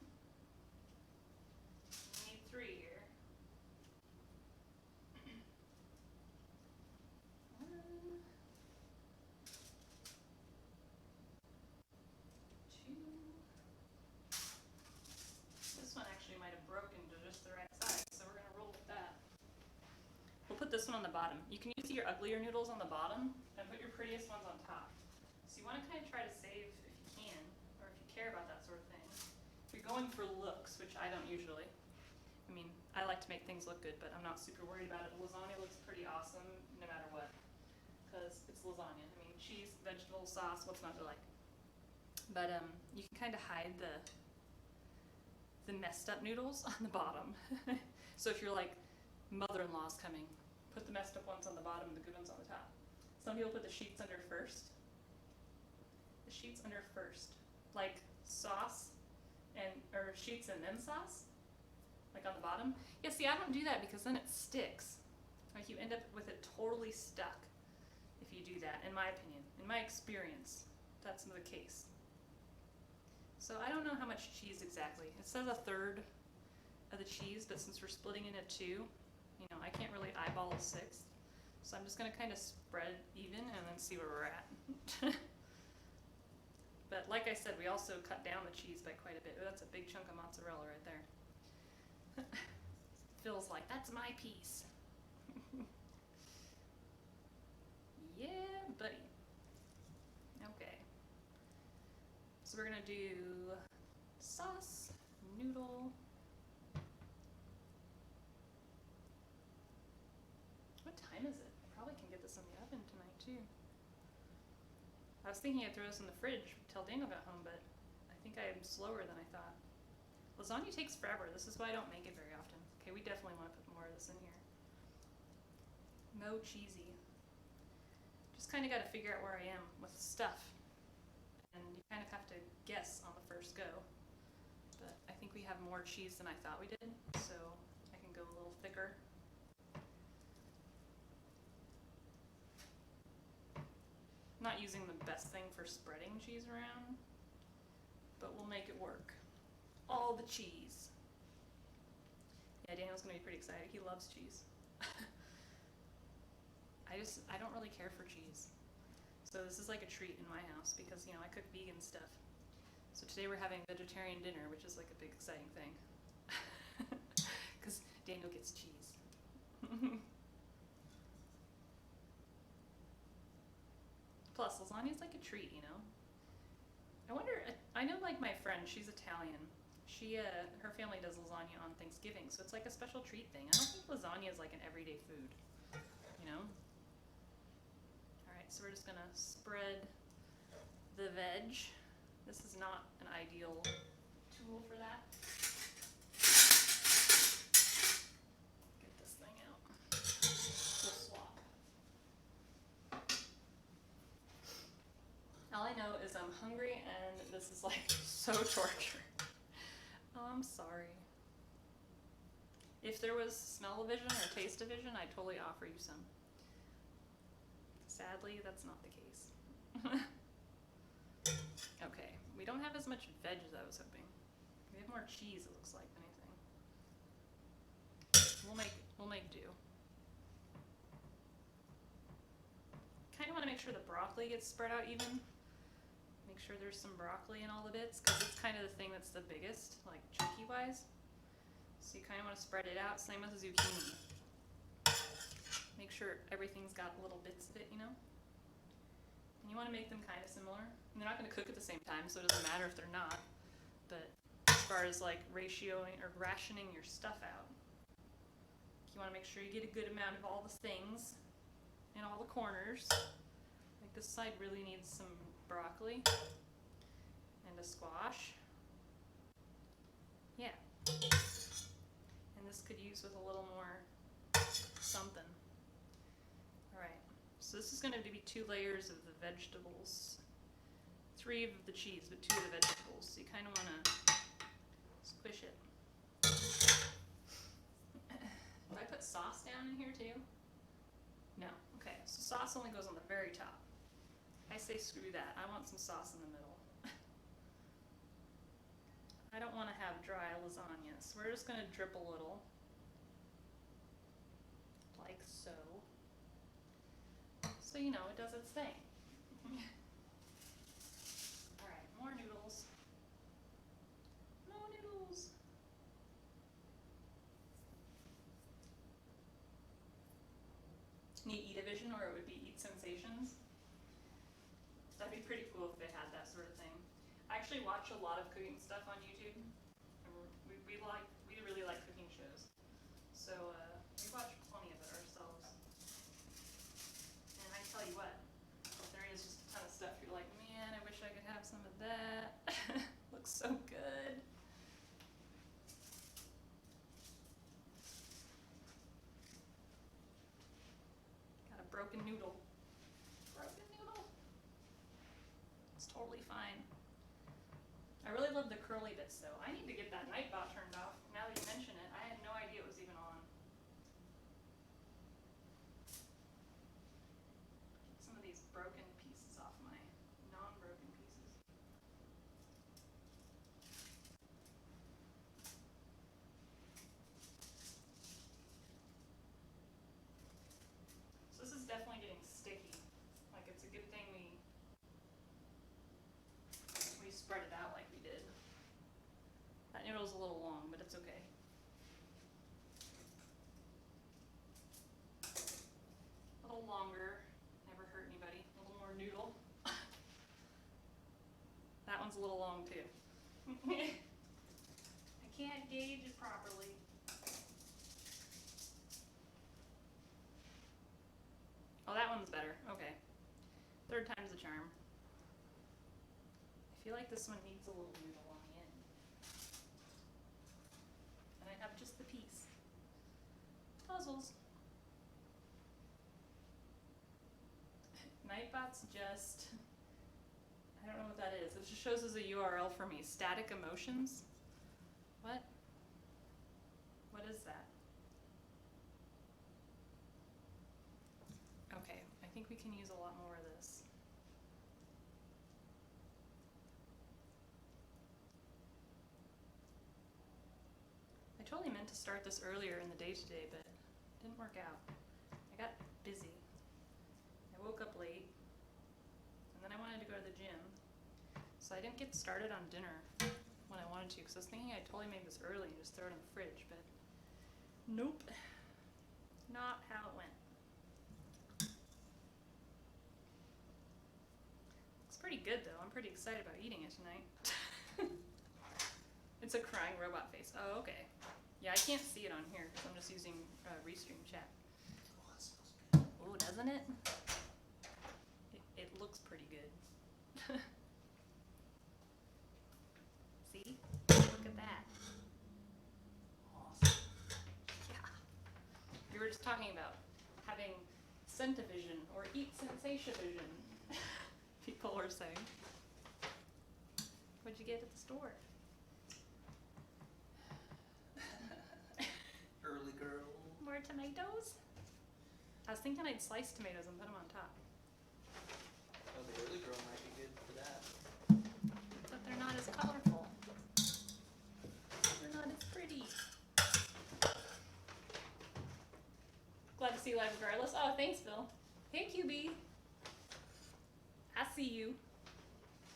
We need 3 here. 1, 2. This one actually might have broken to just the right size, so we're gonna roll with that. We'll put this one on the bottom. You can use your uglier noodles on the bottom and put your prettiest ones on top. So you want to kind of try to save if you can, or if you care about that sort of thing. If you're going for looks, which I don't usually, mean, I like to make things look good, but I'm not super worried about it. Lasagna looks pretty awesome no matter what, because it's lasagna. I mean, cheese, vegetable sauce, what's not to like? But you can kind of hide the messed up noodles on the bottom. So if you're like, mother-in-law's coming, put the messed up ones on the bottom and the good ones on the top. Some people put the sheets under first. The sheets under first, like sauce or sheets and then sauce, like on the bottom. Yeah, see, I don't do that because then it sticks. Like you end up with it totally stuck if you do that, in my opinion. In my experience, that's the case. So I don't know how much cheese exactly. It says 1/3 of the cheese, but since we're splitting it into 2, you know, I can't really eyeball a 1/6. So I'm just gonna kind of spread even and then see where we're at. But like I said, we also cut down the cheese by quite a bit. That's a big chunk of mozzarella right there. Feels like that's my piece. Yeah, buddy. Okay. So we're gonna do sauce, noodle. What time is it? I probably can get this in the oven tonight too. I was thinking I'd throw this in the fridge till Daniel got home, but I think I am slower than I thought. Lasagna takes forever. This is why I don't make it very often. Okay, we definitely want to put more of this in here. No cheesy. Just kind of got to figure out where I am with stuff. And you kind of have to guess on the first go. But I think we have more cheese than I thought we did, so I can go a little thicker. Not using the best thing for spreading cheese around, but we'll make it work. All the cheese. Yeah, Daniel's gonna be pretty excited. He loves cheese. I don't really care for cheese. So this is like a treat in my house because, you know, I cook vegan stuff. So today we're having vegetarian dinner, which is like a big exciting thing. Because Daniel gets cheese. Plus, lasagna is like a treat, you know? I wonder, I know like my friend, she's Italian. Her family does lasagna on Thanksgiving, so it's like a special treat thing. I don't think lasagna is like an everyday food, you know? Alright, so we're just gonna spread the veg. This is not an ideal tool for that. Get this thing out. We'll swap. All I know is I'm hungry and this is like so torture. Oh, I'm sorry. If there was smell-o-vision or taste-o-vision, I'd totally offer you some. Sadly, that's not the case. Okay, we don't have as much veg as I was hoping. We have more cheese, it looks like, than anything. We'll make do. Kind of want to make sure the broccoli gets spread out even. Make sure there's some broccoli in all the bits, because it's kind of the thing that's the biggest, like chunky-wise. So you kind of want to spread it out. Same with the zucchini. Make sure everything's got little bits of it, you know? And you want to make them kind of similar. And they're not going to cook at the same time, so it doesn't matter if they're not. But as far as like ratioing or rationing your stuff out, you want to make sure you get a good amount of all the things in all the corners. Like this side really needs some broccoli and a squash. Yeah. And this could use with a little more something. Alright, so this is going to be 2 layers of the vegetables. 3 of the cheese, but 2 of the vegetables. So you kind of want to squish it. Do I put sauce down in here too? No. Okay, so sauce only goes on the very top. I say screw that. I want some sauce in the middle. I don't want to have dry lasagna, so we're just going to drip a little. Like so. So you know it does its thing. Alright, more noodles. More noodles. Need Eat-A-Vision, or it would be Eat Sensations. That'd be pretty cool if they had that sort of thing. I actually watch a lot of cooking stuff on YouTube. And we really like cooking shows. So we watch plenty of it ourselves. And I tell you what, there is just a ton of stuff you're like, man, I wish I could have some of that. Looks so good. Got a broken noodle. Broken noodle. It's totally fine. I really love the curly bits though. I need to get that Nightbot turned off. Now that you mention it, I had no idea it was even on. Get some of these broken pieces off my non-broken pieces. So this is definitely getting sticky. Like it's a good thing we spread it out like we did. That noodle's a little long, but it's okay. A little longer, never hurt anybody. A little more noodle. That one's a little long too. I can't gauge it properly. Oh, that one's better. Okay. Third time's the charm. I feel like this one needs a little noodle on the end. And I have just the piece. Puzzles. Nightbot's just, I don't know what that is. It just shows as a URL for me. Static emotions? What? What is that? Okay, I think we can use a lot more of this. I totally meant to start this earlier in the day today, but it didn't work out. I got busy. I woke up late, and then I wanted to go to the gym, so I didn't get started on dinner when I wanted to, because I was thinking I totally made this early and just throw it in the fridge, but nope, not how it went. It's pretty good though. I'm pretty excited about eating it tonight. It's a crying robot face. Oh, okay. Yeah, I can't see it on here because I'm just using Restream chat. Oh, that smells good. Oh, doesn't it? It looks pretty good. See? Look at that. Awesome. Yeah. We were just talking about having scent-o-vision or eat sensation-vision. People were saying. What'd you get at the store? Early girl. More tomatoes? I was thinking I'd slice tomatoes and put them on top. Oh, the early girl might be good for that. But they're not as colorful. They're not as pretty. Glad to see you live regardless. Oh, thanks, Phil. Hey, QB. I see you.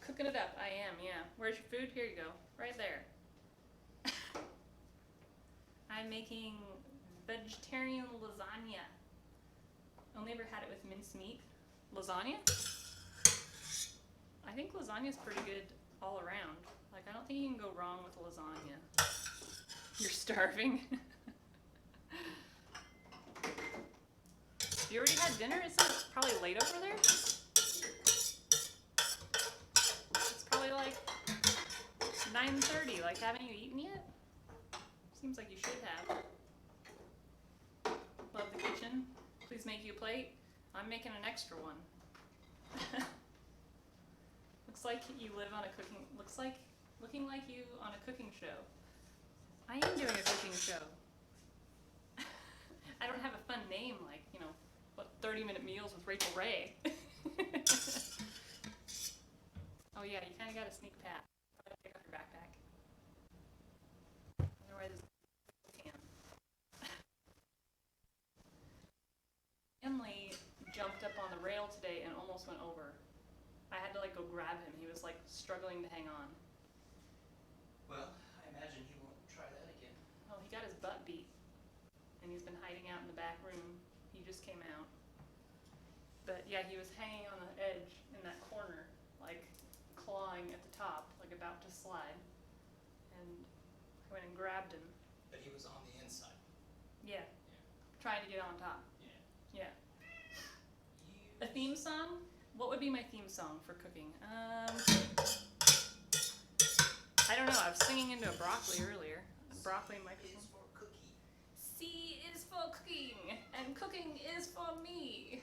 Cooking it up. I am, yeah. Where's your food? Here you go. Right there. I'm making vegetarian lasagna. Only ever had it with minced meat. Lasagna? I think lasagna's pretty good all around. Like, I don't think you can go wrong with lasagna. You're starving? You already had dinner? It's probably late over there? It's probably like 9:30. Like, haven't you eaten yet? Seems like you should have. Love the kitchen. Please make you a plate. I'm making an extra one. Looks like you live on a cooking, looking like you on a cooking show. I am doing a cooking show. I don't have a fun name like, 30-minute meals with Rachel Ray. Oh yeah, you kind of got to sneak pat. Take off your backpack. Otherwise, it's can. Stanley jumped up on the rail today and almost went over. I had to go grab him. He was struggling to hang on. Well, I imagine he won't try that again. Oh, he got his butt beat. And he's been hiding out in the back room. He just came out. But yeah, he was hanging on the edge in that corner, clawing at the top, about to slide. And I went and grabbed him. But he was on the inside. Yeah. Trying to get on top. Yeah. Yeah. A theme song? What would be my theme song for cooking? I don't know. I was singing into a broccoli earlier. Broccoli microphone. Is for cookie. C is for cooking, and cooking is for me.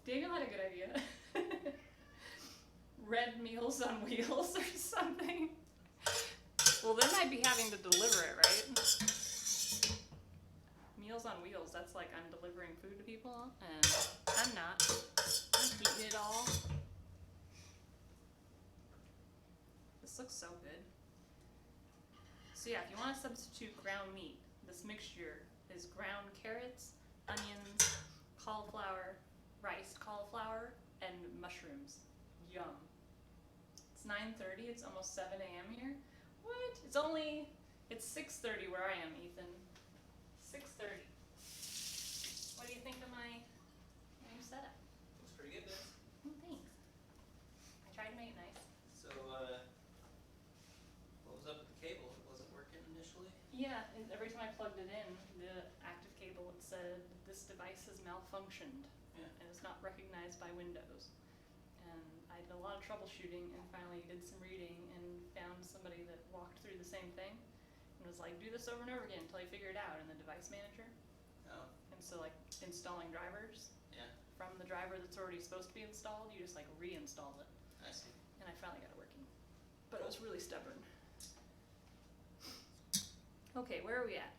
Daniel had a good idea. Red Meals on Wheels or something. Well, then I'd be having to deliver it, right? Meals on Wheels, that's like I'm delivering food to people, and I'm not. I'm eating it all. This looks so good. So yeah, if you want to substitute ground meat, this mixture is ground carrots, onions, cauliflower, riced cauliflower, and mushrooms. Yum. It's 9:30, it's almost 7 a.m. here. What? It's 6:30 where I am, Ethan. 6:30. What do you think of my new setup? Looks pretty good, Liz. Oh, thanks. I tried to make it nice. So, what was up with the cable? It wasn't working initially? Yeah, and every time I plugged it in, the active cable, it said, this device has malfunctioned. Yeah. And it's not recognized by Windows. And I did a lot of troubleshooting and finally did some reading and found somebody that walked through the same thing and was like, do this over and over again until you figure it out in the device manager. Oh. And so like installing drivers Yeah. from the driver that's already supposed to be installed, you just like reinstall it. I see. And I finally got it working. But it was really stubborn. Okay, where are we at?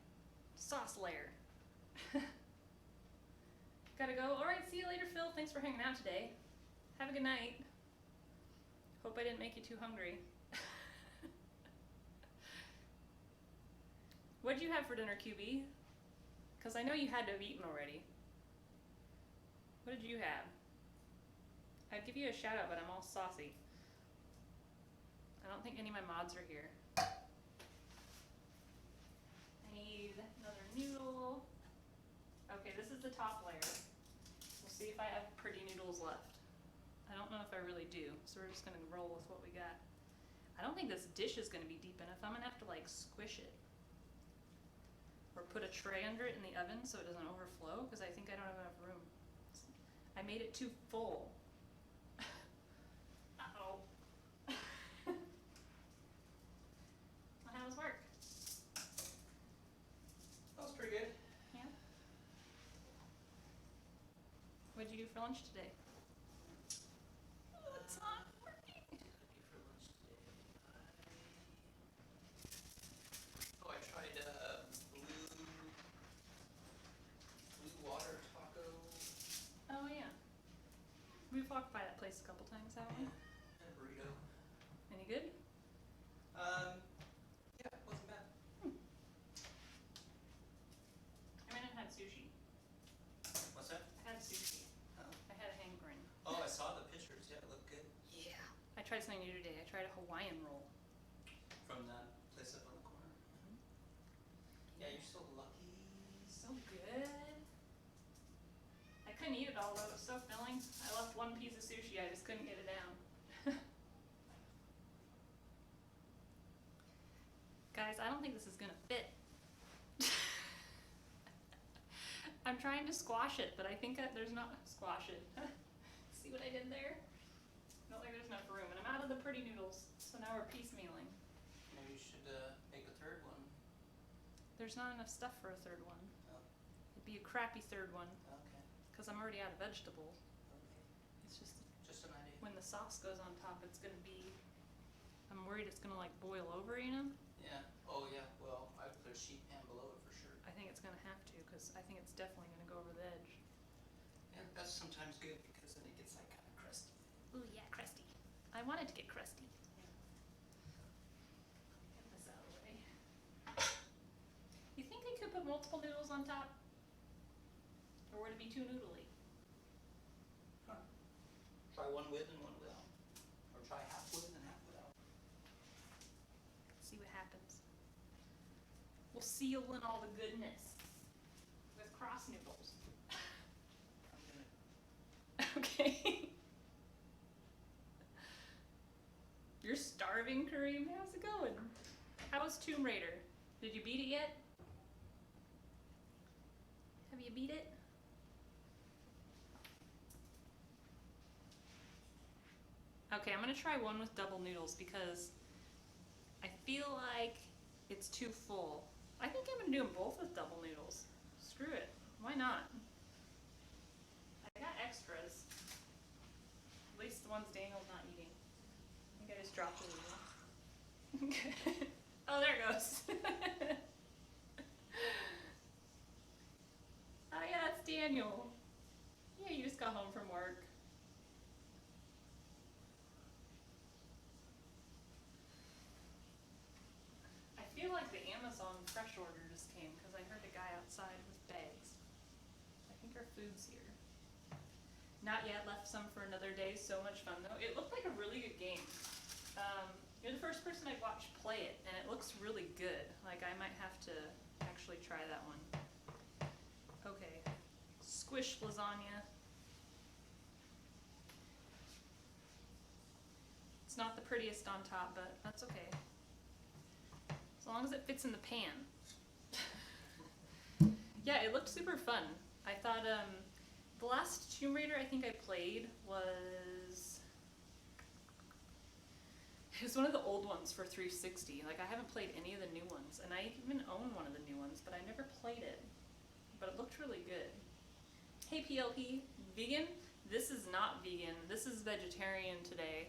Sauce layer. Gotta go. Alright, see you later, Phil. Thanks for hanging out today. Have a good night. Hope I didn't make you too hungry. What'd you have for dinner, QB? Because I know you had to have eaten already. What did you have? I'd give you a shout out, but I'm all saucy. I don't think any of my mods are here. I need another noodle. Okay, this is the top layer. We'll see if I have pretty noodles left. I don't know if I really do, so we're just gonna roll with what we got. I don't think this dish is gonna be deep enough. I'm gonna have to like squish it. Or put a tray under it in the oven so it doesn't overflow, because I think I don't have enough room. I made it too full. Uh-oh. Well, how was work? That was pretty good. Yeah? What'd you do for lunch today? It's not working. What did I do for lunch today? I tried blue water taco. Oh yeah. We've walked by that place a couple times, haven't we? And a burrito. Any good? Yeah, it wasn't bad. I mean, I had sushi. What's that? I had sushi. Oh. I had a hankering. Oh, I saw the pictures. Yeah, it looked good. Yeah. I tried something new today. I tried a Hawaiian roll. From that place up on the corner. Yeah, you're so lucky. So good. I couldn't eat it all though. It was so filling. I left one piece of sushi. I just couldn't get it down. Guys, I don't think this is gonna fit. I'm trying to squash it, but I think there's not squash it. See what I did there? Not like there's enough room, and I'm out of the pretty noodles, so now we're piecemealing. Maybe you should make a third one. There's not enough stuff for a third one. Oh, It'd be a crappy third one, okay. because I'm already out of vegetables. Okay. It's just Just an idea. when the sauce goes on top, it's gonna be. I'm worried it's gonna like boil over, you know? Yeah. Oh, yeah. Well, I would put a sheet pan below it for sure. I think it's gonna have to, because I think it's definitely gonna go over the edge. Yeah, that's sometimes good because then it gets like kind of crusty. Ooh, yeah, crusty. I want it to get crusty. Get this out of the way. You think I could put multiple noodles on top? Or would it be too noodly? Huh. Try one with and one without. Or try half with and half without. See what happens. We'll seal in all the goodness with cross noodles. I'm gonna. Okay. You're starving, Kareem? How's it going? How was Tomb Raider? Did you beat it yet? Have you beat it? Okay, I'm gonna try one with double noodles because I feel like it's too full. I think I'm gonna do them both with double noodles. Screw it. Why not? I got extras. At least the ones Daniel's not eating. I think I just dropped a noodle. Oh, there it goes. Oh yeah, that's Daniel. Yeah, you just got home from work. I feel like the Amazon fresh order just came because I heard a guy outside with bags. I think our food's here. Not yet, left some for another day. So much fun though. It looked like a really good game. You're the first person I've watched play it, and it looks really good. Like I might have to actually try that one. Okay, squish lasagna. It's not the prettiest on top, but that's okay. As long as it fits in the pan. Yeah, it looked super fun. I thought the last Tomb Raider I think I played was... It was one of the old ones for 360. Like I haven't played any of the new ones, and I even own one of the new ones, but I never played it. But it looked really good. Hey PLP, vegan? This is not vegan. This is vegetarian today.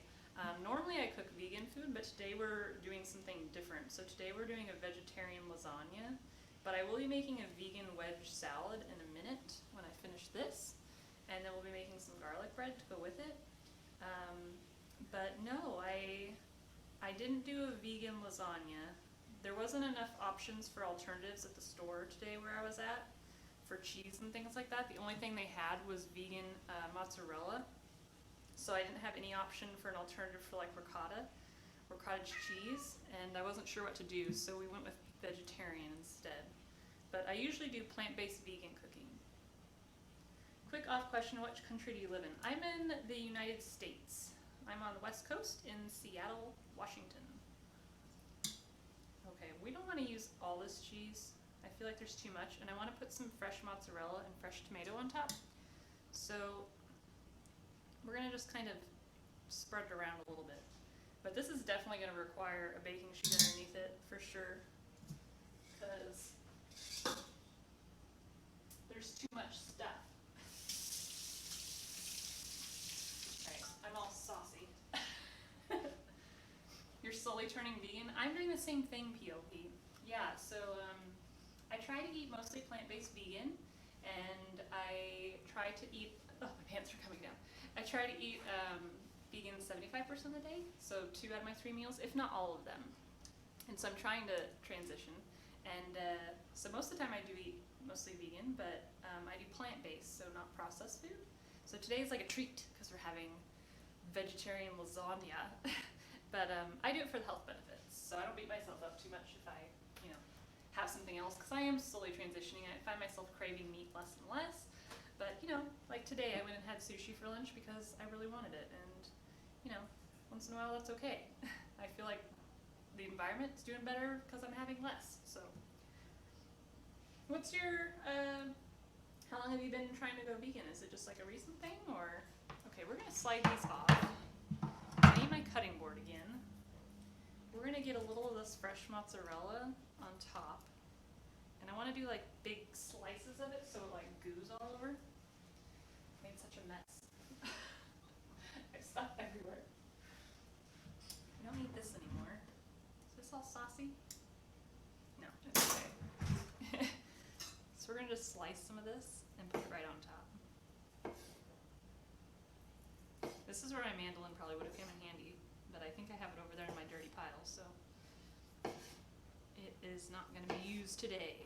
Normally I cook vegan food, but today we're doing something different. So today we're doing a vegetarian lasagna, but I will be making a vegan wedge salad in a minute when I finish this. And then we'll be making some garlic bread to go with it. But no, I didn't do a vegan lasagna. There wasn't enough options for alternatives at the store today where I was at for cheese and things like that. The only thing they had was vegan mozzarella. So I didn't have any option for an alternative for like ricotta or cottage cheese, and I wasn't sure what to do, so we went with vegetarian instead. But I usually do plant-based vegan cooking. Quick off question, which country do you live in? I'm in the United States. I'm on the West Coast in Seattle, Washington. Okay, we don't want to use all this cheese. I feel like there's too much, and I want to put some fresh mozzarella and fresh tomato on top. So we're gonna just kind of spread it around a little bit. But this is definitely gonna require a baking sheet underneath it for sure, because there's too much stuff. Alright, I'm all saucy. You're slowly turning vegan? I'm doing the same thing, POP. Yeah, so I try to eat mostly plant-based vegan, and I try to eat, oh, my pants are coming down. I try to eat vegan 75% of the day, so 2 out of my 3 meals, if not all of them. And so I'm trying to transition. And so most of the time I do eat mostly vegan, but I do plant-based, so not processed food. So today is like a treat because we're having vegetarian lasagna. But I do it for the health benefits, so I don't beat myself up too much if I, have something else, because I am slowly transitioning. I find myself craving meat less and less. But, like today I went and had sushi for lunch because I really wanted it, and, once in a while that's okay. I feel like the environment's doing better because I'm having less, so. What's your, how long have you been trying to go vegan? Is it just like a recent thing, or? Okay, we're gonna slide these off. I need my cutting board again. We're gonna get a little of this fresh mozzarella on top. And I wanna do like big slices of it so it like goos all over. Made such a mess. I have stuff everywhere. I don't need this anymore. Is this all saucy? No, it's okay. So we're gonna just slice some of this and put it right on top. This is where my mandolin probably would have come in handy, but I think I have it over there in my dirty pile, so it is not going to be used today.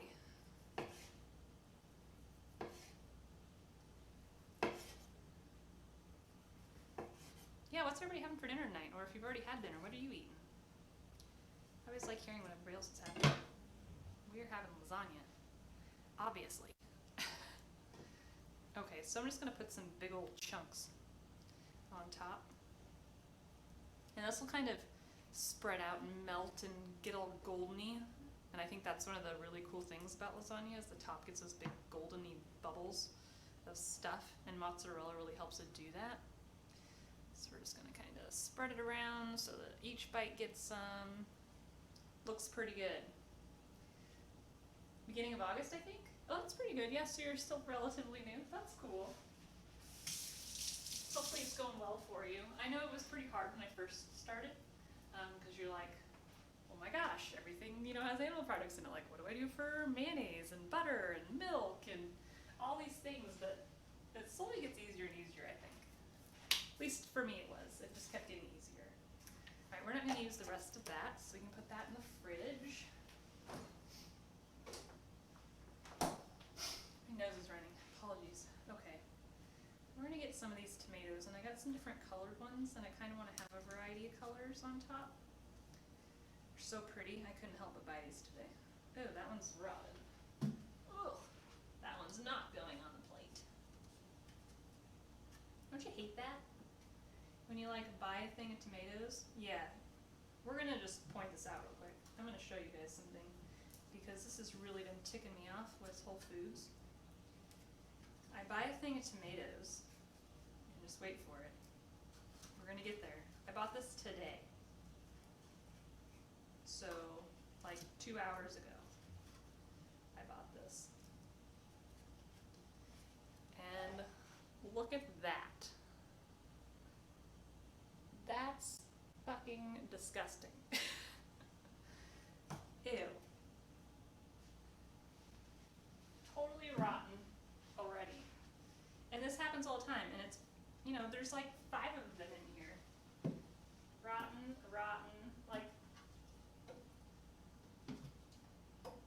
Yeah, what's everybody having for dinner tonight? Or if you've already had dinner, what are you eating? I always like hearing what everybody else is having. We're having lasagna, obviously. Okay, so I'm just going to put some big old chunks on top. And this will kind of spread out and melt and get all goldeny. And I think that's one of the really cool things about lasagna is the top gets those big goldeny bubbles of stuff, and mozzarella really helps it do that. So we're just gonna kind of spread it around so that each bite gets some. Looks pretty good. Beginning of August, I think? Oh, that's pretty good. Yeah, so you're still relatively new. That's cool. Hopefully it's going well for you. I know it was pretty hard when I first started, because you're like, oh my gosh, everything, has animal products in it. Like, what do I do for mayonnaise and butter and milk and all these things? But it slowly gets easier and easier, I think. At least for me it was. It just kept getting easier. All right, we're not going to use the rest of that, so we can put that in the fridge. My nose is running. Apologies. Okay. We're going to get some of these tomatoes, and I got some different colored ones, and I kind of want to have a variety of colors on top. They're so pretty. I couldn't help but buy these today. Oh, that one's rotten. Oh, that one's not going on the plate. Don't you hate that? When you buy a thing of tomatoes? Yeah. We're going to just point this out real quick. I'm going to show you guys something, because this has really been ticking me off with Whole Foods. I buy a thing of tomatoes, and just wait for it. We're gonna get there. I bought this today. So, 2 hours ago, I bought this. And look at that. That's fucking disgusting. Ew. Totally rotten already. And this happens all the time, and it's, there's 5 of them in here. Rotten,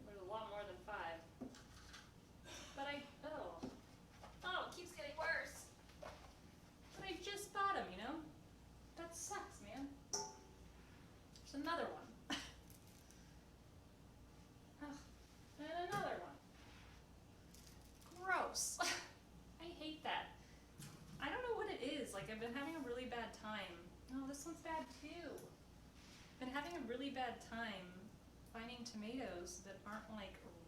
there's a lot more than 5. But it keeps getting worse. But I just bought them, That sucks, man. There's another one. And another one. Gross. I hate that. I don't know what it is. I've been having a really bad time. No, this one's bad too. Been having a really bad time finding tomatoes that aren't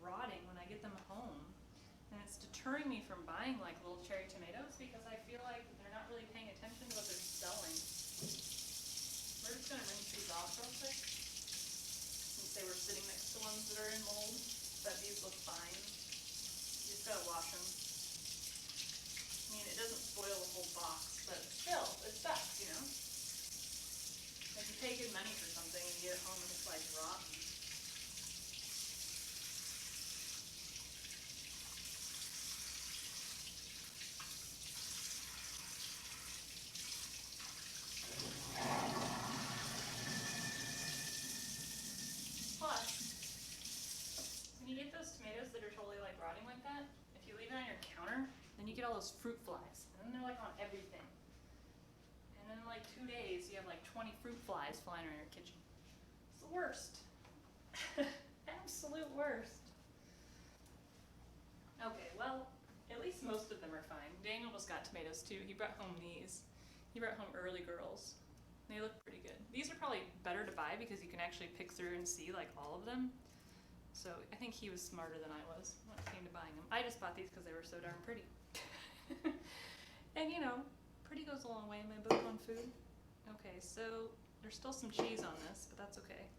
rotting when I get them home. And it's deterring me from buying little cherry tomatoes, because I feel like they're not really paying attention to what they're selling. We're just gonna rinse these off real quick, since they were sitting next to ones that are in mold, but these look fine. You just gotta wash them. I mean, it doesn't spoil the whole box, but still, it sucks, If you pay good money for something and you get it home and it's rotten. Plus, when you get those tomatoes that are totally rotting like that, if you leave it on your counter, then you get all those fruit flies, and then they're on everything. And then in 2 days, you have 20 fruit flies flying around your kitchen. It's the worst. Absolute worst. Okay, well, at least most of them are fine. Daniel just got tomatoes too. He brought home these. He brought home Early Girls. They look pretty good. These are probably better to buy because you can actually pick through and see all of them. So I think he was smarter than I was when it came to buying them. I just bought these because they were so darn pretty. And pretty goes a long way in my book on food. Okay, so there's still some cheese on this, but that's okay.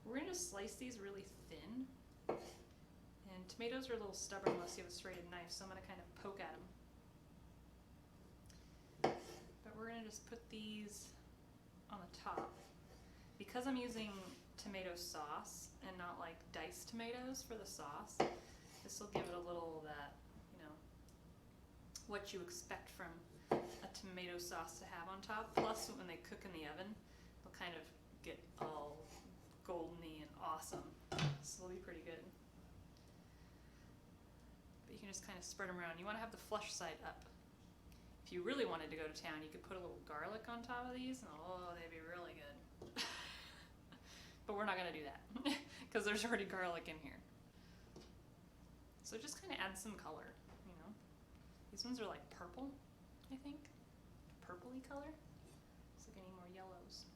We're gonna just slice these really thin. And tomatoes are a little stubborn unless you have a serrated knife, so I'm gonna kind of poke at them. But we're gonna just put these on the top. Because I'm using tomato sauce and not diced tomatoes for the sauce, this will give it a little of that, what you expect from a tomato sauce to have on top. Plus, when they cook in the oven, they'll kind of get all goldeny and awesome. So they'll be pretty good. But you can just kind of spread them around. You want to have the flush side up. If you really wanted to go to town, you could put a little garlic on top of these, and they'd be really good. But we're not going to do that, because there's already garlic in here. So just kind of add some color, These ones are purple, I think. Purpley color. So I need more yellows.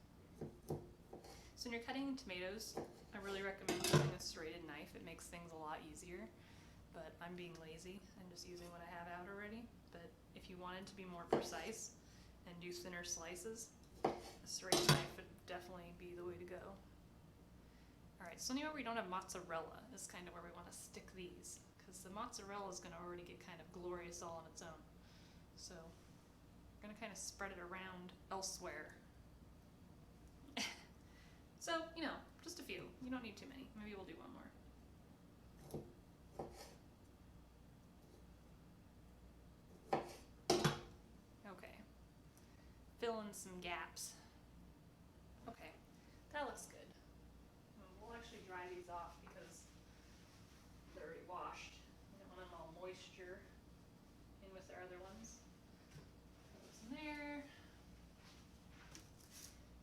So So when you're cutting tomatoes, I really recommend using a serrated knife. It makes things a lot easier, but I'm being lazy and just using what I have out already. But if you wanted to be more precise and do thinner slices, a serrated knife would definitely be the way to go. Alright, so anywhere we don't have mozzarella is kind of where we want to stick these, because the mozzarella is going to already get kind of glorious all on its own. So we're going to kind of spread it around elsewhere. So, you know, just a few. You don't need too many. Maybe we'll do one more. Okay. Fill in some gaps. Okay, that looks good. We'll actually dry these off because they're already washed. We don't want them all moisture in with our other ones. Put those in there.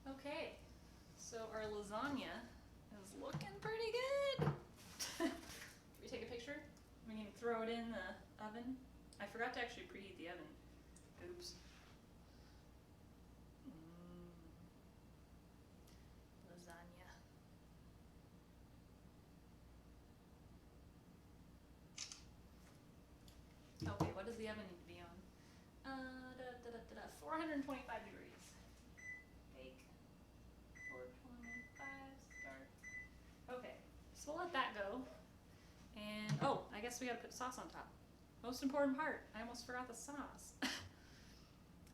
Okay, so our lasagna is looking pretty good. Should we take a picture? We can throw it in the oven. I forgot to actually preheat the oven. Oops. Lasagna. Okay, what does the oven need to be on? 425 degrees. Bake. 425, start. Okay, so we'll let that go. And, oh, I guess we gotta put sauce on top. Most important part, I almost forgot the sauce.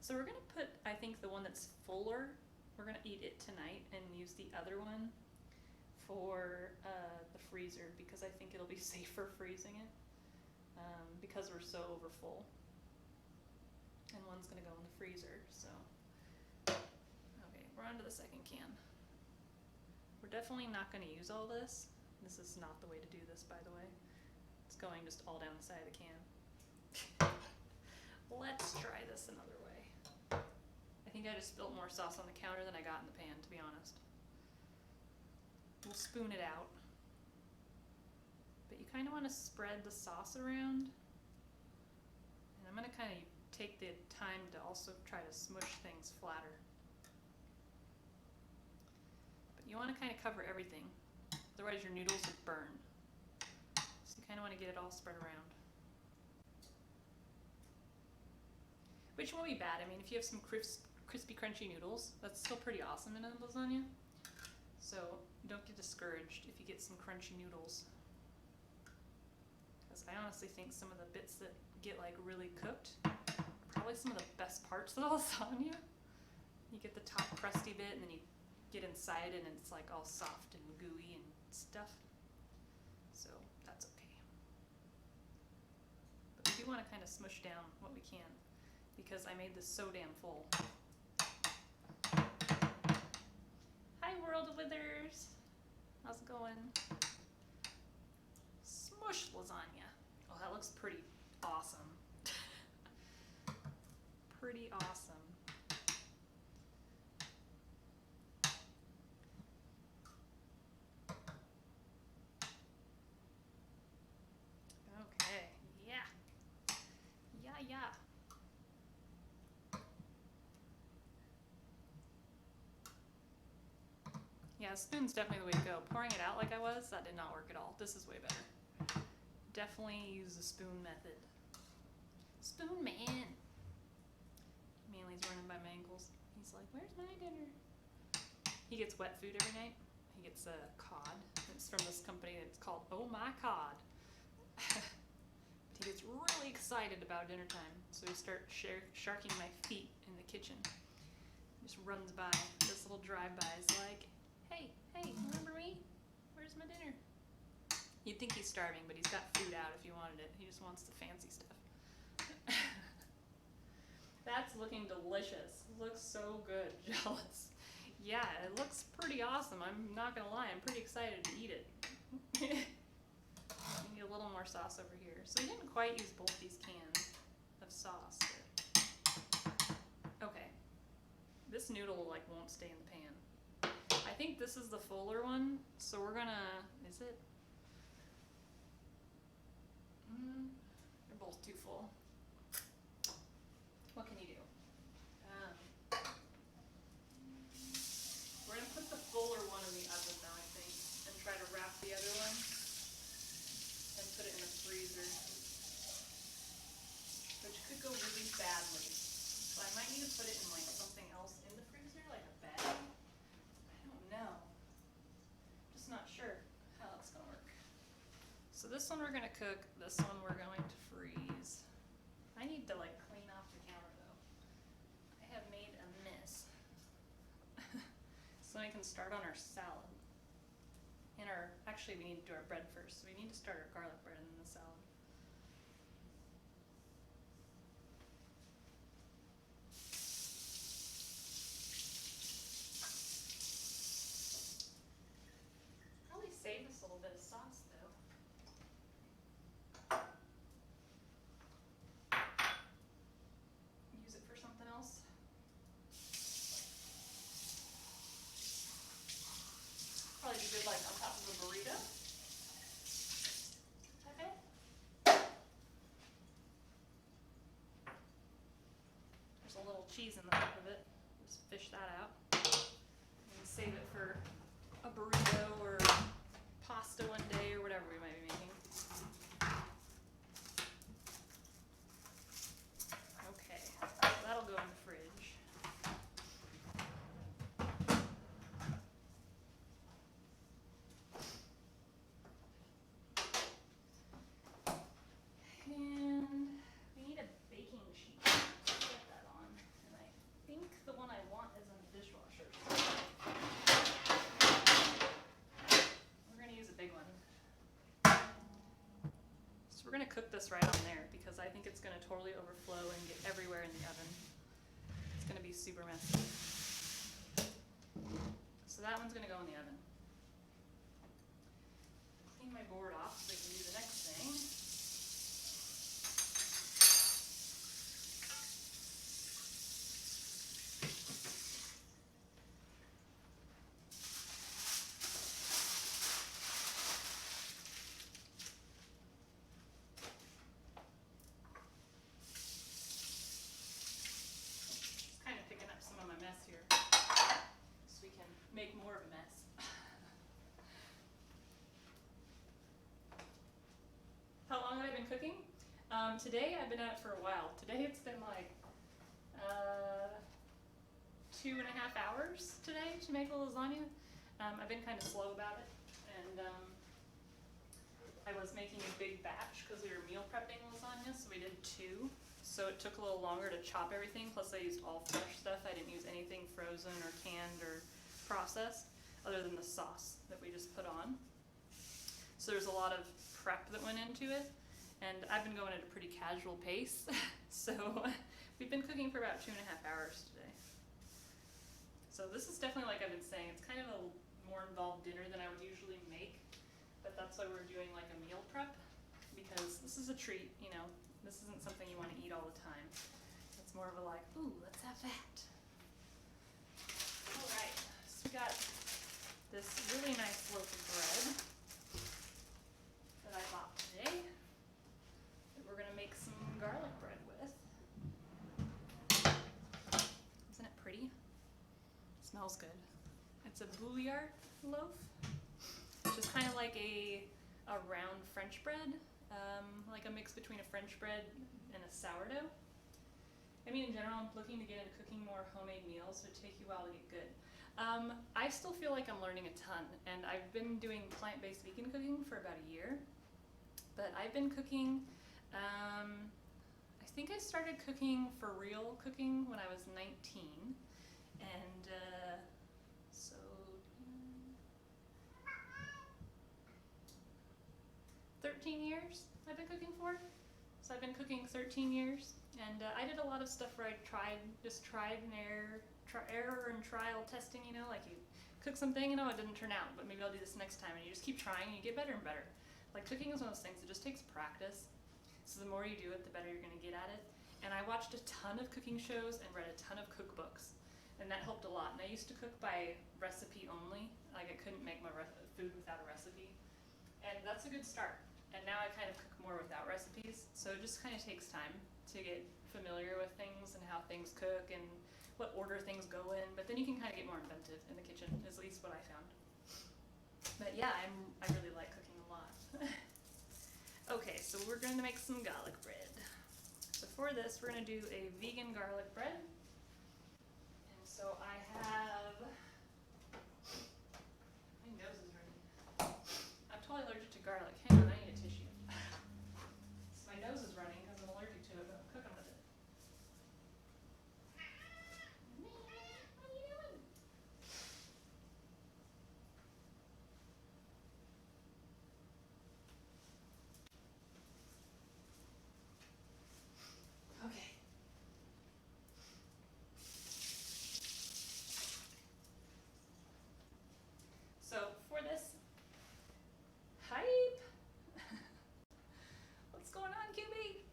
So we're gonna put, I think, the one that's fuller, we're gonna eat it tonight and use the other one for the freezer, because I think it'll be safer freezing it, because we're so over full. And one's gonna go in the freezer, so. Okay, we're on to the second can. We're definitely not gonna use all this. This is not the way to do this, by the way. It's going just all down the side of the can. Let's try this another way. I think I just spilled more sauce on the counter than I got in the pan, to be honest. We'll spoon it out. But you kind of want to spread the sauce around. And I'm going to kind of take the time to also try to smush things flatter. But you want to kind of cover everything. Otherwise your noodles would burn. So you kind of want to get it all spread around. Which won't be bad. I mean, if you have some crispy, crunchy noodles, that's still pretty awesome in a lasagna. So don't get discouraged if you get some crunchy noodles. Because I honestly think some of the bits that get like really cooked are probably some of the best parts of the lasagna. You get the top crusty bit and then you get inside and it's like all soft and gooey and stuff. So that's okay. But we do want to kind of smush down what we can, because I made this so damn full. Hi, World of Withers. How's it going? Smush lasagna. Oh, that looks pretty awesome. Pretty awesome. Okay, yeah. Yeah. Yeah, spoon's definitely the way to go. Pouring it out like I was, that did not work at all. This is way better. Definitely use the spoon method. Spoon man. Manly's running by my ankles. He's like, where's my dinner? He gets wet food every night. He gets a cod. It's from this company that's called Oh My Cod. He gets really excited about dinner time, so he starts sharking my feet in the kitchen. He just runs by, this little drive-by is like, hey, remember me? Where's my dinner? You'd think he's starving, but he's got food out if you wanted it. He just wants the fancy stuff. That's looking delicious. Looks so good. Jealous. Yeah, it looks pretty awesome. I'm not gonna lie, I'm pretty excited to eat it. Maybe a little more sauce over here. So we didn't quite use both these cans of sauce. But okay. This noodle like won't stay in the pan. I think this is the fuller one, so we're gonna, is it? They're both too full. What can you do? We're gonna put the fuller one in the try to wrap the other one and put it in the freezer, which could go really badly. So I might need to put it in like something else in the freezer, like a bag. I don't know. Just not sure how it's gonna work. So this one we're gonna cook, this one we're going to freeze. I need to like clean off the counter though. I have made a mess. So we can start on our salad. Actually we need to do our bread first. So we need to start our garlic bread and then the salad. Probably save us a little bit of sauce though. Use it for something else. Probably be good like on top of a burrito. Okay. There's a little cheese in the top of it. Just fish that out. And save it for a burrito or pasta one day or whatever we might be making. Okay, so that'll go in the fridge. And we need a baking sheet to get that on. And I think the one I want is in the dishwasher. We're gonna use a big one. So we're gonna cook this right on there because I think it's gonna totally overflow and get everywhere in the oven. It's gonna be super messy. So that one's gonna go in the oven. Clean my board off so I can do the next thing. Kind of picking up some of my mess here so we can make more of a mess. How long have I been cooking? Today I've been at it for a while. Today it's been like 2.5 hours today to make a lasagna. I've been kind of slow about it, and I was making a big batch because we were meal prepping lasagna, so we did 2. So it took a little longer to chop everything, plus I used all fresh stuff. I didn't use anything frozen or canned or processed, other than the sauce that we just put on. So there's a lot of prep that went into it, and I've been going at a pretty casual pace. So we've been cooking for about 2.5 hours today. So this is definitely, like I've been saying, it's kind of a more involved dinner than I would usually make, but that's why we're doing like a meal prep, because this is a treat, you know. This isn't something you want to eat all the time. It's more of a like, ooh, let's have that. All right, so we got this really nice loaf of bread that I bought today that we're gonna make some garlic bread with. Isn't it pretty? It smells good. It's a bouillard loaf, which is kind of like a round French bread, like a mix between a French bread and a sourdough. I mean, in general, I'm looking to get into cooking more homemade meals, so it take you a while to get good. I still feel like I'm learning a ton, and I've been doing plant-based vegan cooking for about a year, but I've been cooking, I think I started cooking for real cooking when I was 19, and so 13 years I've been cooking for. So I've been cooking 13 years, and I did a lot of stuff where I tried and error and trial testing, you know, like you cook something, you know, it didn't turn out, but maybe I'll do this next time, and you just keep trying and you get better and better. Like cooking is one of those things that just takes practice. So the more you do it, the better you're gonna get at it. And I watched a ton of cooking shows and read a ton of cookbooks, and that helped a lot. And I used to cook by recipe only, like I couldn't make my food without a recipe. And that's a good start. And now I kind of cook more without recipes, so it just kind of takes time to get familiar with things and how things cook and what order things go in, but then you can kind of get more inventive in the kitchen, is at least what I found. But yeah, I'm so we're going to make some garlic bread. So for this, we're going to do a vegan garlic bread. And so I have, my nose is running. I'm totally allergic to garlic. Hang on, I need a tissue. So my nose is running because I'm allergic to it, but I'm cooking with it. Man, what are you doing? Okay. So for this, hype! What's going on, QB?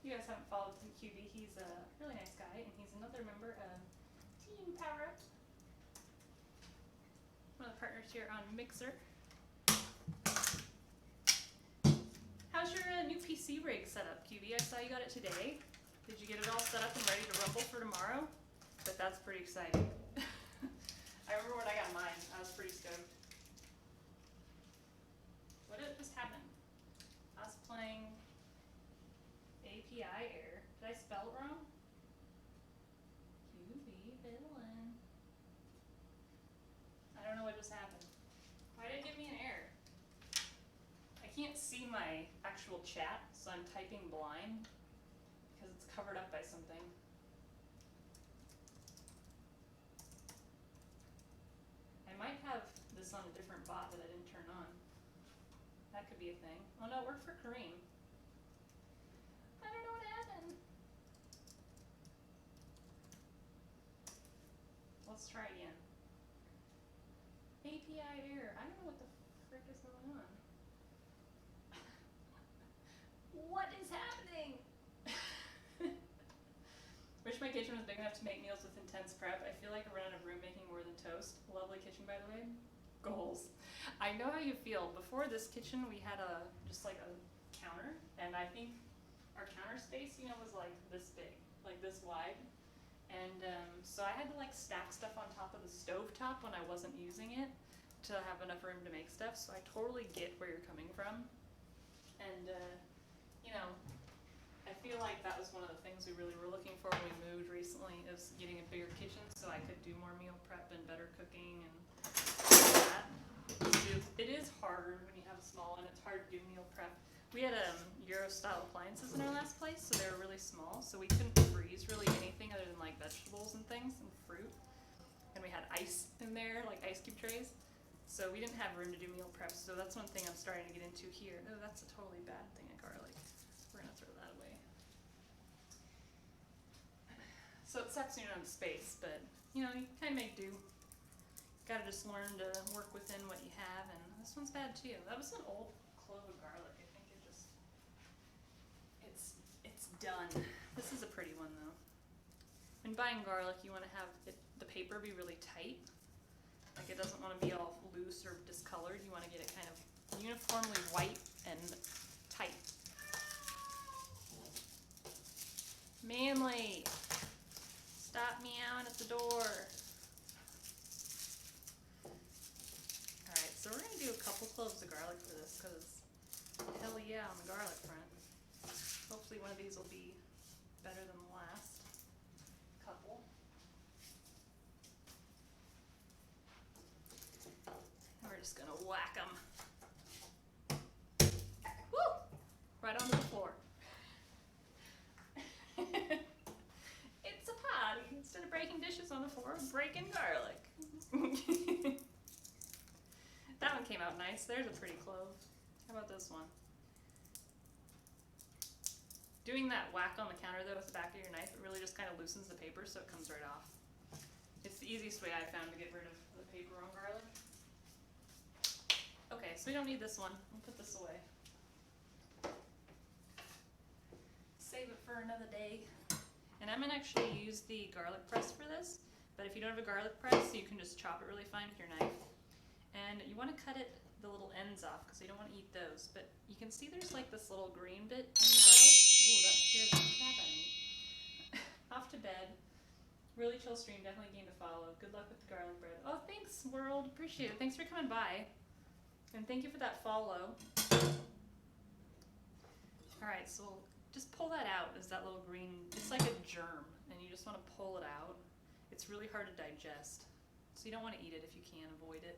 You guys haven't followed QB. He's a really nice guy, and he's another member of Team Power Up. One of the partners here on Mixer. How's your new PC rig set up, QB? I saw you got it today. Did you get it all set up and ready to rumble for tomorrow? But that's pretty exciting. I remember when I got mine, I was pretty stoked. What just happened? I was playing API error. Did I spell it wrong? QB villain. I don't know what just happened. Why did it give me an error? I can't see my actual chat, so I'm typing blind because it's covered up by something. I might have this on a different bot that I didn't turn on. That could be a thing. Oh no, it worked for Kareem. I don't know what happened. Let's try again. API error. I don't know what the frick is going on. What is happening? Wish my kitchen was big enough to make meals with intense prep. I feel like I run out of room making more than toast. Lovely kitchen, by the way. Goals. I know how you feel. Before this kitchen, we had just like a counter, and I think our counter space, was like this big, like this wide. And so I had to like stack stuff on top of the stovetop when I wasn't using it to have enough room to make stuff. So I totally get where you're coming from. And I feel like that was one of the things we really were looking for when we moved recently, is getting a bigger kitchen so I could do more meal prep and better cooking and all that. It is harder when you have a small one. It's hard to do meal prep. We had Euro-style appliances in our last place, so they were really small, so we couldn't freeze really anything other than like vegetables and things and fruit. And we had ice in there, like ice cube trays. So we didn't have room to do meal prep, so that's one thing I'm starting to get into here. No, that's a totally bad thing of garlic. We're gonna throw that away. So it sucks when you don't have the space, but you kind of make do. Gotta just learn to work within what you have, and this one's bad too. That was an old clove of garlic. I think it's done. This is a pretty one though. When buying garlic, you want to have the paper be really tight. Like it doesn't want to be all loose or discolored. You want to get it kind of uniformly white and tight. Manly, stop meowing at the door. Alright, so we're going to do a couple cloves of garlic for this because hell yeah on the garlic front. Hopefully one of these will be better than the last couple. And we're just going to whack them. Woo! Right onto the floor. It's a party. Instead of breaking dishes on the floor, breaking garlic. That one came out nice. There's a pretty clove. How about this one? Doing that whack on the counter though with the back of your knife, it really just kind of loosens the paper so it comes right off. It's the easiest way I found to get rid of the paper on garlic. Okay, so we don't need this one. We'll put this away. Save it for another day. And I'm gonna actually use the garlic press for this, but if you don't have a garlic press, you can just chop it really fine with your knife. And you want to cut the little ends off because you don't want to eat those. But you can see there's like this little green bit in the garlic. Ooh, that scared the crap out of me. Off to bed. Really chill stream, definitely game to follow. Good luck with the garlic bread. Oh, thanks, world. Appreciate it. Thanks for coming by. And thank you for that follow. Alright, so just pull that out as that little green, it's like a germ, and you just want to pull it out. It's really hard to digest, so you don't want to eat it if you can, avoid it.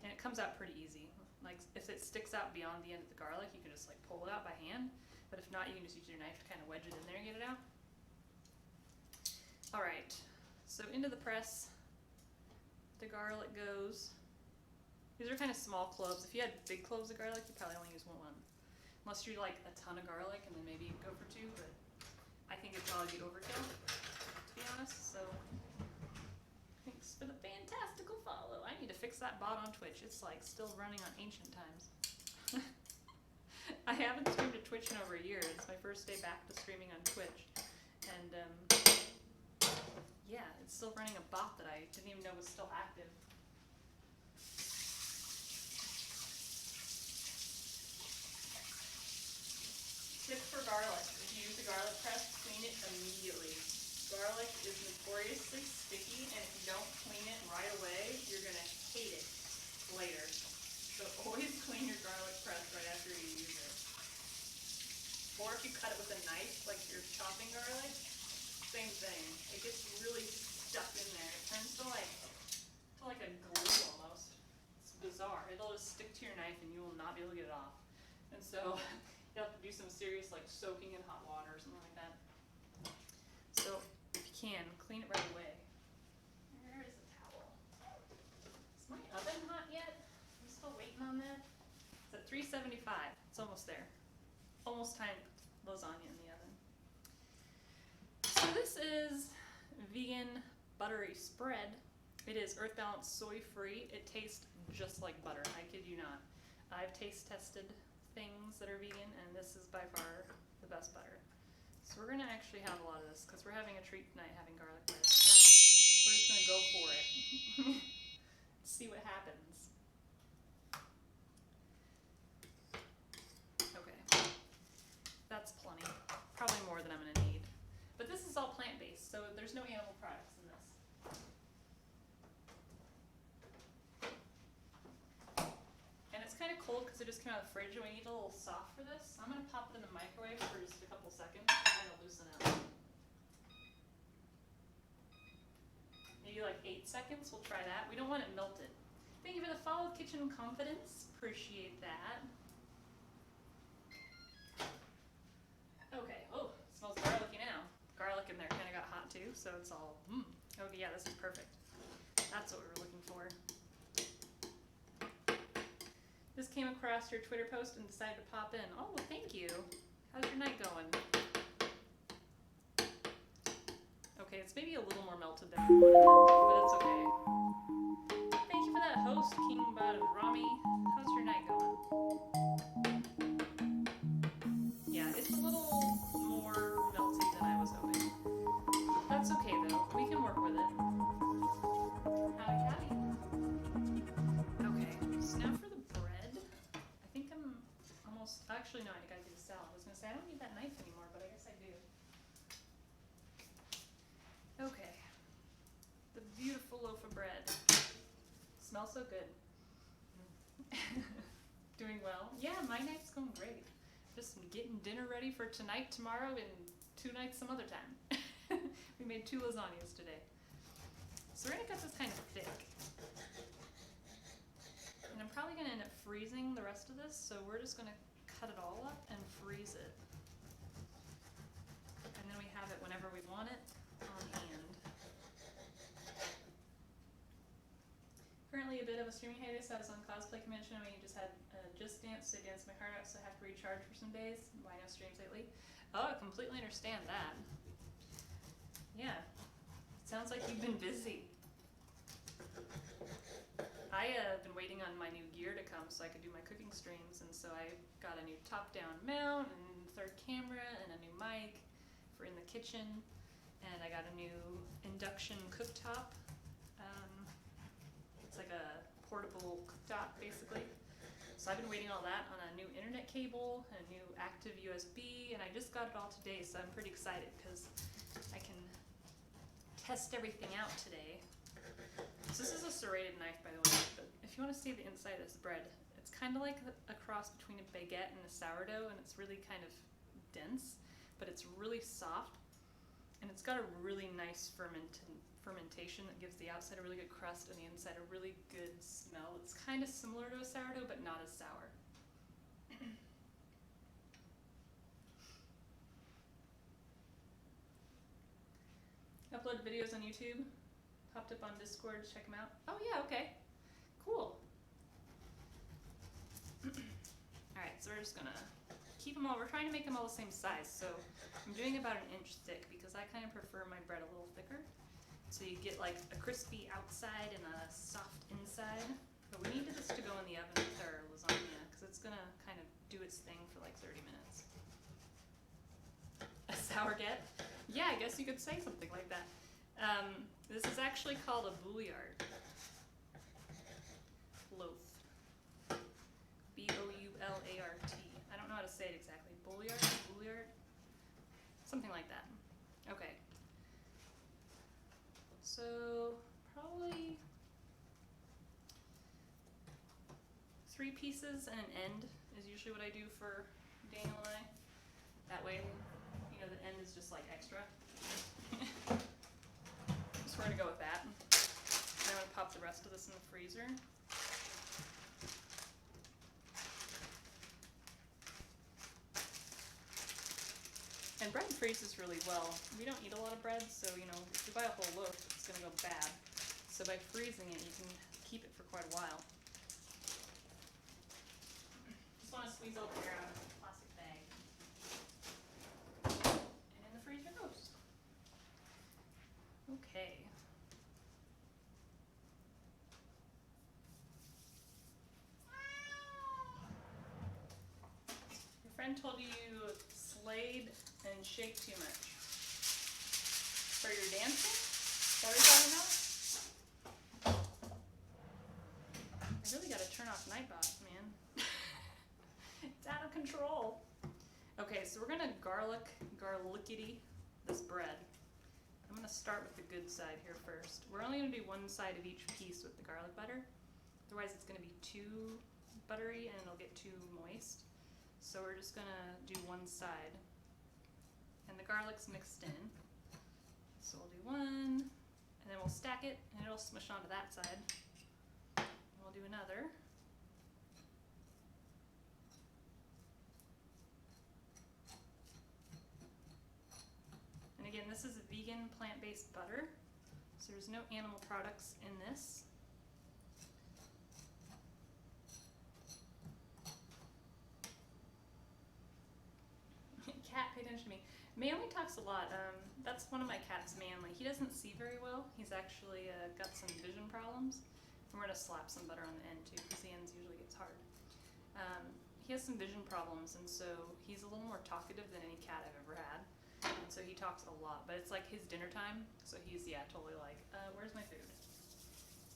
And it comes out pretty easy. Like if it sticks out beyond the end of the garlic, you can just like pull it out by hand, but if not, you can just use your knife to kind of wedge it in there and get it out. Alright, so into the press, the garlic goes. These are kind of small cloves. If you had big cloves of garlic, you probably only use one. Unless you like a ton of garlic, and then maybe you go for 2, but I think it'd probably be overkill, to be honest, so thanks for the fantastical follow. I need to fix that bot on Twitch. It's like still running on ancient times. I haven't streamed to Twitch in over a year. It's my first day back to streaming on Twitch, and yeah, it's still running a bot that I didn't even know was still active. Tip for garlic: if you use a garlic press, clean it immediately. Garlic is notoriously sticky, and if you don't clean it right away, you're gonna hate it later. So always clean your garlic press right after you use it. Or if you cut it with a knife, like you're chopping garlic, same thing. It gets really stuck in there. It turns to like a glue almost. It's bizarre. It'll just stick to your knife, and you will not be able to get it off. And so you have to do some serious like soaking in hot water or something like that. So if you can, clean it right away. Where is the towel? Is my oven hot yet? I'm still waiting on that. It's at 375. It's almost there. Almost time to put lasagna in the oven. So this is vegan buttery spread. It is earth balanced, soy free. It tastes just like butter. I kid you not. I've taste tested things that are vegan, and this is by far the best butter. So we're gonna actually have a lot of this because we're having a treat tonight, having garlic bread. So we're just gonna go for it. See what happens. Okay, that's plenty. Probably more than I'm gonna need. But this is all plant-based, so there's no animal products in this. Kind of cold because it just came out of the fridge, and we need a little soft for this. I'm going to pop it in the microwave for just a couple seconds and it'll loosen up. Maybe like 8 seconds, we'll try that. We don't want it melted. Thank you for the follow, Kitchen Confidence. Appreciate that. Okay, oh, it smells garlicky now. Garlic in there kind of got hot too, so it's all, Okay, yeah, this is perfect. That's what we were looking for. This came across your Twitter post and decided to pop in. Oh, well, thank you. How's your night going? Okay, it's maybe a little more melted than we wanted, but it's okay. Thank you for that host, King Bud Rami. How's your night going? Yeah, it's a little more melty than I was hoping. That's okay, though. We can work with it. Howdy, howdy. Okay, so now for the bread. I think I'm almost, actually no, I gotta do the salad. I was gonna say I don't need that knife anymore, but I guess I do. Okay, the beautiful loaf of bread. Smells so good. Doing well? Yeah, my night's going great. Just getting dinner ready for tonight, tomorrow, and 2 nights some other time. We made 2 lasagnas today. So we're gonna cut this kind of thick. And I'm probably gonna end up freezing the rest of this, so we're just gonna cut it all up and freeze it. And then we have it whenever we want it on hand. Currently a bit of a streaming hiatus. I was on cosplay convention and we just had Just Dance to dance my heart out, so I have to recharge for some days. Why no streams lately? Oh, I completely understand that. Yeah, sounds like you've been busy. I have been waiting on my new gear to come so I could do my cooking streams, and so I got a new top-down mount and 3rd camera and a new mic for in the kitchen, and I got a new induction cooktop. It's like a portable cooktop, basically. So I've been waiting all that on a new internet cable, and a new active USB, and I just got it all today, so I'm pretty excited because I can test everything out today. So this is a serrated knife, by the way, but if you want to see the inside of this bread, It's kind of like a cross between a baguette and a sourdough, and it's really kind of dense, but it's really soft, and it's got a really nice fermentation that gives the outside a really good crust and the inside a really good smell. It's kind of similar to a sourdough, but not as sour. Upload videos on YouTube. Popped up on Discord. Check them out. Oh yeah, okay. Cool. Alright, so we're just gonna keep them all. We're trying to make them all the same size, so I'm doing about 1 inch thick because I kind of prefer my bread a little thicker. So you get like a crispy outside and a soft inside. But we need this to go in the oven with our lasagna because it's gonna kind of do its thing for like 30 minutes. A sourget? Yeah, I guess you could say something like that. This is actually called a bouillard loaf. B-O-U-L-A-R-T. I don't know how to say it exactly. Bouillard? Something like that. Okay. So, probably 3 pieces and an end is usually what I do for Daniel and I. That way, you know, the end is just like extra. So we're gonna go with that. And I'm gonna pop the rest of this in the freezer. And bread freezes really well. We don't eat a lot of bread, so you know, if you buy a whole loaf, it's gonna go bad. So by freezing it, you can keep it for quite a while. Just want to squeeze all the air out of the plastic bag. And in the freezer goes. Okay. Your friend told you slayed and shake too much. For your dancing? Is that what you're talking about? I really gotta turn off Nightbot, man. It's out of control. Okay, so we're gonna garlickity this bread. I'm gonna start with the good side here first. We're only gonna do one side of each piece with the garlic butter. Otherwise it's gonna be too buttery and it'll get too moist. So we're just gonna do one side. And the garlic's mixed in. So we'll do one, and then we'll stack it, and it'll smush onto that side. And we'll do another. And again, this is a vegan plant-based butter, so there's no animal products in this. Cat, pay attention to me. Manly talks a lot. That's one of my cats, Manly. He doesn't see very well. He's actually got some vision problems. And we're gonna slap some butter on the end too, because the ends usually gets hard. He has some vision problems, and so he's a little more talkative than any cat I've ever had. And so he talks a lot, but it's like his dinner time, so he's, yeah, totally like, where's my food?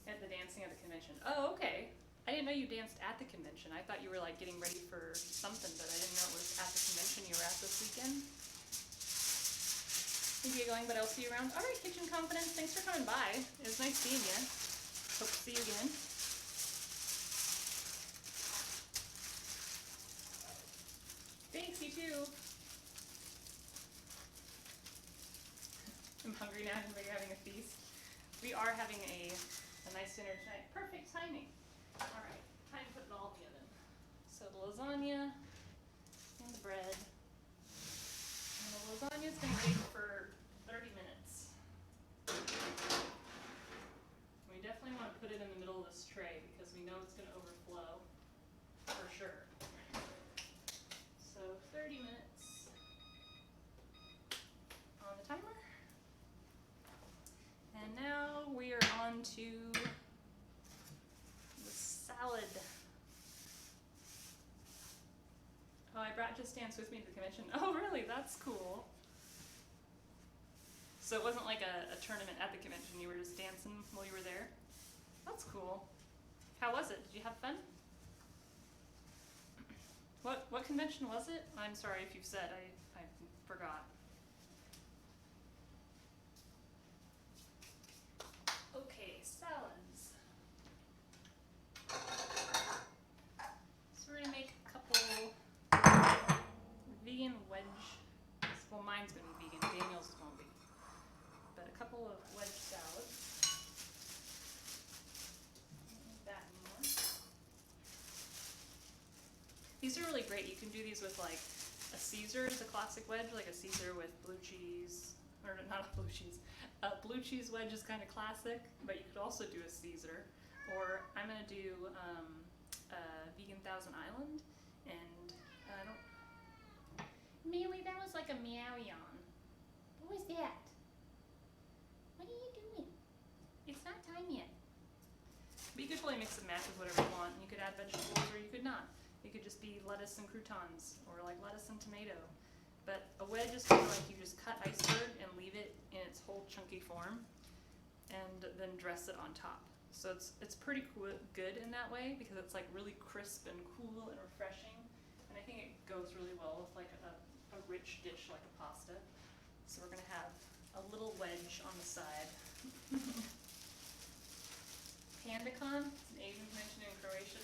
At the dancing at the convention. Oh, okay. I didn't know you danced at the convention. I thought you were like getting ready for something, but I didn't know it was at the convention you were at this weekend. Think you're going, but I'll see you around. All right, Kitchen Confidence, thanks for coming by. It was nice seeing you. Hope to see you again. Thanks, you too. I'm hungry now because we're having a feast. We are having a nice dinner tonight. Perfect timing. All right, time to put it all in the oven. So the lasagna and the bread. And the lasagna is going to bake for 30 minutes. We definitely want to put it in the middle of this tray because we know it's going to overflow for sure. So 30 minutes on the timer. And now we are on to the salad. Oh, I brought Just Dance with me to the convention. Oh, really? That's cool. So it wasn't like a tournament at the convention. You were just dancing while you were there? That's cool. How was it? Did you have fun? What convention was it? I'm sorry if you've said. I forgot. Okay, salads. These are really great. You can do these with like a Caesar, it's a classic wedge, like a Caesar with blue cheese, or not blue cheese. Blue cheese wedge is kind of classic, but you could also do a Caesar. Or I'm gonna do vegan Thousand Island, and I don't. Mary, that was like a meow yawn. What was that? What are you doing? It's not time yet. But you could totally mix and match with whatever you want. You could add vegetables, or you could not. It could just be lettuce and croutons, or like lettuce and tomato. But a wedge is kind of like you just cut iceberg and leave it in its whole chunky form, and then dress it on top. So it's pretty good in that way because it's like really crisp and cool and refreshing. And I think it goes really well with like a rich dish like a pasta. So we're gonna have a little wedge on the side. Pandacon, it's an Asian convention in Croatia,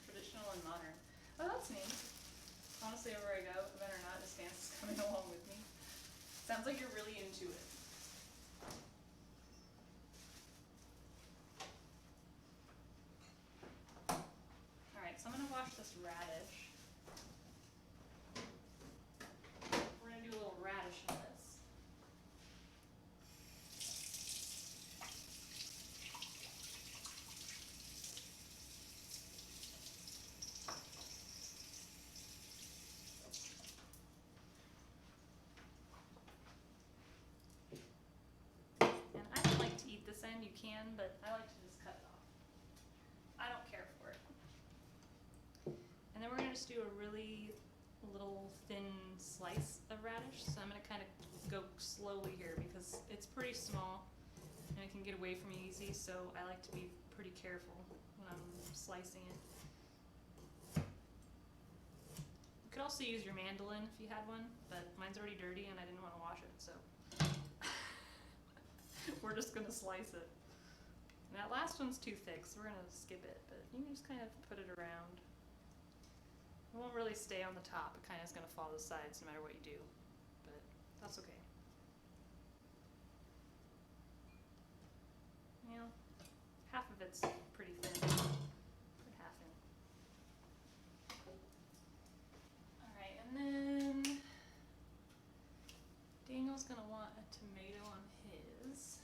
traditional and modern. Oh, that's neat. Honestly, everywhere I go, event or not, this dance is coming along with me. Sounds like you're really into it. Alright, so I'm gonna wash this radish. We're gonna do a little radish in this. You can, but I like to just cut it off. I don't care for it. And then we're going to just do a really little thin slice of radish. So I'm going to kind of go slowly here because it's pretty small and it can get away from you easy. So I like to be pretty careful when I'm slicing it. You could also use your mandolin if you had one, but mine's already dirty and I didn't want to wash it, so we're just going to slice it. And that last one's too thick, so we're going to skip it, but you can just kind of put it around. It won't really stay on the top. It kind of is going to fall to the sides no matter what you do, but that's okay. You know, half of it's pretty thin. Put half in. Alright, and then Daniel's going to want a tomato on his.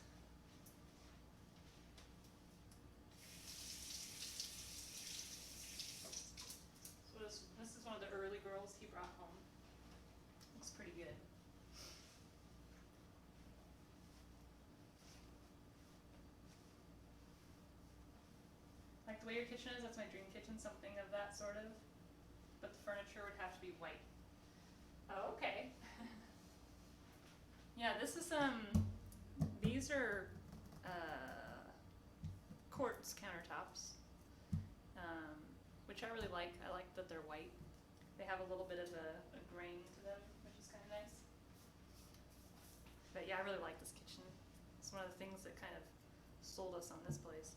This is one of the early girls he brought home. Looks pretty good. Like the way your kitchen is, that's my dream kitchen, something of that sort of. But the furniture would have to be white. Oh, okay. Yeah, this is these are quartz countertops, which I really like. I like that they're white. They have a little bit of a grain to them, which is kind of nice. But yeah, I really like this kitchen. It's one of the things that kind of sold us on this place.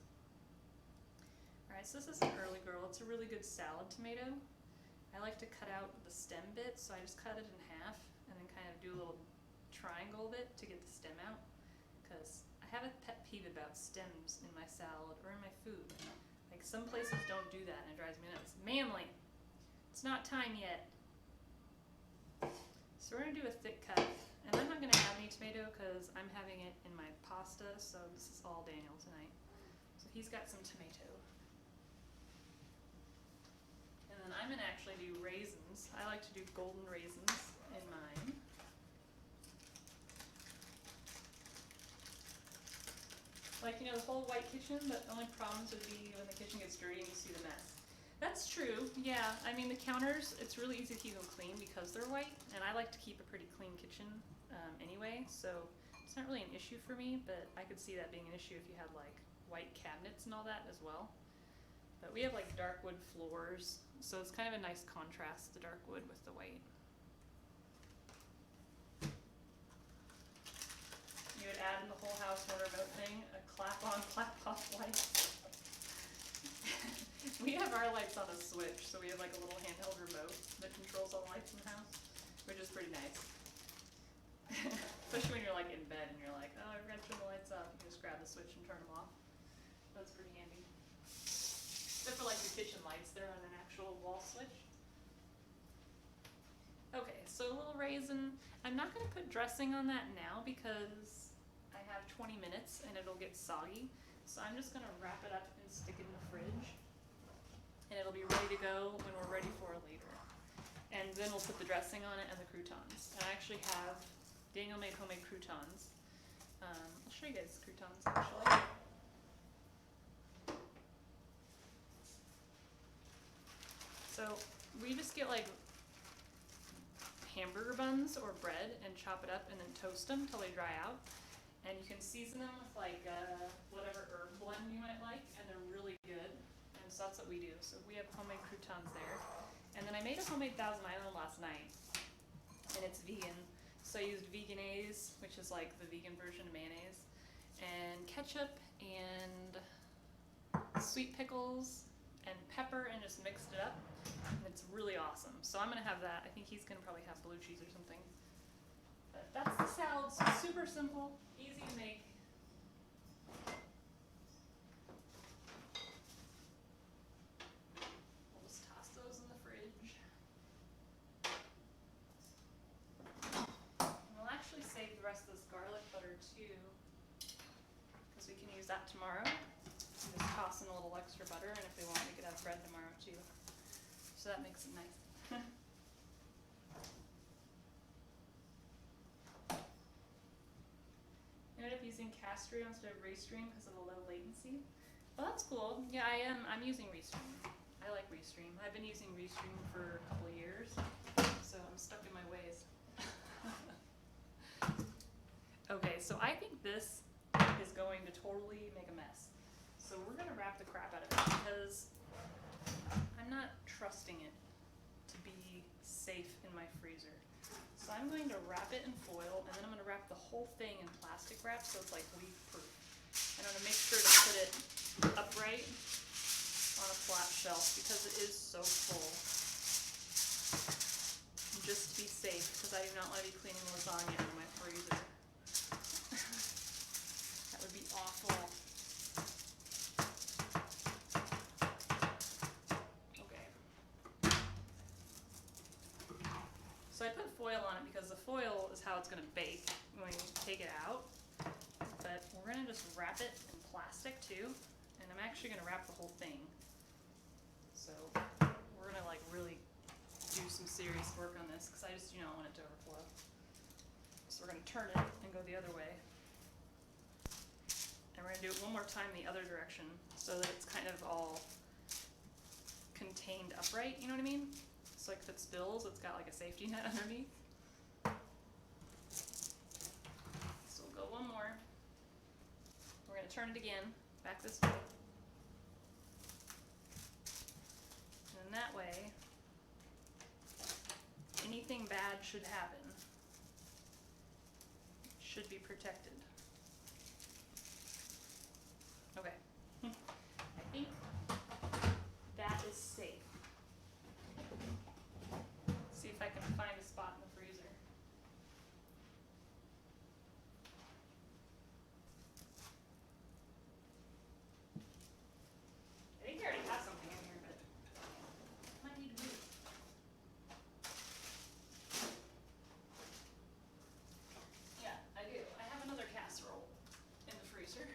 Alright, so this is an early girl. It's a really good salad tomato. I like to cut out the stem bit, so I just cut it in half and then kind of do a little triangle bit to get the stem out, because I have a pet peeve about stems in my salad or in my food. Like some places don't do that and it drives me nuts. Manly, it's not time yet. So we're gonna do a thick cut, and I'm not gonna have any tomato because I'm having it in my pasta, so this is all Daniel tonight. So he's got some tomato. And then I'm gonna actually do raisins. I like to do golden raisins in mine. Like, you know, the whole white kitchen, but the only problems would be when the kitchen gets dirty and you see the mess. That's true, yeah. I mean, the counters, it's really easy to keep them clean because they're white, and I like to keep a pretty clean kitchen anyway, so it's not really an issue for me, but I could see that being an issue if you had like white cabinets and all that as well. But we have like dark wood floors, so it's kind of a nice contrast, the dark wood with the white. You would add in the whole house one remote thing, a clap on, clap off light. We have our lights on a switch, so we have like a little handheld remote that controls all the lights in the house, which is pretty nice. Especially when you're like in bed and you're like, oh, I forgot to turn the lights off. You can just grab the switch and turn them off. That's pretty handy. Except for like the kitchen lights, they're on an actual wall switch. So a little raisin. I'm not gonna put dressing on that now because I have 20 minutes and it'll get soggy. So I'm just gonna wrap it up and stick it in the fridge. And it'll be ready to go when we're ready for it later. And then we'll put the dressing on it and the croutons. And I actually have Daniel made homemade croutons. I'll show you guys croutons actually. So we just get like hamburger buns or bread and chop it up and then toast them till they dry out. And you can season them with like whatever herb blend you might like, and they're really good. And so that's what we do. So we have homemade croutons there. And then I made a homemade Thousand Island last night, and it's vegan. So I used Vegenaise, which is like the vegan version of mayonnaise, and ketchup and sweet pickles and pepper, and just mixed it up. And it's really awesome. So I'm gonna have that. I think he's gonna probably have blue cheese or something. But that's the salad. So super simple, easy to make. We'll just toss those in the fridge. And we'll actually save the rest of this garlic butter too, because we can use that tomorrow. Just toss in a little extra butter, and if we want, we could have bread tomorrow too. So that makes it nice. I ended up using Castro instead of Restream because of the low latency. Well, that's cool. Yeah, I'm using Restream. I like Restream. I've been using Restream for a couple of years, so I'm stuck in my ways. Okay, so I think this is going to totally make a mess. So we're gonna wrap the crap out of it because I'm not trusting it to be safe in my freezer. So I'm going to wrap it in foil, and then I'm gonna wrap the whole thing in plastic wrap so it's like leak-proof. And I'm gonna make sure to put it upright on a flat shelf because it is so full. Just to be safe, because I do not want to be cleaning lasagna out of my freezer. That would be awful. So I put foil on it because the foil is how it's going to bake when you take it out. But we're going to just wrap it in plastic too. And I'm actually going to wrap the whole thing. So we're going to like really do some serious work on this because I just do not want it to overflow. So we're going to turn it and go the other way. And we're going to do it one more time the other direction so that it's kind of all contained upright, you know what I mean? So like if it spills, it's got like a safety net underneath. So we'll go one more. We're gonna turn it again, back this way. And that way, anything bad should happen. Should be protected. Okay. I think that is safe. See if I can find a spot in the freezer. I think I already have something in here, but might need to move. Yeah, I do. I have another casserole in the freezer.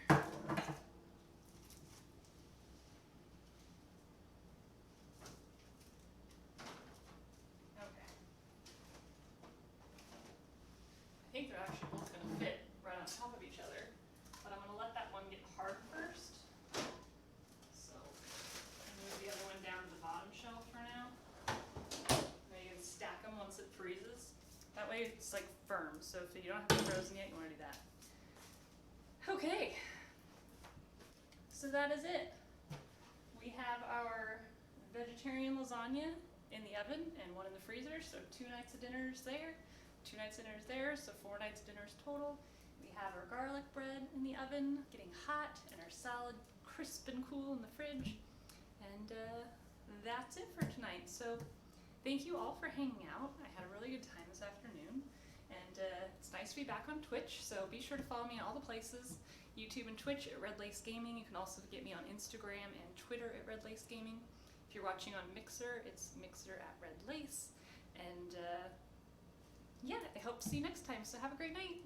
I think they're actually both going to fit right on top of each other, but I'm going to let that one get hard first. So move the other one down to the bottom shelf for now. Then you can stack them once it freezes. That way it's like firm, so if you don't have it frozen yet, you want to do that. Okay, so that is it. We have our vegetarian lasagna in the oven and one in the freezer, so 2 nights of dinners there. 2 nights dinners there, so 4 nights dinners total. We have our garlic bread in the oven, getting hot, and our salad crisp and cool in the fridge. And that's it for tonight. So thank you all for hanging out. I had a really good time this afternoon. And it's nice to be back on Twitch, so be sure to follow me in all the places. YouTube and Twitch at Red Lace Gaming. You can also get me on Instagram and Twitter at Red Lace Gaming. If you're watching on Mixer, it's Mixer at Red Lace. And yeah, I hope to see you next time. So have a great night.